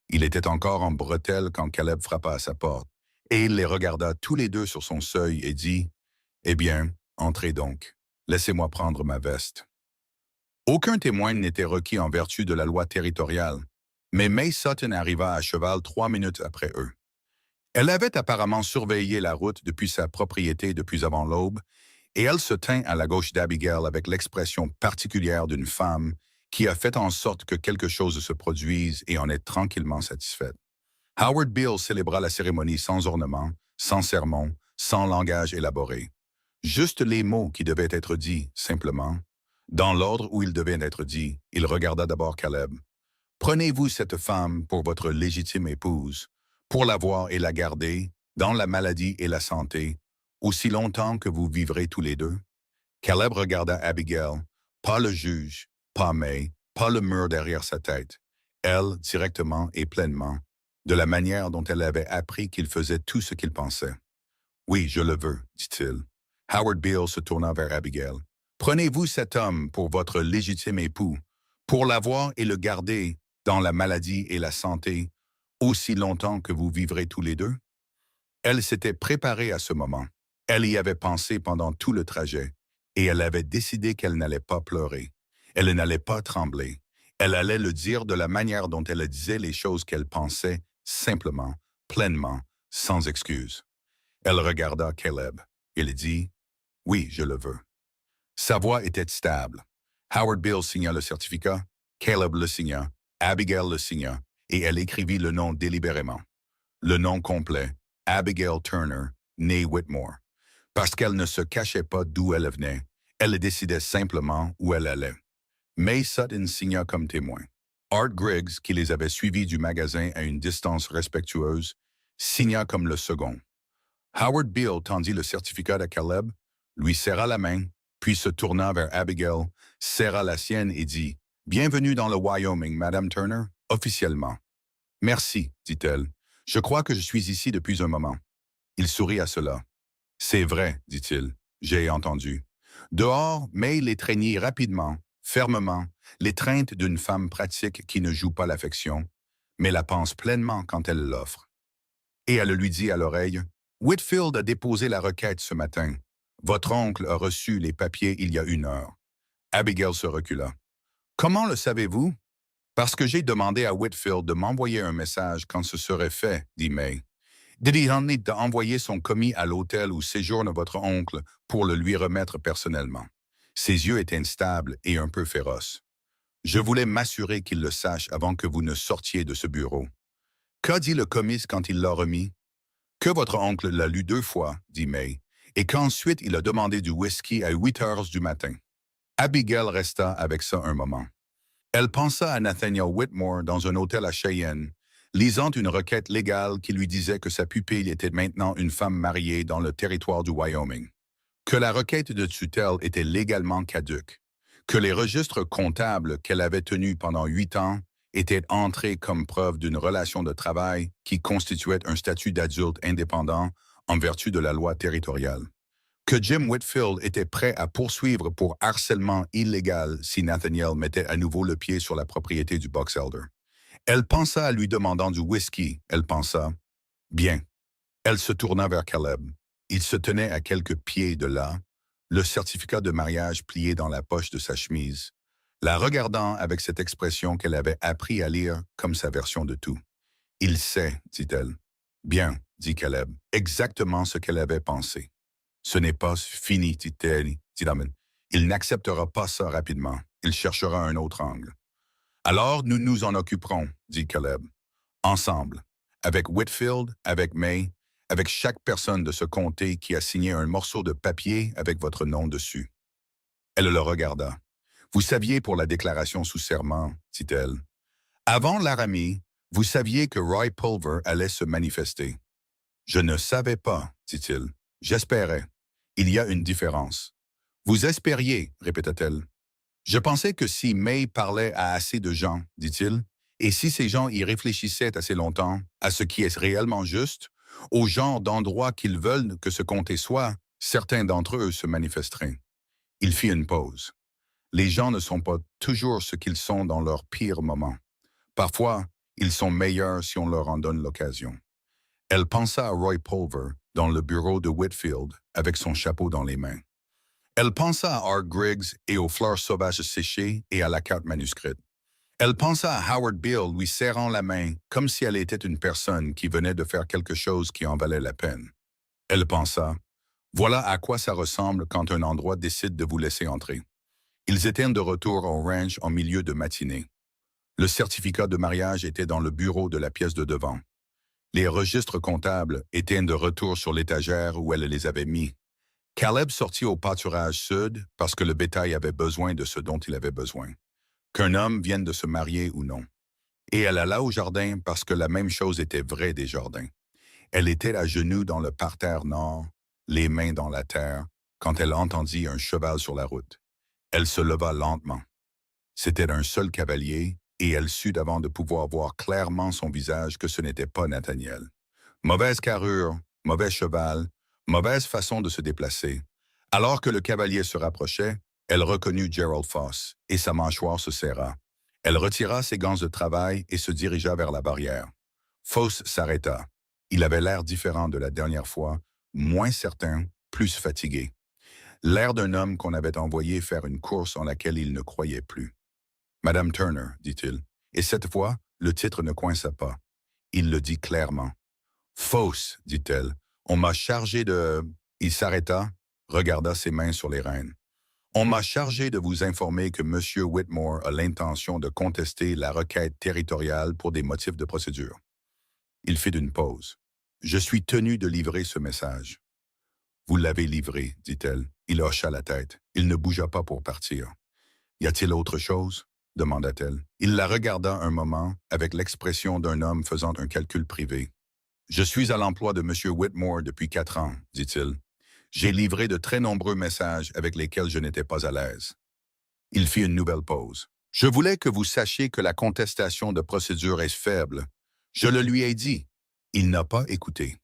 Il était encore en bretelles quand Caleb frappa à sa porte, et il les regarda tous les deux sur son seuil et dit « Eh bien, entrez donc. Laissez-moi prendre ma veste. » Aucun témoin n'était requis en vertu de la loi territoriale, mais May Sutton arriva à cheval 3 minutes après eux. Elle avait apparemment surveillé la route depuis sa propriété depuis avant l'aube, et elle se tint à la gauche d'Abigail avec l'expression particulière d'une femme qui a fait en sorte que quelque chose se produise et en est tranquillement satisfaite. Howard Beale célébra la cérémonie sans ornement, sans sermon, sans langage élaboré. Juste les mots qui devaient être dits, simplement. Dans l'ordre où ils devaient être dits, il regarda d'abord Caleb. « Prenez-vous cette femme pour votre légitime épouse, pour la voir et la garder, dans la maladie et la santé, aussi longtemps que vous vivrez tous les deux? » Caleb regarda Abigail, pas le juge, pas May, pas le mur derrière sa tête. Elle, directement et pleinement, de la manière dont elle avait appris qu'il faisait tout ce qu'il pensait. « Oui, je le veux, dit-il. » Howard Beale se tourna vers Abigail. « Prenez-vous cet homme pour votre légitime époux, pour l'avoir et le garder dans la maladie et la santé, aussi longtemps que vous vivrez tous les deux? » Elle s'était préparée à ce moment. Elle y avait pensé pendant tout le trajet, et elle avait décidé qu'elle n'allait pas pleurer. Elle n'allait pas trembler. Elle allait le dire de la manière dont elle disait les choses qu'elle pensait, simplement, pleinement, sans excuse. Elle regarda Caleb. Il dit « Oui, je le veux. » Sa voix était stable. Howard Beale signa le certificat, Caleb le signa, Abigail le signa, et elle écrivit le nom délibérément. Le nom complet, Abigail Turner, née Whitmore. Parce qu'elle ne se cachait pas d'où elle venait, elle décidait simplement où elle allait. May Sutton signa comme témoin. Art Griggs, qui les avait suivis du magasin à une distance respectueuse, signa comme le second. Howard Beale tendit le certificat à Caleb, lui serra la main, puis se tourna vers Abigail, serra la sienne et dit « Bienvenue dans le Wyoming, Madame Turner, officiellement. »« Merci, dit-elle. Je crois que je suis ici depuis un moment. » Il sourit à cela. « C'est vrai, dit-il. J'ai entendu. » Dehors, May l'étreignit rapidement, fermement, l'étreinte d'une femme pratique qui ne joue pas l'affection, mais la pense pleinement quand elle l'offre. Et elle lui dit à l'oreille « Whitfield a déposé la requête ce matin. Votre oncle a reçu les papiers il y a 1 heure. » Abigail se recula. « Comment le savez-vous? »« Parce que j'ai demandé à Whitfield de m'envoyer un message quand ce serait fait, dit May. Dit-il d'envoyer son commis à l'hôtel où séjourne votre oncle pour le lui remettre personnellement. Ses yeux étaient instables et un peu féroces. Je voulais m'assurer qu'il le sache avant que vous ne sortiez de ce bureau. Qu'a dit le commis quand il l'a remis? Que votre oncle l'a lu 2 fois, dit May, et qu'ensuite il a demandé du whisky à 8 heures du matin. Abigail resta avec ça un moment. Elle pensa à Nathaniel Whitmore dans un hôtel à Cheyenne, lisant une requête légale qui lui disait que sa pupille était maintenant une femme mariée dans le territoire du Wyoming, que la requête de tutelle était légalement caduque, que les registres comptables qu'elle avait tenus pendant 8 ans étaient entrés comme preuve d'une relation de travail qui constituait un statut d'adulte indépendant en vertu de la loi territoriale, que Jim Whitfield était prêt à poursuivre pour harcèlement illégal si Nathaniel mettait à nouveau le pied sur la propriété du Box Elder. Elle pensa à lui demandant du whisky. Elle pensa « Bien ». Elle se tourna vers Caleb. Il se tenait à quelques pieds de là, le certificat de mariage plié dans la poche de sa chemise, la regardant avec cette expression qu'elle avait appris à lire comme sa version de tout. « Il sait, dit-elle. » Bien, dit Caleb, exactement ce qu'elle avait pensé. Ce n'est pas fini, dit Damon. Il n'acceptera pas ça rapidement. Il cherchera un autre angle. Alors nous nous en occuperons, dit Caleb. Ensemble. Avec Whitfield, avec May, avec chaque personne de ce comté qui a signé un morceau de papier avec votre nom dessus. Elle le regarda. Vous saviez pour la déclaration sous serment, dit-elle. Avant Laramie, vous saviez que Roy Pulver allait se manifester. Je ne savais pas, dit-il. J'espérais. Il y a une différence. Vous espériez, répéta-t-elle. Je pensais que si May parlait à assez de gens, dit-il, et si ces gens y réfléchissaient assez longtemps à ce qui est réellement juste, au genre d'endroit qu'ils veulent que ce comté soit, certains d'entre eux se manifesteraient. Il fit une pause. Les gens ne sont pas toujours ce qu'ils sont dans leur pire moment. Parfois, ils sont meilleurs si on leur en donne l'occasion. Elle pensa à Roy Pulver dans le bureau de Whitfield avec son chapeau dans les mains. Elle pensa à Art Griggs et aux fleurs sauvages séchées et à la carte manuscrite. Elle pensa à Howard Beale lui serrant la main comme si elle était une personne qui venait de faire quelque chose qui en valait la peine. Elle pensa, voilà à quoi ça ressemble quand un endroit décide de vous laisser entrer. Ils étaient de retour au ranch en milieu de matinée. Le certificat de mariage était dans le bureau de la pièce de devant. Les registres comptables étaient de retour sur l'étagère où elle les avait mis. Caleb sortit au pâturage sud parce que le bétail avait besoin de ce dont il avait besoin. Qu'un homme vienne de se marier ou non. Et elle alla au jardin parce que la même chose était vraie des jardins. Elle était à genoux dans le parterre nord, les mains dans la terre, quand elle entendit un cheval sur la route. Elle se leva lentement. C'était un seul cavalier, et elle sut avant de pouvoir voir clairement son visage que ce n'était pas Nathaniel. Mauvaise carrure, mauvais cheval, mauvaise façon de se déplacer. Alors que le cavalier se rapprochait, elle reconnut Gerald Foss, et sa mâchoire se serra. Elle retira ses gants de travail et se dirigea vers la barrière. Foss s'arrêta. Il avait l'air différent de la dernière fois, moins certain, plus fatigué. L'air d'un homme qu'on avait envoyé faire une course en laquelle il ne croyait plus. « Madame Turner, dit-il, et cette fois, le titre ne coinça pas. Il le dit clairement. « Foss, dit-elle, on m'a chargé de... » Il s'arrêta, regarda ses mains sur les rênes. « On m'a chargé de vous informer que M. Whitmore a l'intention de contester la requête territoriale pour des motifs de procédure. » Il fit une pause. « Je suis tenu de livrer ce message. »« Vous l'avez livré, dit-elle. Il hocha la tête. Il ne bougea pas pour partir. « Y a-t-il autre chose? » demanda-t-elle. Il la regarda un moment avec l'expression d'un homme faisant un calcul privé. « Je suis à l'emploi de M. Whitmore depuis 4 ans, dit-il. J'ai livré de très nombreux messages avec lesquels je n'étais pas à l'aise. » Il fit une nouvelle pause. « Je voulais que vous sachiez que la contestation de procédure est faible. Je le lui ai dit. Il n'a pas écouté. »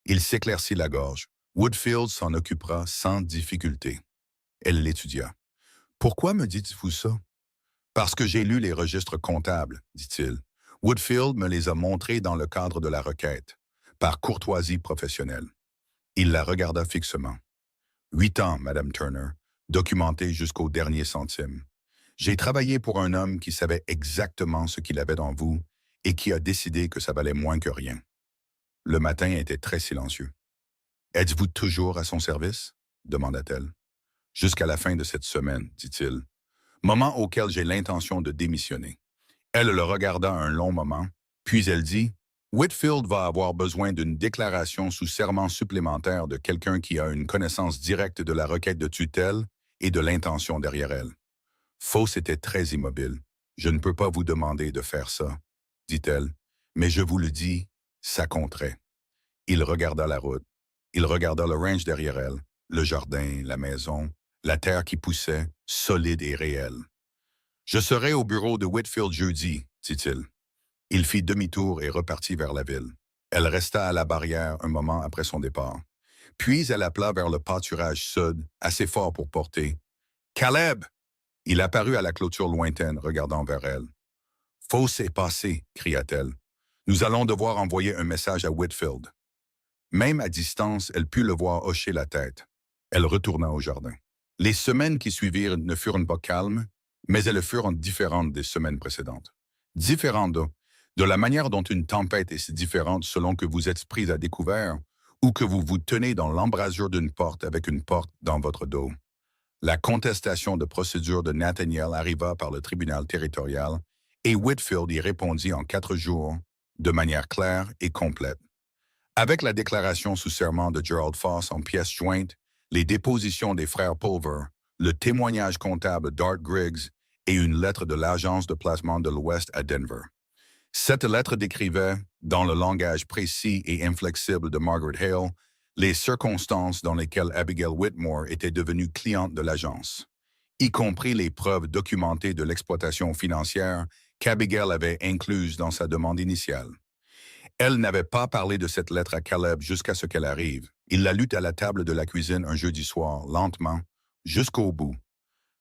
Il s'éclaircit la gorge. Woodfield s'en occupera sans difficulté. Elle l'étudia. « Pourquoi me dites-vous ça? »« Parce que j'ai lu les registres comptables, dit-il. Woodfield me les a montrés dans le cadre de la requête, par courtoisie professionnelle. » Il la regarda fixement. « 8 ans, Madame Turner, documenté jusqu'au dernier centime. J'ai travaillé pour un homme qui savait exactement ce qu'il avait dans vous et qui a décidé que ça valait moins que rien. » Le matin était très silencieux. « Êtes-vous toujours à son service? » demanda-t-elle. « Jusqu'à la fin de cette semaine, dit-il. Moment auquel j'ai l'intention de démissionner. » Elle le regarda un long moment, puis elle dit « Whitfield va avoir besoin d'une déclaration sous serment supplémentaire de quelqu'un qui a une connaissance directe de la requête de tutelle et de l'intention derrière elle. » Foss était très immobile. « Je ne peux pas vous demander de faire ça, dit-elle, mais je vous le dis, ça compterait. » Il regarda la route. Il regarda le ranch derrière elle, le jardin, la maison, la terre qui poussait, solide et réelle. « Je serai au bureau de Whitfield jeudi, dit-il. » Il fit demi-tour et repartit vers la ville. Elle resta à la barrière un moment après son départ. Puis elle appela vers le pâturage sud, assez fort pour porter. « Caleb! » Il apparut à la clôture lointaine, regardant vers elle. « Foss est passé, cria-t-elle. Nous allons devoir envoyer un message à Whitfield. » Même à distance, elle put le voir hocher la tête. Elle retourna au jardin. Les semaines qui suivirent ne furent pas calmes, mais elles furent différentes des semaines précédentes. Différentes De la manière dont une tempête est si différente selon que vous êtes pris à découvert ou que vous vous tenez dans l'embrasure d'une porte avec une porte dans votre dos. La contestation de procédure de Nathaniel arriva par le tribunal territorial et Whitfield y répondit en 4 jours, de manière claire et complète. Avec la déclaration sous serment de Gerald Foss en pièces jointes, les dépositions des frères Pulver, le témoignage comptable d'Art Griggs et une lettre de l'Agence de placement de l'Ouest à Denver. Cette lettre décrivait, dans le langage précis et inflexible de Margaret Hale, les circonstances dans lesquelles Abigail Whitmore était devenue cliente de l'agence, y compris les preuves documentées de l'exploitation financière qu'Abigail avait incluses dans sa demande initiale. Elle n'avait pas parlé de cette lettre à Caleb jusqu'à ce qu'elle arrive. Il la lut à la table de la cuisine un jeudi soir, lentement, jusqu'au bout.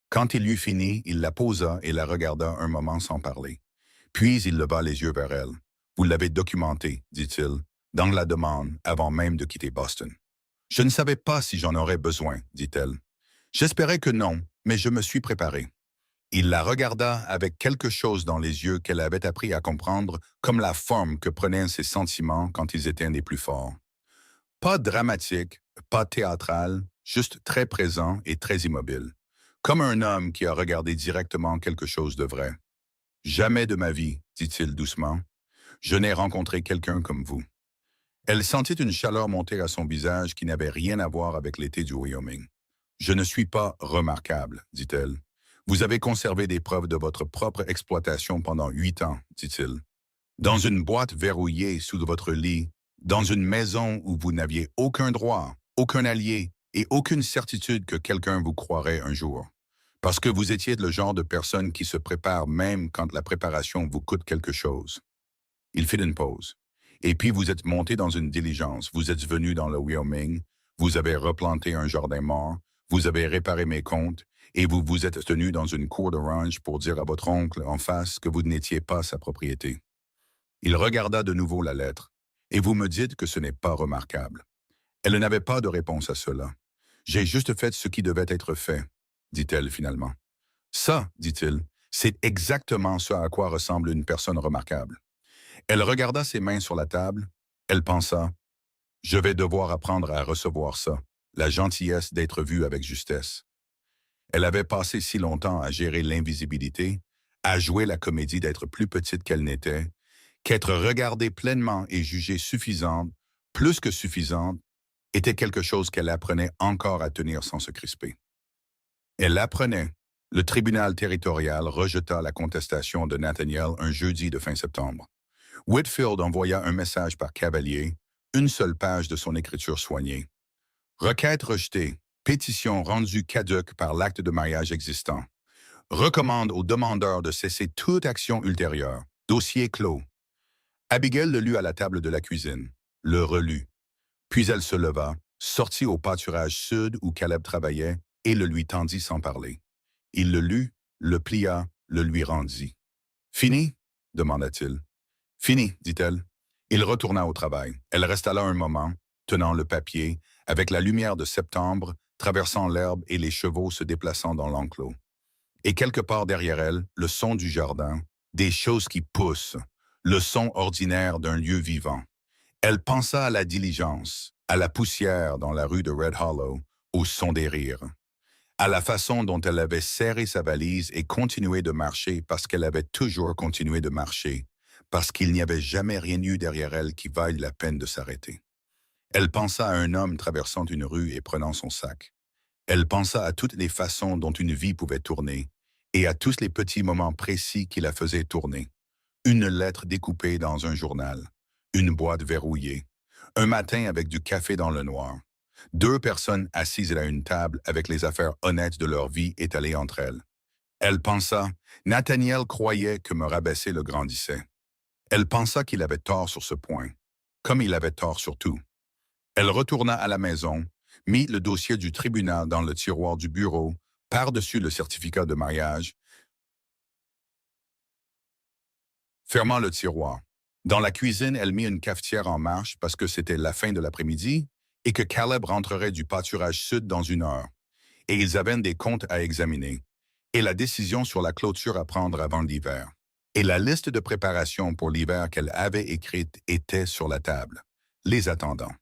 Quand il eut fini, il la posa et la regarda un moment sans parler. Puis il leva les yeux vers elle. « Vous l'avez documenté, dit-il, dans la demande avant même de quitter Boston. »« Je ne savais pas si j'en aurais besoin, dit-elle. J'espérais que non, mais je me suis préparé. » Il la regarda avec quelque chose dans les yeux qu'elle avait appris à comprendre comme la forme que prenaient ses sentiments quand ils étaient les plus forts. Pas dramatique, pas théâtral, juste très présent et très immobile. Comme un homme qui a regardé directement quelque chose de vrai. « Jamais de ma vie, dit-il doucement, je n'ai rencontré quelqu'un comme vous. » Elle sentit une chaleur monter à son visage qui n'avait rien à voir avec l'été du Wyoming. « Je ne suis pas remarquable, dit-elle. Vous avez conservé des preuves de votre propre exploitation pendant 8 ans, dit-il. Dans une boîte verrouillée sous votre lit, dans une maison où vous n'aviez aucun droit, aucun allié et aucune certitude que quelqu'un vous croirait un jour. Parce que vous étiez le genre de personne qui se prépare même quand la préparation vous coûte quelque chose. » Il fit une pause. « Et puis vous êtes monté dans une diligence, vous êtes venu dans le Wyoming, vous avez replanté un jardin mort, vous avez réparé mes comptes, et vous vous êtes tenu dans une cour de ranch pour dire à votre oncle en face que vous n'étiez pas sa propriété. » Il regarda de nouveau la lettre. « Et vous me dites que ce n'est pas remarquable. » Elle n'avait pas de réponse à cela. « J'ai juste fait ce qui devait être fait, » dit-elle finalement. « Ça, dit-il, c'est exactement ce à quoi ressemble une personne remarquable. » Elle regarda ses mains sur la table. Elle pensa, « Je vais devoir apprendre à recevoir ça, la gentillesse d'être vue avec justesse. » Elle avait passé si longtemps à gérer l'invisibilité, à jouer la comédie d'être plus petite qu'elle n'était, qu'être regardée pleinement et jugée suffisante, plus que suffisante, était quelque chose qu'elle apprenait encore à tenir sans se crisper. Elle l'apprenait. Le tribunal territorial rejeta la contestation de Nathaniel un jeudi de fin septembre. Whitfield envoya un message par cavalier, une seule page de son écriture soignée. Requête rejetée, pétition rendue caduque par l'acte de mariage existant. Recommande au demandeur de cesser toute action ultérieure. Dossier clos. Abigail le lut à la table de la cuisine, le relut. Puis elle se leva, sortit au pâturage sud où Caleb travaillait et le lui tendit sans parler. Il le lut, le plia, le lui rendit. « Fini ?» demanda-t-il. « Fini, dit-elle. » Il retourna au travail. Elle resta là un moment, tenant le papier, avec la lumière de septembre, traversant l'herbe et les chevaux se déplaçant dans l'enclos. Et quelque part derrière elle, le son du jardin, des choses qui poussent, le son ordinaire d'un lieu vivant. Elle pensa à la diligence, à la poussière dans la rue de Red Hollow, au son des rires, à la façon dont elle avait serré sa valise et continué de marcher parce qu'elle avait toujours continué de marcher, parce qu'il n'y avait jamais rien eu derrière elle qui vaille la peine de s'arrêter. Elle pensa à un homme traversant une rue et prenant son sac. Elle pensa à toutes les façons dont une vie pouvait tourner et à tous les petits moments précis qui la faisaient tourner. Une lettre découpée dans un journal, une boîte verrouillée, un matin avec du café dans le noir, 2 personnes assises à une table avec les affaires honnêtes de leur vie étalées entre elles. Elle pensa, Nathaniel croyait que me rabaisser le grandissait. Elle pensa qu'il avait tort sur ce point, comme il avait tort sur tout. Elle retourna à la maison, mit le dossier du tribunal dans le tiroir du bureau, par-dessus le certificat de mariage, fermant le tiroir. Dans la cuisine, elle mit une cafetière en marche parce que c'était la fin de l'après-midi et que Caleb rentrerait du pâturage sud dans 1 heure. Et ils avaient des comptes à examiner et la décision sur la clôture à prendre avant l'hiver. Et la liste de préparation pour l'hiver qu'elle avait écrite était sur la table, les attendant.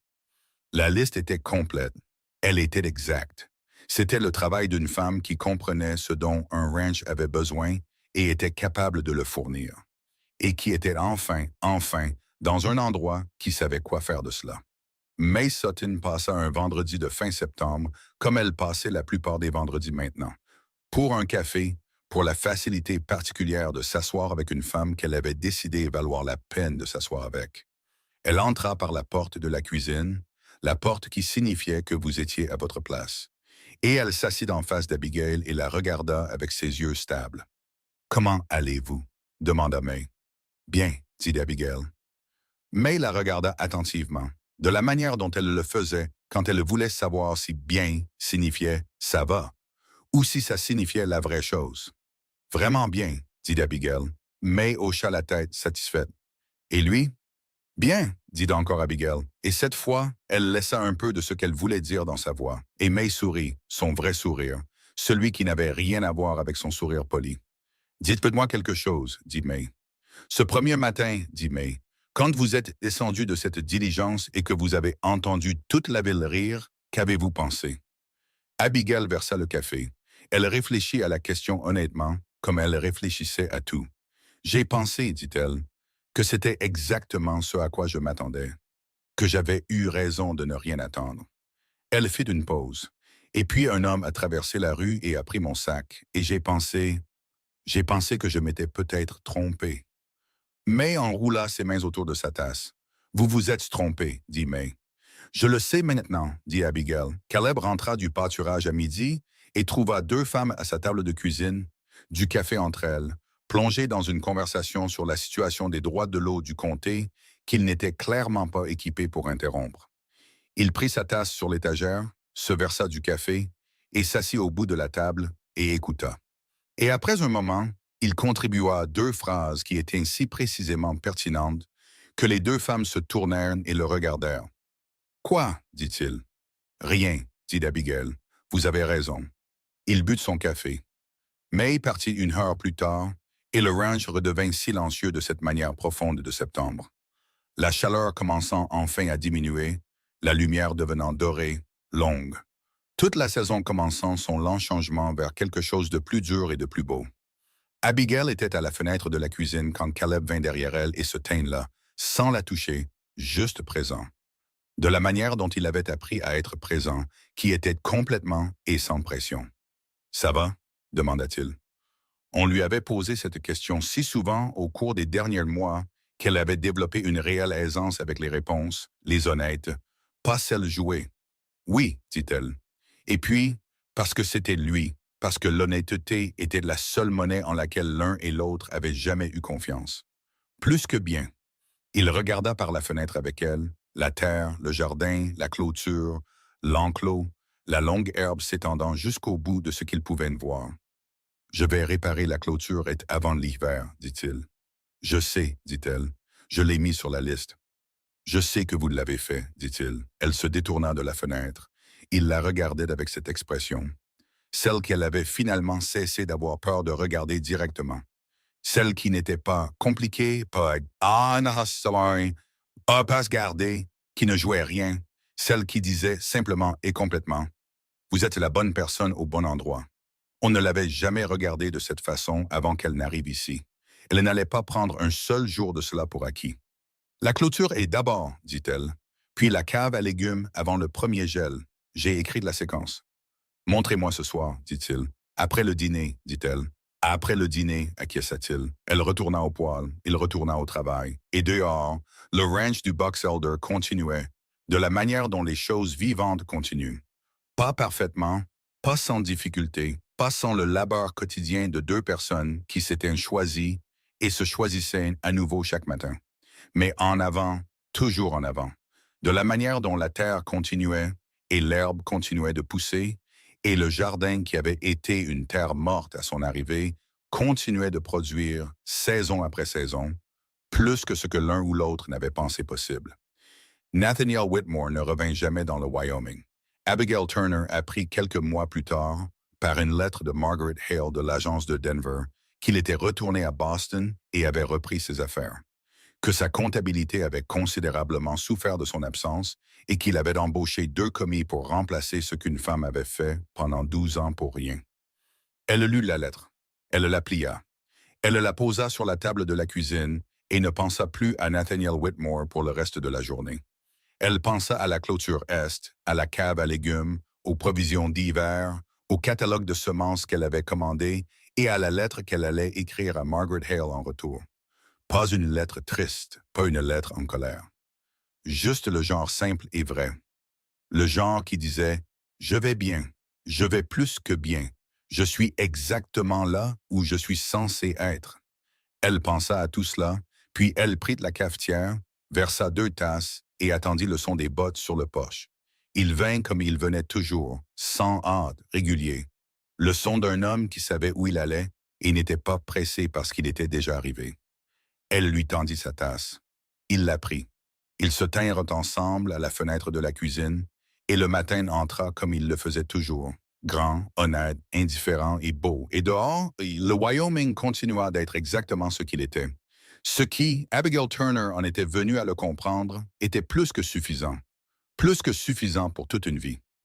La liste était complète. Elle était exacte. C'était le travail d'une femme qui comprenait ce dont un ranch avait besoin et était capable de le fournir. Et qui était enfin, dans un endroit qui savait quoi faire de cela. May Sutton passa un vendredi de fin septembre, comme elle passait la plupart des vendredis maintenant, pour un café, pour la facilité particulière de s'asseoir avec une femme qu'elle avait décidé valoir la peine de s'asseoir avec. Elle entra par la porte de la cuisine, la porte qui signifiait que vous étiez à votre place. Et elle s'assit en face d'Abigail et la regarda avec ses yeux stables. « Comment allez-vous? » demanda May. « Bien, » dit Abigail. May la regarda attentivement, de la manière dont elle le faisait quand elle voulait savoir si « bien » signifiait « ça va » ou si ça signifiait la vraie chose. « Vraiment bien, » dit Abigail. May hocha la tête, satisfaite. « Et lui? »« Bien, » dit encore Abigail, et cette fois, elle laissa un peu de ce qu'elle voulait dire dans sa voix, et May sourit, son vrai sourire, celui qui n'avait rien à voir avec son sourire poli. « Dites-moi quelque chose, » dit May. « Ce premier matin, » dit May, « quand vous êtes descendu de cette diligence et que vous avez entendu toute la ville rire, qu'avez-vous pensé? » Abigail versa le café. Elle réfléchit à la question honnêtement, comme elle réfléchissait à tout. « J'ai pensé, dit-elle, que c'était exactement ce à quoi je m'attendais, que j'avais eu raison de ne rien attendre. » Elle fit une pause. « Et puis un homme a traversé la rue et a pris mon sac, et j'ai pensé que je m'étais peut-être trompé. » May enroula ses mains autour de sa tasse. « Vous vous êtes trompé, » dit May. « Je le sais maintenant, » dit Abigail. Caleb rentra du pâturage à midi et trouva deux femmes à sa table de cuisine, du café entre elles, plongées dans une conversation sur la situation des droits de l'eau du comté qu'il n'était clairement pas équipé pour interrompre. Il prit sa tasse sur l'étagère, se versa du café et s'assit au bout de la table et écouta. Et après un moment, il contribua à deux phrases qui étaient si précisément pertinentes que les deux femmes se tournèrent et le regardèrent. « Quoi? » dit-il. « Rien, » dit Abigail. « Vous avez raison. » Il but son café. May partit une heure plus tard, et le ranch redevint silencieux de cette manière profonde de septembre. La chaleur commençant enfin à diminuer, la lumière devenant dorée, longue. Toute la saison commençant son lent changement vers quelque chose de plus dur et de plus beau. Abigail était à la fenêtre de la cuisine quand Caleb vint derrière elle et se tint là, sans la toucher, juste présent. De la manière dont il avait appris à être présent, qui était complètement et sans pression. « Ça va? » demanda-t-il. On lui avait posé cette question si souvent au cours des derniers mois qu'elle avait développé une réelle aisance avec les réponses, les honnêtes, pas celles jouées. « Oui, » dit-elle. Et puis, parce que c'était lui, parce que l'honnêteté était la seule monnaie en laquelle l'un et l'autre avaient jamais eu confiance. Plus que bien. Il regarda par la fenêtre avec elle, la terre, le jardin, la clôture, l'enclos, la longue herbe s'étendant jusqu'au bout de ce qu'il pouvait voir. « Je vais réparer la clôture avant l'hiver, » dit-il. « Je sais, » dit-elle. « Je l'ai mis sur la liste. »« Je sais que vous l'avez fait, » dit-il. Elle se détourna de la fenêtre. Il la regardait avec cette expression. Celle qu'elle avait finalement cessé d'avoir peur de regarder directement. Celle qui n'était pas compliquée, pas « Ah, non, ça va, pas se garder », qui ne jouait rien. Celle qui disait simplement et complètement « Vous êtes la bonne personne au bon endroit. » On ne l'avait jamais regardée de cette façon avant qu'elle n'arrive ici. Elle n'allait pas prendre un seul jour de cela pour acquis. « La clôture est d'abord, » dit-elle, « puis la cave à légumes avant le premier gel. J'ai écrit de la séquence. »« Montrez-moi ce soir, » dit-il. « Après le dîner, » dit-elle. « Après le dîner, » acquiesça-t-il. Elle retourna au poêle, il retourna au travail. Et dehors, le ranch du Box Elder continuait, de la manière dont les choses vivantes continuent. Pas parfaitement, pas sans difficulté, pas sans le labeur quotidien de deux personnes qui s'étaient choisies et se choisissaient à nouveau chaque matin. Mais en avant, toujours en avant. De la manière dont la terre continuait et l'herbe continuait de pousser, et le jardin qui avait été une terre morte à son arrivée continuait de produire, saison après saison, plus que ce que l'un ou l'autre n'avait pensé possible. Nathaniel Whitmore ne revint jamais dans le Wyoming. Abigail Turner apprit quelques mois plus tard, par une lettre de Margaret Hale de l'agence de Denver, qu'il était retourné à Boston et avait repris ses affaires, que sa comptabilité avait considérablement souffert de son absence et qu'il avait embauché 2 commis pour remplacer ce qu'une femme avait fait pendant 12 ans pour rien. Elle lut la lettre. Elle la plia. Elle la posa sur la table de la cuisine et ne pensa plus à Nathaniel Whitmore pour le reste de la journée. Elle pensa à la clôture Est, à la cave à légumes, aux provisions d'hiver, au catalogue de semences qu'elle avait commandé et à la lettre qu'elle allait écrire à Margaret Hale en retour. Pas une lettre triste, pas une lettre en colère. Juste le genre simple et vrai. Le genre qui disait « Je vais bien, je vais plus que bien, je suis exactement là où je suis censé être ». Elle pensa à tout cela, puis elle prit la cafetière, versa 2 tasses et attendit le son des bottes sur le poche. Il vint comme il venait toujours, sans hâte, régulier. Le son d'un homme qui savait où il allait et n'était pas pressé parce qu'il était déjà arrivé. Elle lui tendit sa tasse. Il la prit. Ils se tinrent ensemble à la fenêtre de la cuisine, et le matin entra comme il le faisait toujours, grand, honnête, indifférent et beau. Et dehors, le Wyoming continua d'être exactement ce qu'il était. Ce qui, Abigail Turner en était venue à le comprendre, était plus que suffisant pour toute une vie.